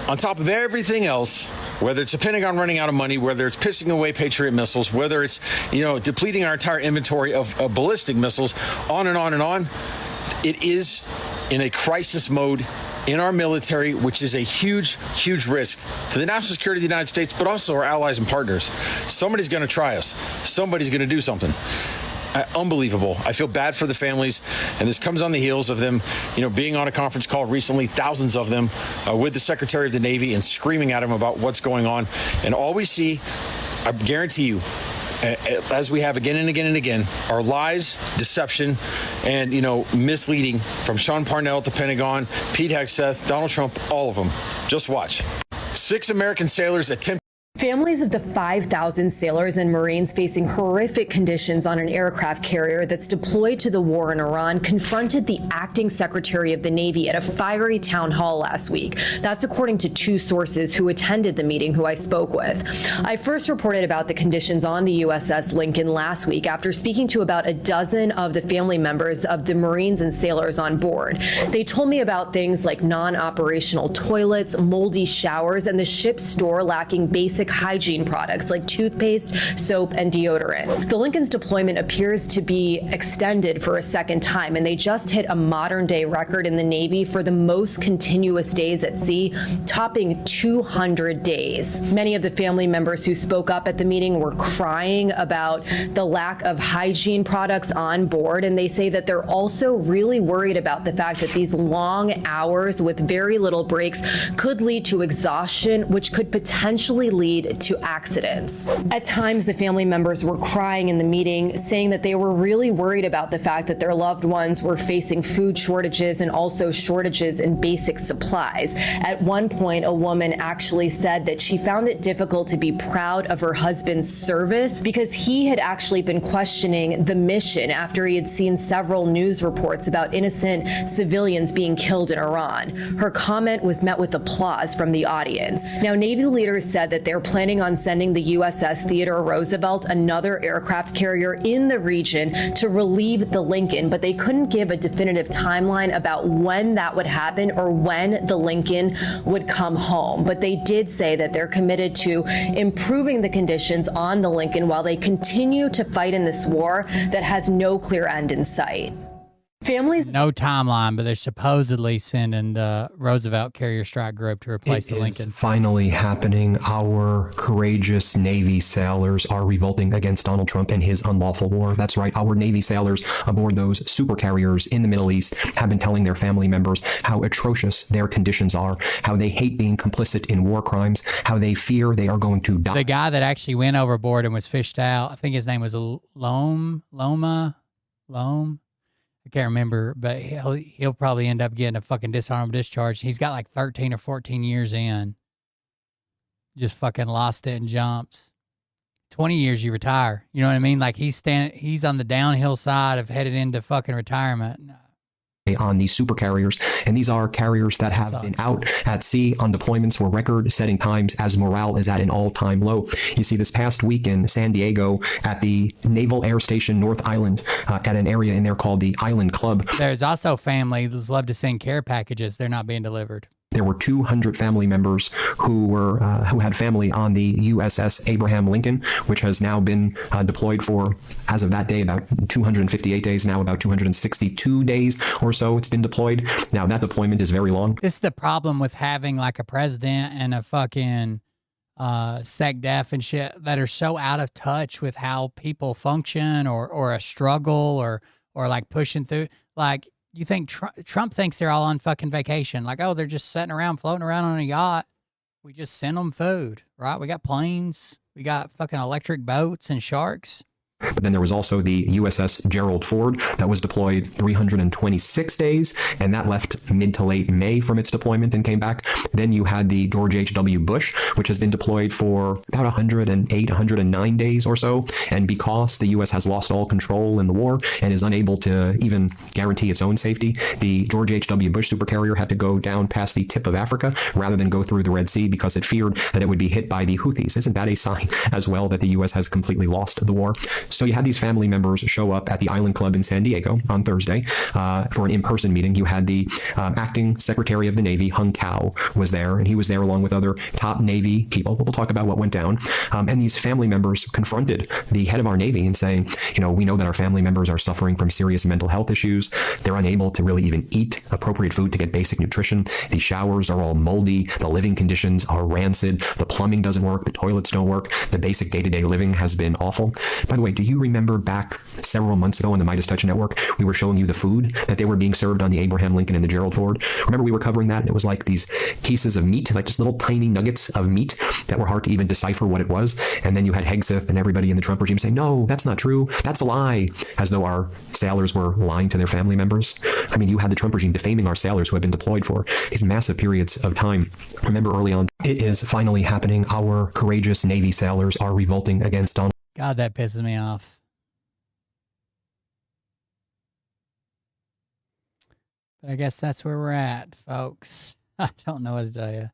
on top of everything else, whether it's the Pentagon running out of money, whether it's pissing away Patriot missiles, whether it's, depleting our entire inventory of ballistic missiles, on and on and on, it is in a crisis mode in our military, which is a huge, huge risk to the national security of the United States, but also our allies and partners. Somebody's going to try us. Somebody's going to do something. Unbelievable. I feel bad for the families, and this comes on the heels of them, being on a conference call recently, thousands of them, with the Secretary of the Navy and screaming at him about what's going on. And all we see, I guarantee you, as we have again and again and again, are lies, deception, and, misleading from Sean Parnell at the Pentagon, Pete Hegseth, Donald Trump, all of them. Just watch. 6 American sailors attempt. Families of the 5,000 sailors and Marines facing horrific conditions on an aircraft carrier that's deployed to the war in Iran confronted the acting Secretary of the Navy at a fiery town hall last week. That's according to 2 sources who attended the meeting who I spoke with. I first reported about the conditions on the USS Lincoln last week after speaking to about a dozen of the family members of the Marines and sailors on board. They told me about things like non-operational toilets, moldy showers, and the ship's store lacking basic hygiene products like toothpaste, soap, and deodorant. The Lincoln's deployment appears to be extended for a second time, and they just hit a modern-day record in the Navy for the most continuous days at sea, topping 200 days. Many of the family members who spoke up at the meeting were crying about the lack of hygiene products on board, and they say that they're also really worried about the fact that these long hours with very little breaks could lead to exhaustion, which could potentially lead to accidents. At times, the family members were crying in the meeting, saying that they were really worried about the fact that their loved ones were facing food shortages and also shortages in basic supplies. At one point, a woman actually said that she found it difficult to be proud of her husband's service because he had actually been questioning the mission after he had seen several news reports about innocent civilians being killed in Iran. Her comment was met with applause from the audience. Now, Navy leaders said that they're planning on sending the USS Theodore Roosevelt, another aircraft carrier in the region, to relieve the Lincoln, but they couldn't give a definitive timeline about when that would happen or when the Lincoln would come home. But they did say that they're committed to improving the conditions on the Lincoln while they continue to fight in this war that has no clear end in sight. Families. No timeline, but they're supposedly sending the Roosevelt Carrier Strike Group to replace the Lincoln. Finally happening. Our courageous Navy sailors are revolting against Donald Trump and his unlawful war. That's right. Our Navy sailors aboard those super carriers in the Middle East have been telling their family members how atrocious their conditions are, how they hate being complicit in war crimes, how they fear they are going to die. The guy that actually went overboard and was fished out, I think his name was Loma. I can't remember, but he'll probably end up getting a fucking dishonorable discharge. He's got like 13 or 14 years in. Just fucking lost it in jumps. 20 years you retire. You know what I mean? Like he's on the downhill side of headed into fucking retirement. On these super carriers, and these are carriers that have been out at sea on deployments for record-setting times as morale is at an all-time low. You see, this past week in San Diego at the Naval Air Station North Island, at an area in there called the Island Club. There's also families love to send care packages. They're not being delivered. There were 200 family members who had family on the USS Abraham Lincoln, which has now been deployed for, as of that day, about 258 days, now about 262 days or so it's been deployed. Now, that deployment is very long. This is the problem with having like a president and a fucking SecDef and shit that are so out of touch with how people function or a struggle or like pushing through. Like, you think Trump thinks they're all on fucking vacation. Like, oh, they're just sitting around, floating around on a yacht. We just send them food, right? We got planes. We got fucking electric boats and sharks. But then there was also the USS Gerald Ford that was deployed 326 days, and that left mid to late May from its deployment and came back. Then you had the George H.W. Bush, which has been deployed for about 108, 109 days or so. And because the U.S. has lost all control in the war and is unable to even guarantee its own safety, the George H.W. Bush supercarrier had to go down past the tip of Africa rather than go through the Red Sea because it feared that it would be hit by the Houthis. Isn't that a sign as well that the U.S. has completely lost the war? So you had these family members show up at the Island Club in San Diego on Thursday for an in-person meeting. You had the acting Secretary of the Navy, Hung Kao, was there, and he was there along with other top Navy people. We'll talk about what went down. And these family members confronted the head of our Navy and saying, you know, we know that our family members are suffering from serious mental health issues. They're unable to really even eat appropriate food to get basic nutrition. The showers are all moldy. The living conditions are rancid. The plumbing doesn't work. The toilets don't work. The basic day-to-day living has been awful. By the way, do you remember back several months ago on the Midas Touch Network, we were showing you the food that they were being served on the Abraham Lincoln and the Gerald Ford? Remember we were covering that? And it was like these pieces of meat, like just little tiny nuggets of meat that were hard to even decipher what it was. And then you had Hegseth and everybody in the Trump regime saying, no, that's not true. That's a lie. As though our sailors were lying to their family members. I mean, you had the Trump regime defaming our sailors who had been deployed for these massive periods of time. Remember early on, it is finally happening. Our courageous Navy sailors are revolting against Donald. God, that pisses me off. But I guess that's where we're at, folks. I don't know what to tell you.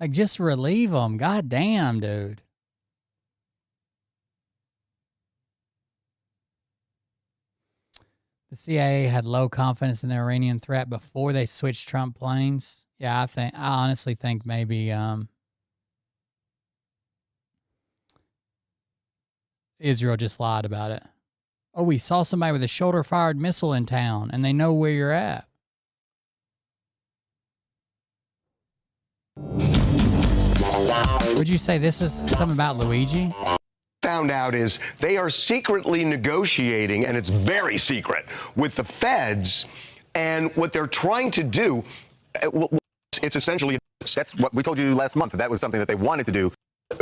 Like, just relieve them. God damn, dude. The CIA had low confidence in the Iranian threat before they switched Trump planes. Yeah, I honestly think maybe Israel just lied about it. Oh, we saw somebody with a shoulder-fired missile in town, and they know where you're at. Would you say this is something about Luigi? Found out is they are secretly negotiating, and it's very secret, with the feds, and what they're trying to do, it's essentially, that's what we told you last month, that was something that they wanted to do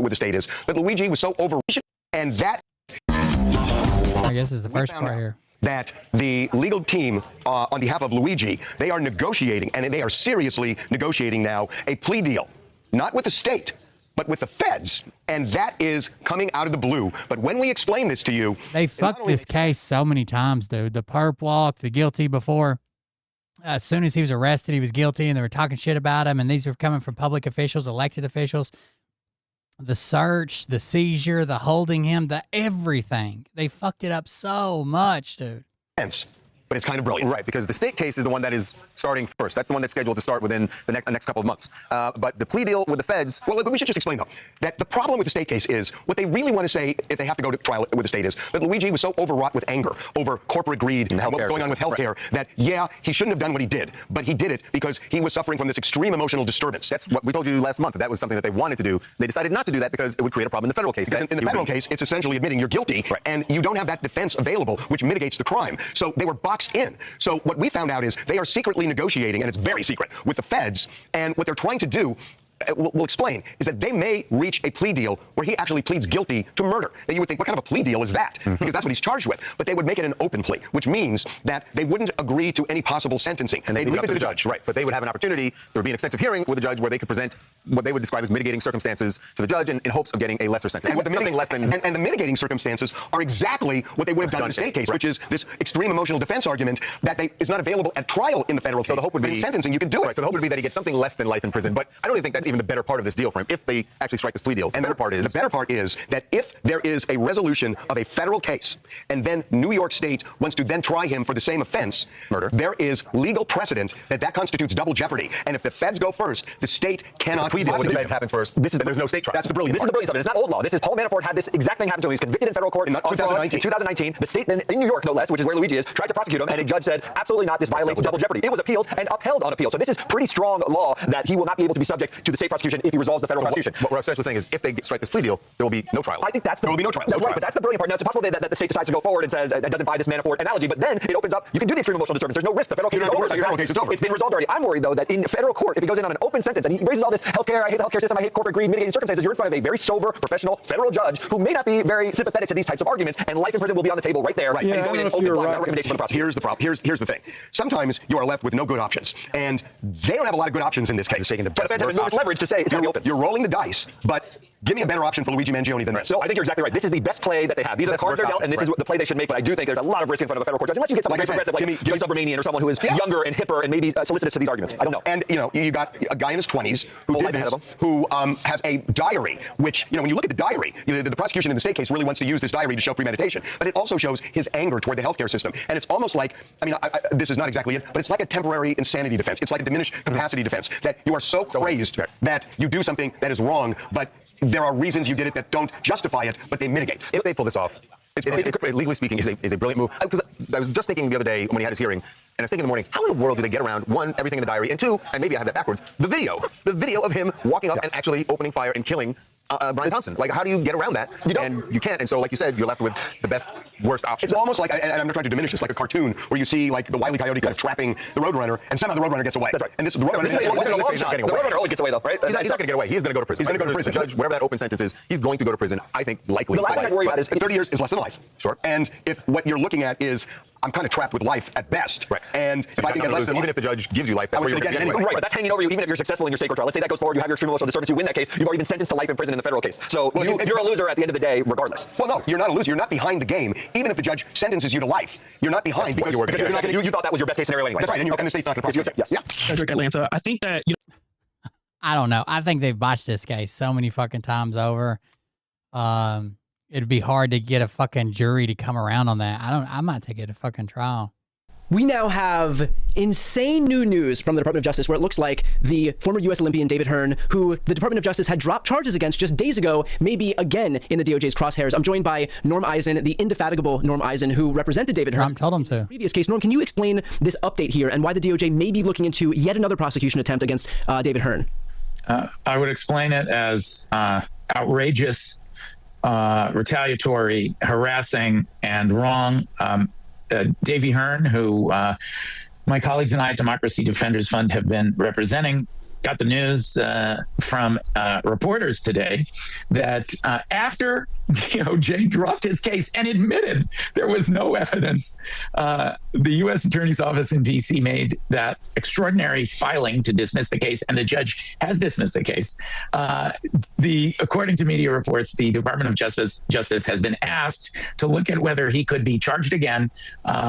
with the state is, that Luigi was so overreaching, and that... I guess is the first part here. That the legal team on behalf of Luigi, they are negotiating, and they are seriously negotiating now, a plea deal, not with the state, but with the feds, and that is coming out of the blue. But when we explain this to you... They fucked this case so many times, dude. The perp walk, the guilty before. As soon as he was arrested, he was guilty, and they were talking shit about him, and these were coming from public officials, elected officials. The search, the seizure, the holding him, the everything. They fucked it up so much, dude. But it's kind of brilliant. Right, because the state case is the one that is starting first. That's the one that's scheduled to start within the next couple of months. But the plea deal with the feds... Well, we should just explain, though, that the problem with the state case is, what they really want to say, if they have to go to trial with the state, is that Luigi was so overwrought with anger over corporate greed and what was going on with healthcare, that, yeah, he shouldn't have done what he did, but he did it because he was suffering from this extreme emotional disturbance. That's what we told you last month, that was something that they wanted to do. They decided not to do that because it would create a problem in the federal case. In the federal case, it's essentially admitting you're guilty, and you don't have that defense available, which mitigates the crime. So they were boxed in. So what we found out is they are secretly negotiating, and it's very secret, with the feds, and what they're trying to do, will explain is that they may reach a plea deal where he actually pleads guilty to murder. Now you would think, what kind of a plea deal is that? Because that's what he's charged with. But they would make it an open plea, which means that they wouldn't agree to any possible sentencing. And they'd leave it to the judge. Right. But they would have an opportunity. There would be an extensive hearing with the judge where they could present what they would describe as mitigating circumstances to the judge in hopes of getting a lesser sentence. And something less than. And the mitigating circumstances are exactly what they would have done in the state case, which is this extreme emotional defense argument that is not available at trial in the federal case. So the hope would be in sentencing, you can do it. Right, so the hope would be that he gets something less than life in prison. But I don't even think that's even the better part of this deal for him. If they actually strike this plea deal, the better part is that if there is a resolution of a federal case, and then New York State wants to then try him for the same offense, murder, there is legal precedent that constitutes double jeopardy. And if the feds go first, the state cannot. The plea deal with the feds happens first. There's no state trial. That's the brilliant. This is the brilliance of it. It's not old law. This is Paul Manafort had this exact thing happen to him. He's convicted in federal court in 2019. The state in New York, no less, which is where Luigi is, tried to prosecute him, and a judge said, absolutely not. This violates double jeopardy. It was appealed and upheld on appeal. So this is pretty strong law that he will not be able to be subject to the state prosecution if he resolves the federal prosecution. What we're essentially saying is, if they strike this plea deal, there will be no trials. I think there will be no trials. Right, but that's the brilliant part. Now, it's possible that the state decides to go forward and says it doesn't buy this Manafort analogy, but then it opens up. You can do the extreme emotional disturbance. There's no risk. The federal case is over. It's been resolved already. I'm worried though that in federal court, if he goes in on an open sentence and he raises all this healthcare, I hate the healthcare system, I hate corporate greed, mitigating circumstances, you're in front of a very sober, professional federal judge who may not be very sympathetic to these types of arguments, and life in prison will be on the table right there. Right. And he's going in open block, no recommendation for the prosecution. Here's the problem. Here's the thing. Sometimes you are left with no good options, and they don't have a lot of good options in this case. Taking the best leverage to say it's going to be open. You're rolling the dice, but give me a better option for Luigi Mangione than this. No, I think you're exactly right. This is the best play that they have. These are the cards they're dealt, and this is the play they should make. But I do think there's a lot of risk in front of a federal court judge, unless you get someone very progressive like Joyce Romanian or someone who is younger and hipper and maybe solicitous to these arguments. I don't know. And you got a guy in his 20s who did this, who has a diary, which when you look at the diary, the prosecution in the state case really wants to use this diary to show premeditation, but it also shows his anger toward the healthcare system, and it's almost like, this is not exactly it, but it's like a temporary insanity defense. It's like a diminished capacity defense, that you are so crazed that you do something that is wrong, but there are reasons you did it that don't justify it, but they mitigate. If they pull this off, legally speaking, is a brilliant move. Because I was just thinking the other day when he had his hearing, and I was thinking in the morning, how in the world do they get around, one, everything in the diary, and two, and maybe I have that backwards, the video of him walking up and actually opening fire and killing Brian Thompson. Like, how do you get around that? And you can't. And so, like you said, you're left with the worst option. It's almost like, and I'm not trying to diminish this, like a cartoon where you see like the Wile E. Coyote kind of trapping the Roadrunner, and somehow the Roadrunner gets away. That's right. And the Roadrunner always gets away, though, right? He's not going to get away. He's going to go to prison. He's going to go to prison. The judge, whatever that open sentence is, he's going to go to prison. I think likely. The last thing I worry about is 30 years is less than life. Sure. And if what you're looking at is, I'm kind of trapped with life at best. Right. And if I can get less than even if the judge gives you life, that's where you're going to get anyway. Right, but that's hanging over you even if you're successful in your state court trial. Let's say that goes forward, you have your extreme emotional disturbance, you win that case, you've already been sentenced to life in prison in the federal case. So you're a loser at the end of the day, regardless. Well, no, you're not a loser. You're not behind the game. Even if the judge sentences you to life, you're not behind because you're not going to. You thought that was your best case scenario anyway. That's right, and the state's not going to prosecute. Yes. Yeah. Cedric Atlanta. I think that I don't know. I think they've botched this case so many fucking times over. It'd be hard to get a fucking jury to come around on that. I might take it to fucking trial. We now have insane new news from the Department of Justice where it looks like the former U.S. Olympian David Hearn, who the Department of Justice had dropped charges against just days ago, may be again in the DOJ's crosshairs. I'm joined by Norm Eisen, the indefatigable Norm Eisen, who represented David Hearn. Trump told him to. Previous case. Norm, can you explain this update here and why the DOJ may be looking into yet another prosecution attempt against David Hearn? I would explain it as outrageous, retaliatory, harassing, and wrong. Davey Hearn, who my colleagues and I at Democracy Defenders Fund have been representing, got the news from reporters today that after DOJ dropped his case and admitted there was no evidence, the U.S. Attorney's Office in D.C. made that extraordinary filing to dismiss the case, and the judge has dismissed the case. According to media reports, the Department of Justice has been asked to look at whether he could be charged again,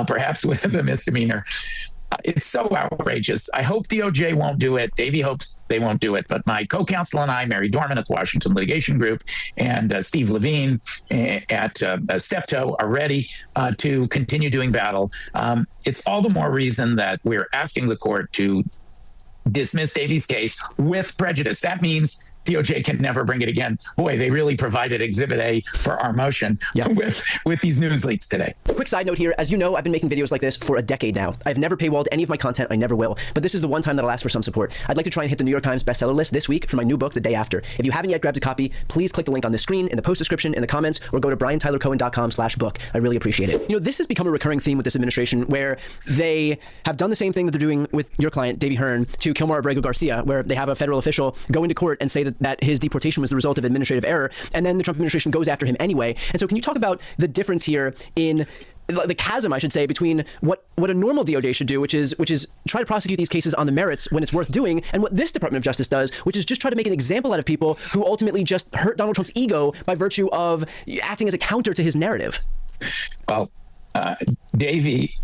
perhaps with a misdemeanor. It's so outrageous. I hope DOJ won't do it. Davey hopes they won't do it. But my co-counsel and I, Mary Dorman at the Washington Litigation Group, and Steve Levine at Steptoe are ready to continue doing battle. It's all the more reason that we're asking the court to dismiss Davey's case with prejudice. That means DOJ can never bring it again. Boy, they really provided Exhibit A for our motion with these news leaks today. Quick side note here. As you know, I've been making videos like this for a decade now. I've never paywalled any of my content. I never will. But this is the one time that I'll ask for some support. I'd like to try and hit the New York Times bestseller list this week for my new book, The Day After. If you haven't yet grabbed a copy, please click the link on the screen, in the post description, in the comments, or go to briantylercohen.com/book. I really appreciate it. This has become a recurring theme with this administration where they have done the same thing that they're doing with your client, Davey Hearn, to to Kilmar Abrego Garcia, where they have a federal official go into court and say that his deportation was the result of administrative error, and then the Trump administration goes after him anyway. And so can you talk about the difference here in the chasm, I should say, between what a normal DOJ should do, which is try to prosecute these cases on the merits when it's worth doing, and what this Department of Justice does, which is just try to make an example out of people who ultimately just hurt Donald Trump's ego by virtue of acting as a counter to his narrative? Well, Davey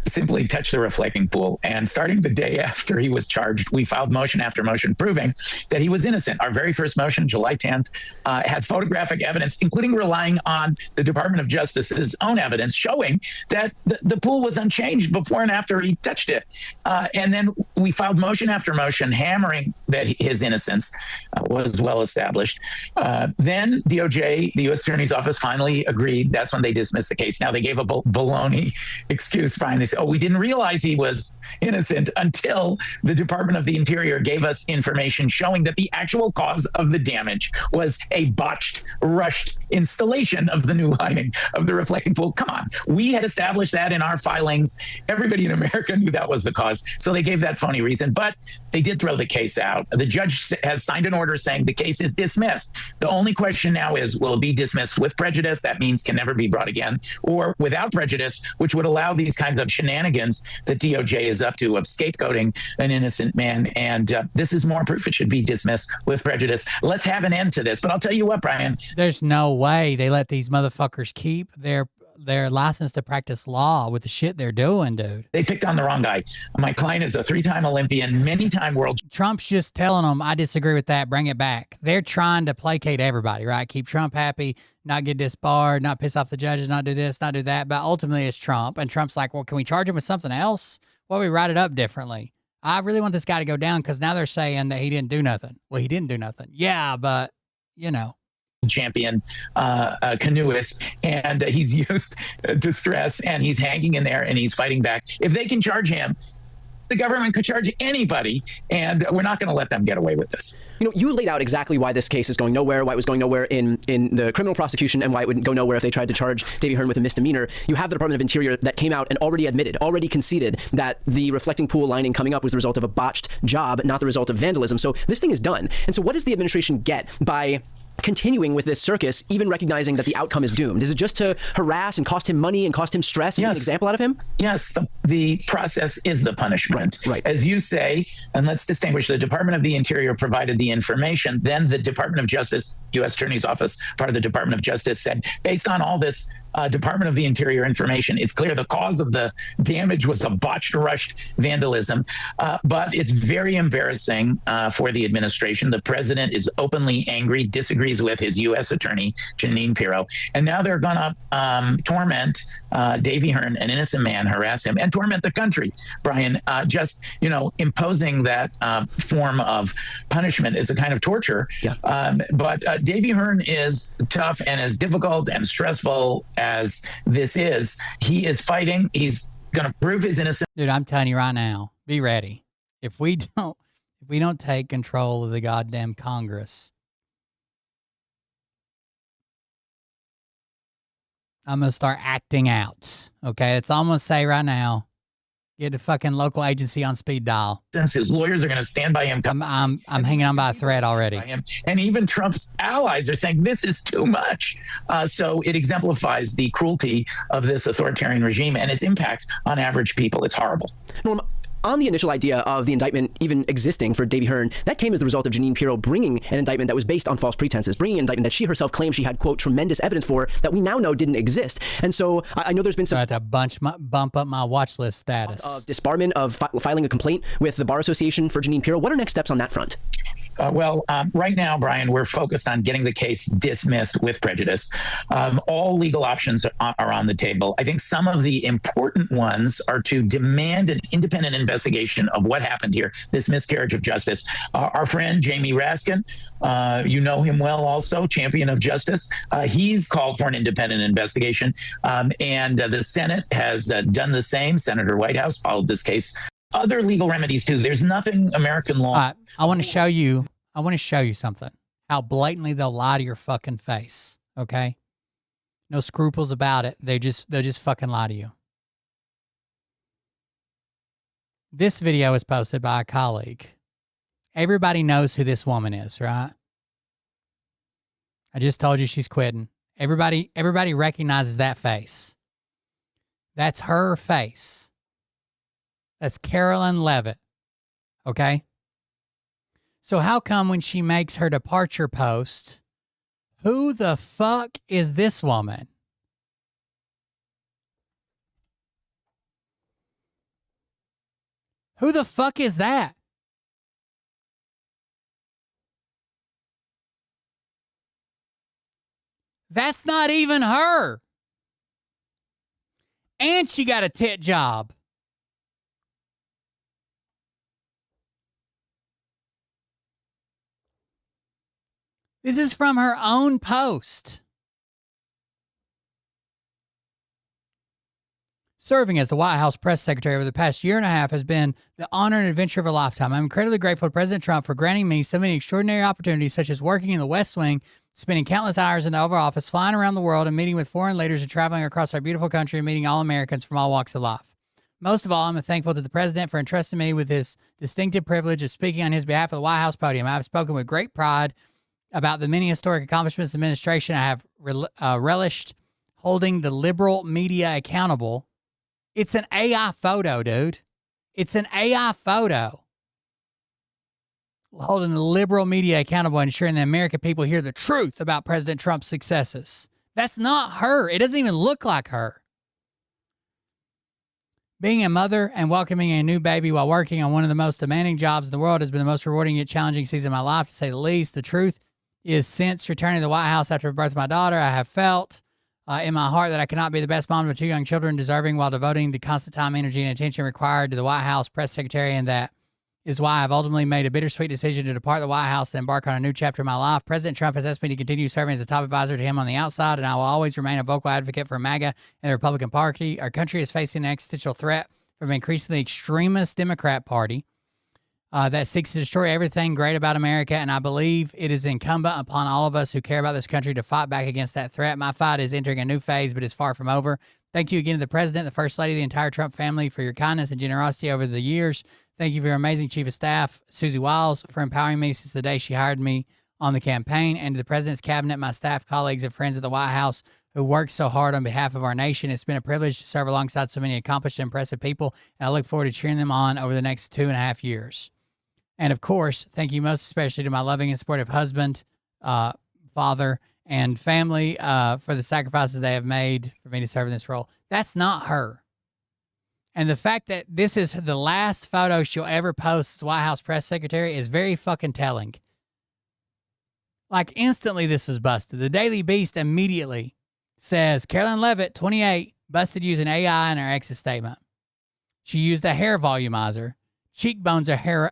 simply touched the reflecting pool. And starting the day after he was charged, we filed motion after motion proving that he was innocent. Our very first motion, July 10th, had photographic evidence, including relying on the Department of Justice's own evidence showing that the pool was unchanged before and after he touched it. And then we filed motion after motion hammering that his innocence was well established. Then DOJ, the U.S. Attorney's Office, finally agreed. That's when they dismissed the case. Now they gave a baloney excuse fine. They said, oh, we didn't realize he was innocent until the Department of the Interior gave us information showing that the actual cause of the damage was a botched, rushed installation of the new lining of the reflecting pool. Come on. We had established that in our filings. Everybody in America knew that was the cause. So they gave that phony reason, but they did throw the case out. The judge has signed an order saying the case is dismissed. The only question now is, will it be dismissed with prejudice? That means can never be brought again, or without prejudice, which would allow these kinds of shenanigans that DOJ is up to of scapegoating an innocent man. And this is more proof it should be dismissed with prejudice. Let's have an end to this. But I'll tell you what, Brian. There's no way they let these motherfuckers keep their license to practice law with the shit they're doing, dude. They picked on the wrong guy. My client is a 3-time Olympian, many-time world. Trump's just telling them, I disagree with that, bring it back. They're trying to placate everybody, right? Keep Trump happy, not get disbarred, not piss off the judges, not do this, not do that. But ultimately it's Trump. And Trump's like, well, can we charge him with something else? Well, we write it up differently. I really want this guy to go down because now they're saying that he didn't do nothing. Well, he didn't do nothing. Yeah, but, you know. Champion canoeist, and he's used to stress, and he's hanging in there and he's fighting back. If they can charge him, the government could charge anybody, and we're not going to let them get away with this. You know, you laid out exactly why this case is going nowhere, why it was going nowhere in the criminal prosecution, and why it wouldn't go nowhere if they tried to charge Davey Hearn with a misdemeanor. You have the Department of Interior that came out and already conceded that the reflecting pool lining coming up was the result of a botched job, not the result of vandalism. So this thing is done. And so what does the administration get by continuing with this circus, even recognizing that the outcome is doomed? Is it just to harass and cost him money and cost him stress and make an example out of him? Yes, the process is the punishment. Right. As you say, and let's distinguish, the Department of the Interior provided the information, then the Department of Justice, U.S. Attorney's Office, part of the Department of Justice, said, based on all this Department of the Interior information, it's clear the cause of the damage was a botched, rushed vandalism. But it's very embarrassing for the administration. The president is openly angry, disagrees with his U.S. attorney, Jeanine Pirro. And now they're going to torment Davey Hearn, an innocent man, harass him, and torment the country, Brian. Just, imposing that form of punishment is a kind of torture. Yeah. But Davey Hearn is tough, and as difficult and stressful as this is, he is fighting. He's going to prove his innocence. Dude, I'm telling you right now, be ready. If we don't take control of the goddamn Congress, I'm going to start acting out. Okay? That's all I'm going to say right now. Get the fucking local agency on speed dial. His lawyers are going to stand by him. I'm hanging on by a thread already. And even Trump's allies are saying this is too much. So it exemplifies the cruelty of this authoritarian regime and its impact on average people. It's horrible. Norm, on the initial idea of the indictment even existing for Davey Hearn, that came as the result of Jeanine Pirro bringing an indictment that was based on false pretenses, bringing an indictment that she herself claimed she had, quote, tremendous evidence for that we now know didn't exist. And so I know there's been some... I have to bump up my watch list status. Of disbarment, of filing a complaint with the Bar Association for Jeanine Pirro. What are next steps on that front? Right now, Brian, we're focused on getting the case dismissed with prejudice. All legal options are on the table. I think some of the important ones are to demand an independent investigation of what happened here, this miscarriage of justice. Our friend, Jamie Raskin, you know him well also, champion of justice. He's called for an independent investigation. And the Senate has done the same. Senator Whitehouse followed this case. Other legal remedies too. There's nothing American law. I want to show you something. How blatantly they'll lie to your fucking face. Okay? No scruples about it. They'll just fucking lie to you. This video was posted by a colleague. Everybody knows who this woman is, right? I just told you she's quitting. Everybody recognizes that face. That's her face. That's Carolyn Levitt. Okay? So how come when she makes her departure post, who the fuck is this woman? Who the fuck is that? That's not even her. And she got a tit job. This is from her own post. Serving as the White House press secretary over the past year and a half has been the honor and adventure of a lifetime. I'm incredibly grateful to President Trump for granting me so many extraordinary opportunities, such as working in the West Wing, spending countless hours in the Oval Office, flying around the world and meeting with foreign leaders and traveling across our beautiful country and meeting all Americans from all walks of life. Most of all, I'm thankful to the President for entrusting me with this distinctive privilege of speaking on his behalf at the White House podium. I have spoken with great pride about the many historic accomplishments of the administration. I have relished holding the liberal media accountable. It's an AI photo, dude. It's an AI photo. Holding the liberal media accountable and ensuring the American people hear the truth about President Trump's successes. That's not her. It doesn't even look like her. Being a mother and welcoming a new baby while working on one of the most demanding jobs in the world has been the most rewarding yet challenging season of my life, to say the least. The truth is, since returning to the White House after the birth of my daughter, I have felt in my heart that I cannot be the best mom of two young children deserving while devoting the constant time, energy, and attention required to the White House press secretary, and that is why I've ultimately made a bittersweet decision to depart the White House and embark on a new chapter of my life. President Trump has asked me to continue serving as a top advisor to him on the outside, and I will always remain a vocal advocate for MAGA and the Republican Party. Our country is facing an existential threat from an increasingly extremist Democrat Party that seeks to destroy everything great about America, and I believe it is incumbent upon all of us who care about this country to fight back against that threat. My fight is entering a new phase, but it's far from over. Thank you again to the President, the First Lady, the entire Trump family for your kindness and generosity over the years. Thank you for your amazing Chief of Staff, Susie Wiles, for empowering me since the day she hired me on the campaign, and to the President's cabinet, my staff, colleagues, and friends at the White House who work so hard on behalf of our nation. It's been a privilege to serve alongside so many accomplished and impressive people, and I look forward to cheering them on over the next 2.5 years. And of course, thank you most especially to my loving and supportive husband, father, and family for the sacrifices they have made for me to serve in this role. That's not her. And the fact that this is the last photo she'll ever post as White House press secretary is very fucking telling. Like, instantly this was busted. The Daily Beast immediately says, Carolyn Levitt, 28, busted using AI in her exit statement. She used a hair volumizer. Cheekbones are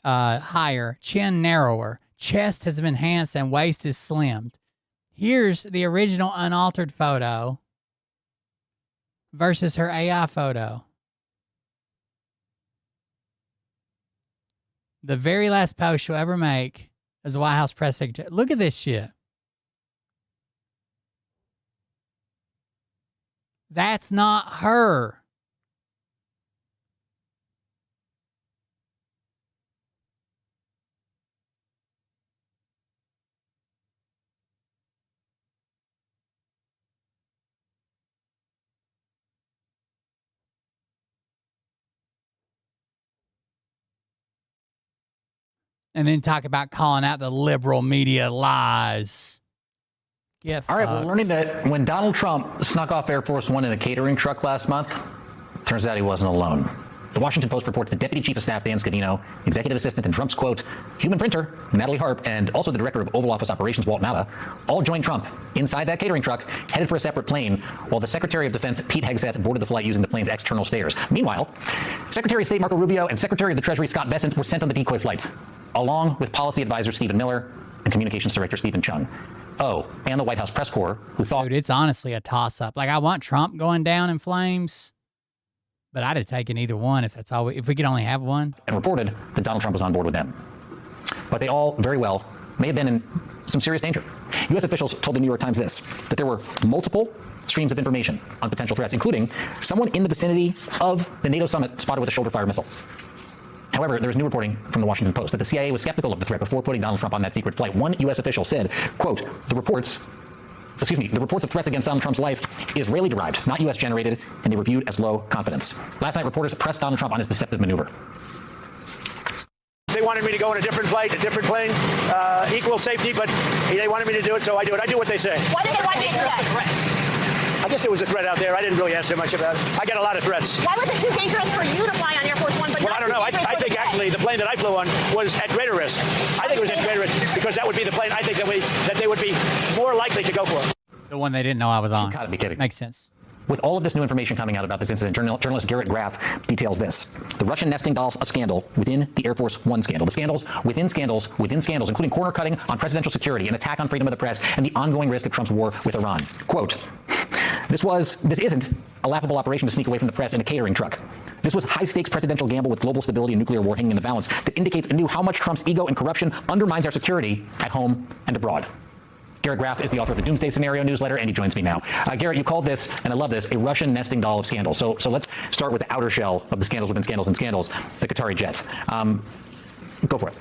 higher, chin narrower, chest has been enhanced, and waist is slimmed. Here's the original unaltered photo versus her AI photo. The very last post she'll ever make as a White House press secretary. Look at this shit. That's not her. And then talk about calling out the liberal media lies. All right, we're learning that when Donald Trump snuck off Air Force One in a catering truck last month, turns out he wasn't alone. The Washington Post reports the Deputy Chief of Staff, Dan Scavino, Executive Assistant and Trump's, quote, human printer, Natalie Harp, and also the Director of Oval Office Operations, Walt Malla, all joined Trump inside that catering truck, headed for a separate plane, while the Secretary of Defense, Pete Hegseth, boarded the flight using the plane's external stairs. Meanwhile, Secretary of State Marco Rubio and Secretary of the Treasury, Scott Bessent, were sent on the decoy flight, along with Policy Advisor Stephen Miller and Communications Director Stephen Chung. Oh, and the White House press corps, who thought... Dude, it's honestly a toss-up. Like, I want Trump going down in flames, but I'd have taken either one if that's all. If we could only have one. And reported that Donald Trump was on board with them. But they all very well may have been in some serious danger. U.S. officials told the New York Times this, that there were multiple streams of information on potential threats, including someone in the vicinity of the NATO summit spotted with a shoulder-fire missile. However, there was new reporting from the Washington Post that the CIA was skeptical of the threat before putting Donald Trump on that secret flight. One U.S. official said, quote, the reports of threats against Donald Trump's life Israeli derived, not U.S. generated, and they were viewed as low confidence. Last night, reporters pressed Donald Trump on his deceptive maneuver. They wanted me to go on a different flight, a different plane, equal safety, but they wanted me to do it, so I do it. I do what they say. Why did they want you to do that? I guess there was a threat out there. I didn't really ask so much about it. I got a lot of threats. Why was it too dangerous for you to fly on Air Force One? Well, I don't know. I think actually the plane that I flew on was at greater risk. I think it was at greater risk because that would be the plane I think that they would be more likely to go for. The one they didn't know I was on. You gotta be kidding. Makes sense. With all of this new information coming out about this incident, journalist Garrett Graff details this. The Russian nesting dolls of scandal within the Air Force One scandal. The scandals within scandals within scandals, including corner cutting on presidential security, an attack on freedom of the press, and the ongoing risk of Trump's war with Iran. Quote, this isn't a laughable operation to sneak away from the press in a catering truck. This was high-stakes presidential gamble with global stability and nuclear war hanging in the balance that indicates anew how much Trump's ego and corruption undermines our security at home and abroad. Garrett Graff is the author of the Doomsday Scenario newsletter, and he joins me now. Garrett, you called this, and I love this, a Russian nesting doll of scandals. So let's start with the outer shell of the scandals within scandals and scandals, the Qatari jet. Go for it.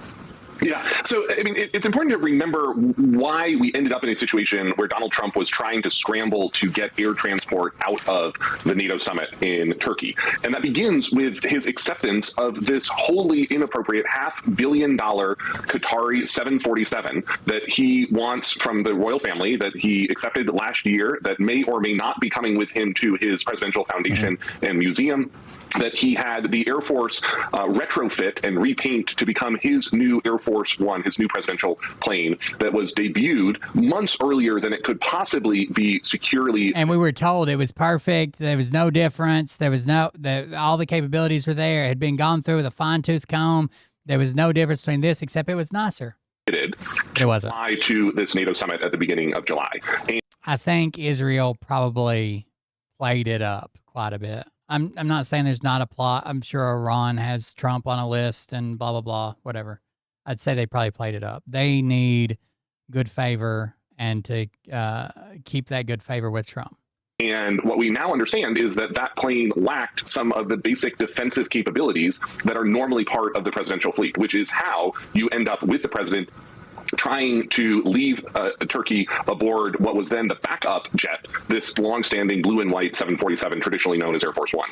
Yeah. So, I mean, it's important to remember why we ended up in a situation where Donald Trump was trying to scramble to get air transport out of the NATO summit in Turkey. And that begins with his acceptance of this wholly inappropriate $500 million Qatari 747 that he wants from the royal family, that he accepted last year, that may or may not be coming with him to his presidential foundation and museum, that he had the Air Force retrofit and repaint to become his new Air Force One, his new presidential plane that was debuted months earlier than it could possibly be securely. And we were told it was perfect. There was no difference. There was all the capabilities were there. It had been gone through with a fine-tooth comb. There was no difference between this except it was nicer. It wasn't. Fly to this NATO summit at the beginning of July. And I think Israel probably played it up quite a bit. I'm not saying there's not a plot. I'm sure Iran has Trump on a list and blah, blah, blah, whatever. I'd say they probably played it up. They need good favor and to keep that good favor with Trump. And what we now understand is that that plane lacked some of the basic defensive capabilities that are normally part of the presidential fleet, which is how you end up with the president trying to leave Turkey aboard what was then the backup jet, this long-standing blue and white 747, traditionally known as Air Force One.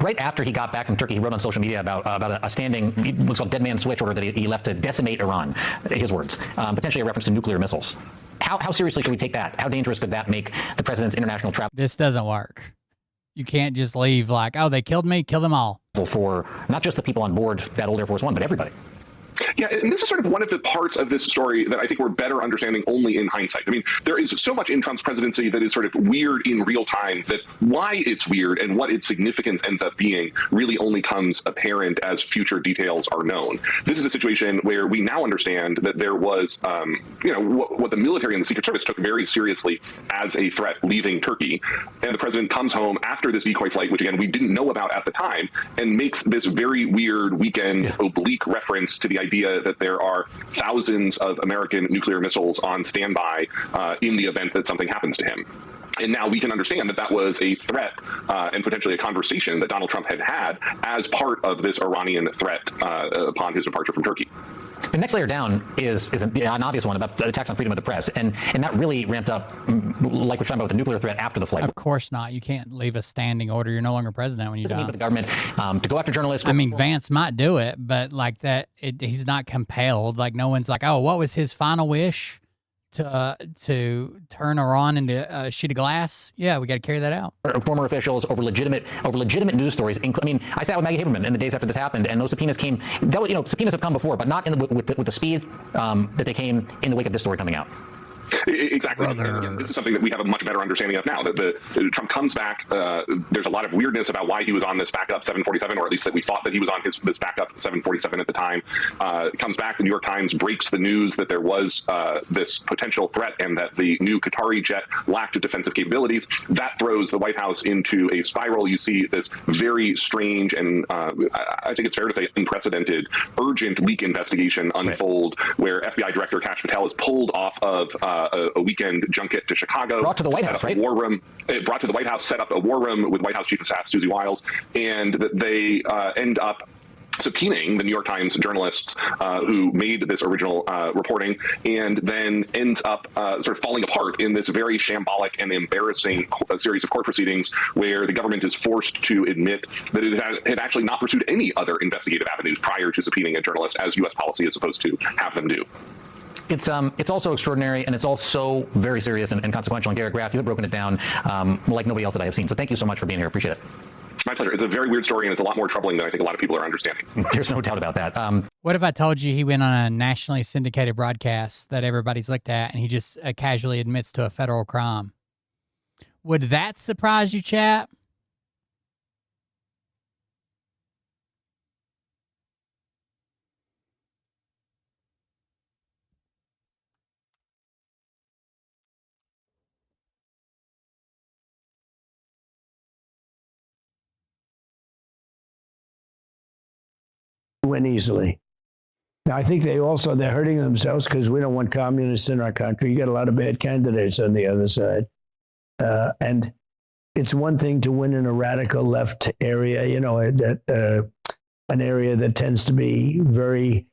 Right after he got back from Turkey, he wrote on social media about a standing, what's called dead man switch order that he left to decimate Iran, his words, potentially a reference to nuclear missiles. How seriously should we take that? How dangerous could that make the president's international travel? This doesn't work. You can't just leave like, oh, they killed me, kill them all. For not just the people on board that old Air Force One, but everybody. Yeah, and this is sort of one of the parts of this story that I think we're better understanding only in hindsight. I mean, there is so much in Trump's presidency that is sort of weird in real time that why it's weird and what its significance ends up being really only comes apparent as future details are known. This is a situation where we now understand that there was, what the military and the Secret Service took very seriously as a threat leaving Turkey. And the president comes home after this decoy flight, which again, we didn't know about at the time, and makes this very weird weekend oblique reference to the idea that there are thousands of American nuclear missiles on standby in the event that something happens to him. And now we can understand that that was a threat and potentially a conversation that Donald Trump had as part of this Iranian threat upon his departure from Turkey. The next layer down is an obvious one about the attacks on freedom of the press, and that really ramped up, like we're talking about with the nuclear threat after the flight. Of course not. You can't leave a standing order. You're no longer president when you die. For the government to go after journalists. I mean, Vance might do it, but like that, he's not compelled. Like no one's like, oh, what was his final wish? To turn Iran into a sheet of glass? Yeah, we got to carry that out. Former officials over legitimate I mean, I sat with Maggie Haberman in the days after this happened, and those subpoenas came. Subpoenas have come before, but not with the speed that they came in the wake of this story coming out. Exactly. And again, this is something that we have a much better understanding of now. That Trump comes back. There's a lot of weirdness about why he was on this backup 747, or at least that we thought that he was on this backup 747 at the time. Comes back. The New York Times breaks the news that there was this potential threat and that the new Qatari jet lacked defensive capabilities. That throws the White House into a spiral. You see this very strange and I think it's fair to say unprecedented, urgent leak investigation unfold, where FBI Director Kash Patel is pulled off of a weekend junket to Chicago. Brought to the White House, right? War room. It brought to the White House, set up a war room with White House Chief of Staff Susie Wiles, and they end up subpoenaing the New York Times journalists who made this original reporting, and then ends up sort of falling apart in this very shambolic and embarrassing series of court proceedings where the government is forced to admit that it had actually not pursued any other investigative avenues prior to subpoenaing a journalist, as U.S. policy is supposed to have them do. It's also extraordinary, and it's also very serious and consequential. And Garrett Graff, you have broken it down like nobody else that I have seen. So thank you so much for being here. Appreciate it. My pleasure. It's a very weird story, and it's a lot more troubling than I think a lot of people are understanding. There's no doubt about that. What if I told you he went on a nationally syndicated broadcast that everybody's looked at, and he just casually admits to a federal crime? Would that surprise you, chap? Win easily. Now, I think they're hurting themselves because we don't want communists in our country. You got a lot of bad candidates on the other side. And it's one thing to win in a radical left area, you know, an area that tends to be very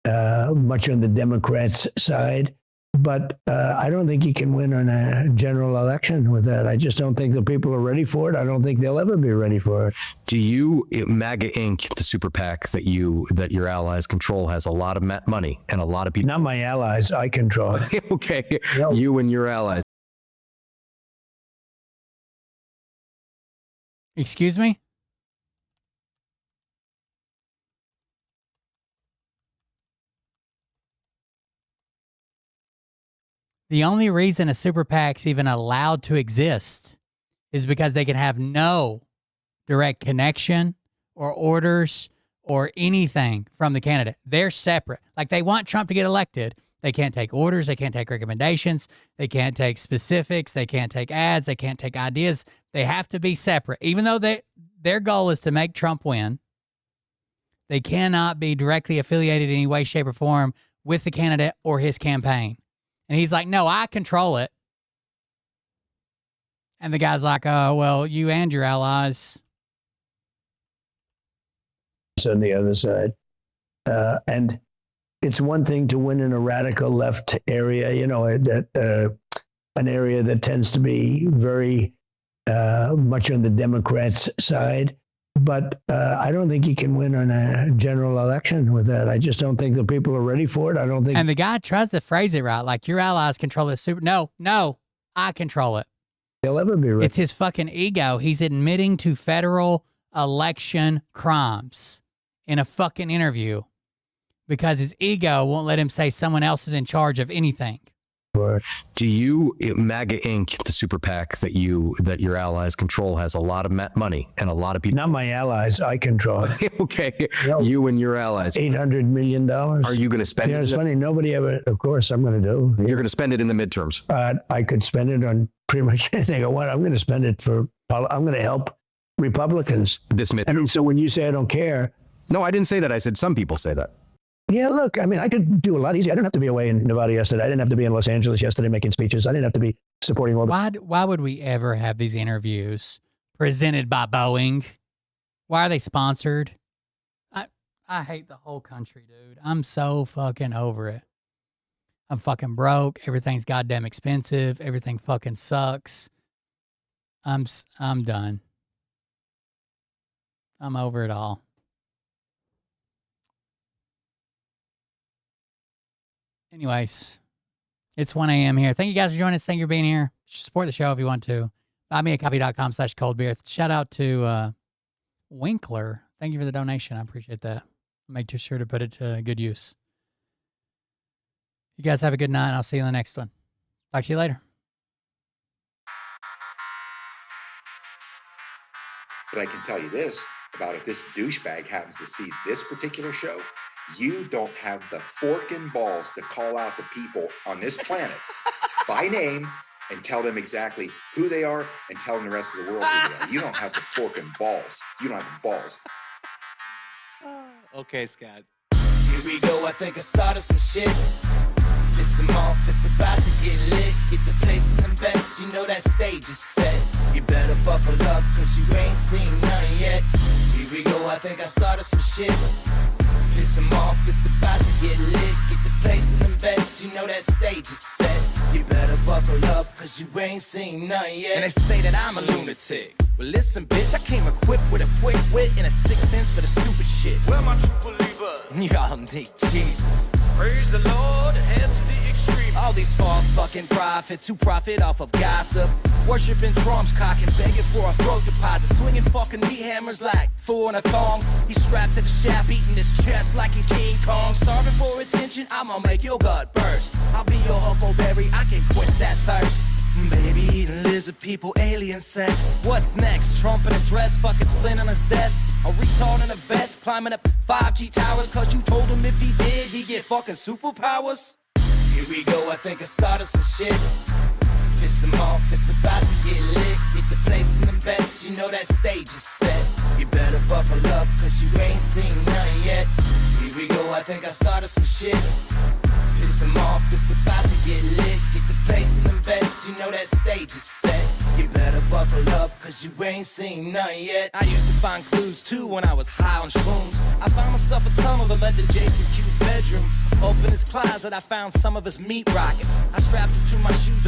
much on the Democrats' side. But I don't think you can win on a general election with that. I just don't think the people are ready for it. I don't think they'll ever be ready for it. Do you, MAGA Inc., the super PAC that your allies control, has a lot of money and a lot of people? Not my allies. I control it. Okay. No. You and your allies. Excuse me? The only reason a super PAC's even allowed to exist is because they can have no direct connection or orders or anything from the candidate. They're separate. Like, they want Trump to get elected. They can't take orders. They can't take recommendations. They can't take specifics. They can't take ads. They can't take ideas. They have to be separate. Even though their goal is to make Trump win, they cannot be directly affiliated in any way, shape, or form with the candidate or his campaign. And he's like, no, I control it. And the guy's like, oh, well, you and your allies. On the other side. And it's one thing to win in a radical left area, you know, an area that tends to be very much on the Democrats' side. But I don't think you can win on a general election with that. I just don't think the people are ready for it. I don't think. And the guy tries to phrase it right, like, your allies control this super. No, I control it. They'll ever be ready. It's his fucking ego. He's admitting to federal election crimes in a fucking interview because his ego won't let him say someone else is in charge of anything. Do you, MAGA Inc., the super PAC that your allies control, has a lot of money and a lot of people? Not my allies. I control it. Okay. You and your allies. $800 million. Are you going to spend it? It's funny. Nobody ever, of course, I'm going to do. You're going to spend it in the midterms. I could spend it on pretty much anything I want. I'm going to spend it I'm going to help Republicans. And so when you say I don't care. No, I didn't say that. I said some people say that. Yeah, look, I mean, I could do a lot easier. I didn't have to be away in Nevada yesterday. I didn't have to be in Los Angeles yesterday making speeches. I didn't have to be supporting all the... Why would we ever have these interviews presented by Boeing? Why are they sponsored? I hate the whole country, dude. I'm so fucking over it. I'm fucking broke. Everything's goddamn expensive. Everything fucking sucks. I'm done. I'm over it all. Anyways, it's 1 a.m. here. Thank you guys for joining us. Thank you for being here. Support the show if you want to. BuyMeACoffee.com/coldbeer. Shout out to Winkler. Thank you for the donation. I appreciate that. I'll make sure to put it to good use. You guys have a good night, and I'll see you in the next one. Talk to you later. But I can tell you this about if this douchebag happens to see this particular show, you don't have the forking balls to call out the people on this planet by name and tell them exactly who they are and tell them the rest of the world who they are. You don't have the forking balls. You don't have the balls. Okay, Scott. Here we go. I think I started some shit. Piss them off, it's about to get lit. Get the place in the best, you know that stage is set. You better buckle up, cause you ain't seen none yet. Here we go, I think I started some shit. Piss them off, it's about to get lit. Get the place in the best, you know that stage is set. You better buckle up, cause you ain't seen none yet. And they say that I'm a lunatic. Well, listen, bitch, I came equipped with a quick wit and a 6th sense for the stupid shit. Where my true believers? Y'all need Jesus. Praise the Lord, head to the extreme. All these false fucking prophets who profit off of gossip. Worshipping drums, cocking, begging for a throat deposit. Swinging fucking meat hammers like Thor in a thong. He's strapped to the shaft, beating his chest like he's King Kong. Starving for attention, I'ma make your gut burst. I'll be your huckleberry, I can quench that thirst. Baby eating lizard people, alien sex. What's next? Trump in a dress, fucking Flynn on his desk. A retard in a vest, climbing up 5G towers. Cause you told him if he did, he'd get fucking superpowers. Here we go, I think I started some shit. Piss them off, it's about to get lit. Get the place in the best, you know that stage is set. You better buckle up, cause you ain't seen none yet. Here we go, I think I started some shit. Piss them off, it's about to get lit. Get the place in the best, you know that stage is set. You better buckle up, cause you ain't seen none yet. I used to find clues too when I was high on shrooms. I found myself a tunnel that led to Jason Q's bedroom. Open his closet, I found some of his meat rockets. I strapped it to my shoes.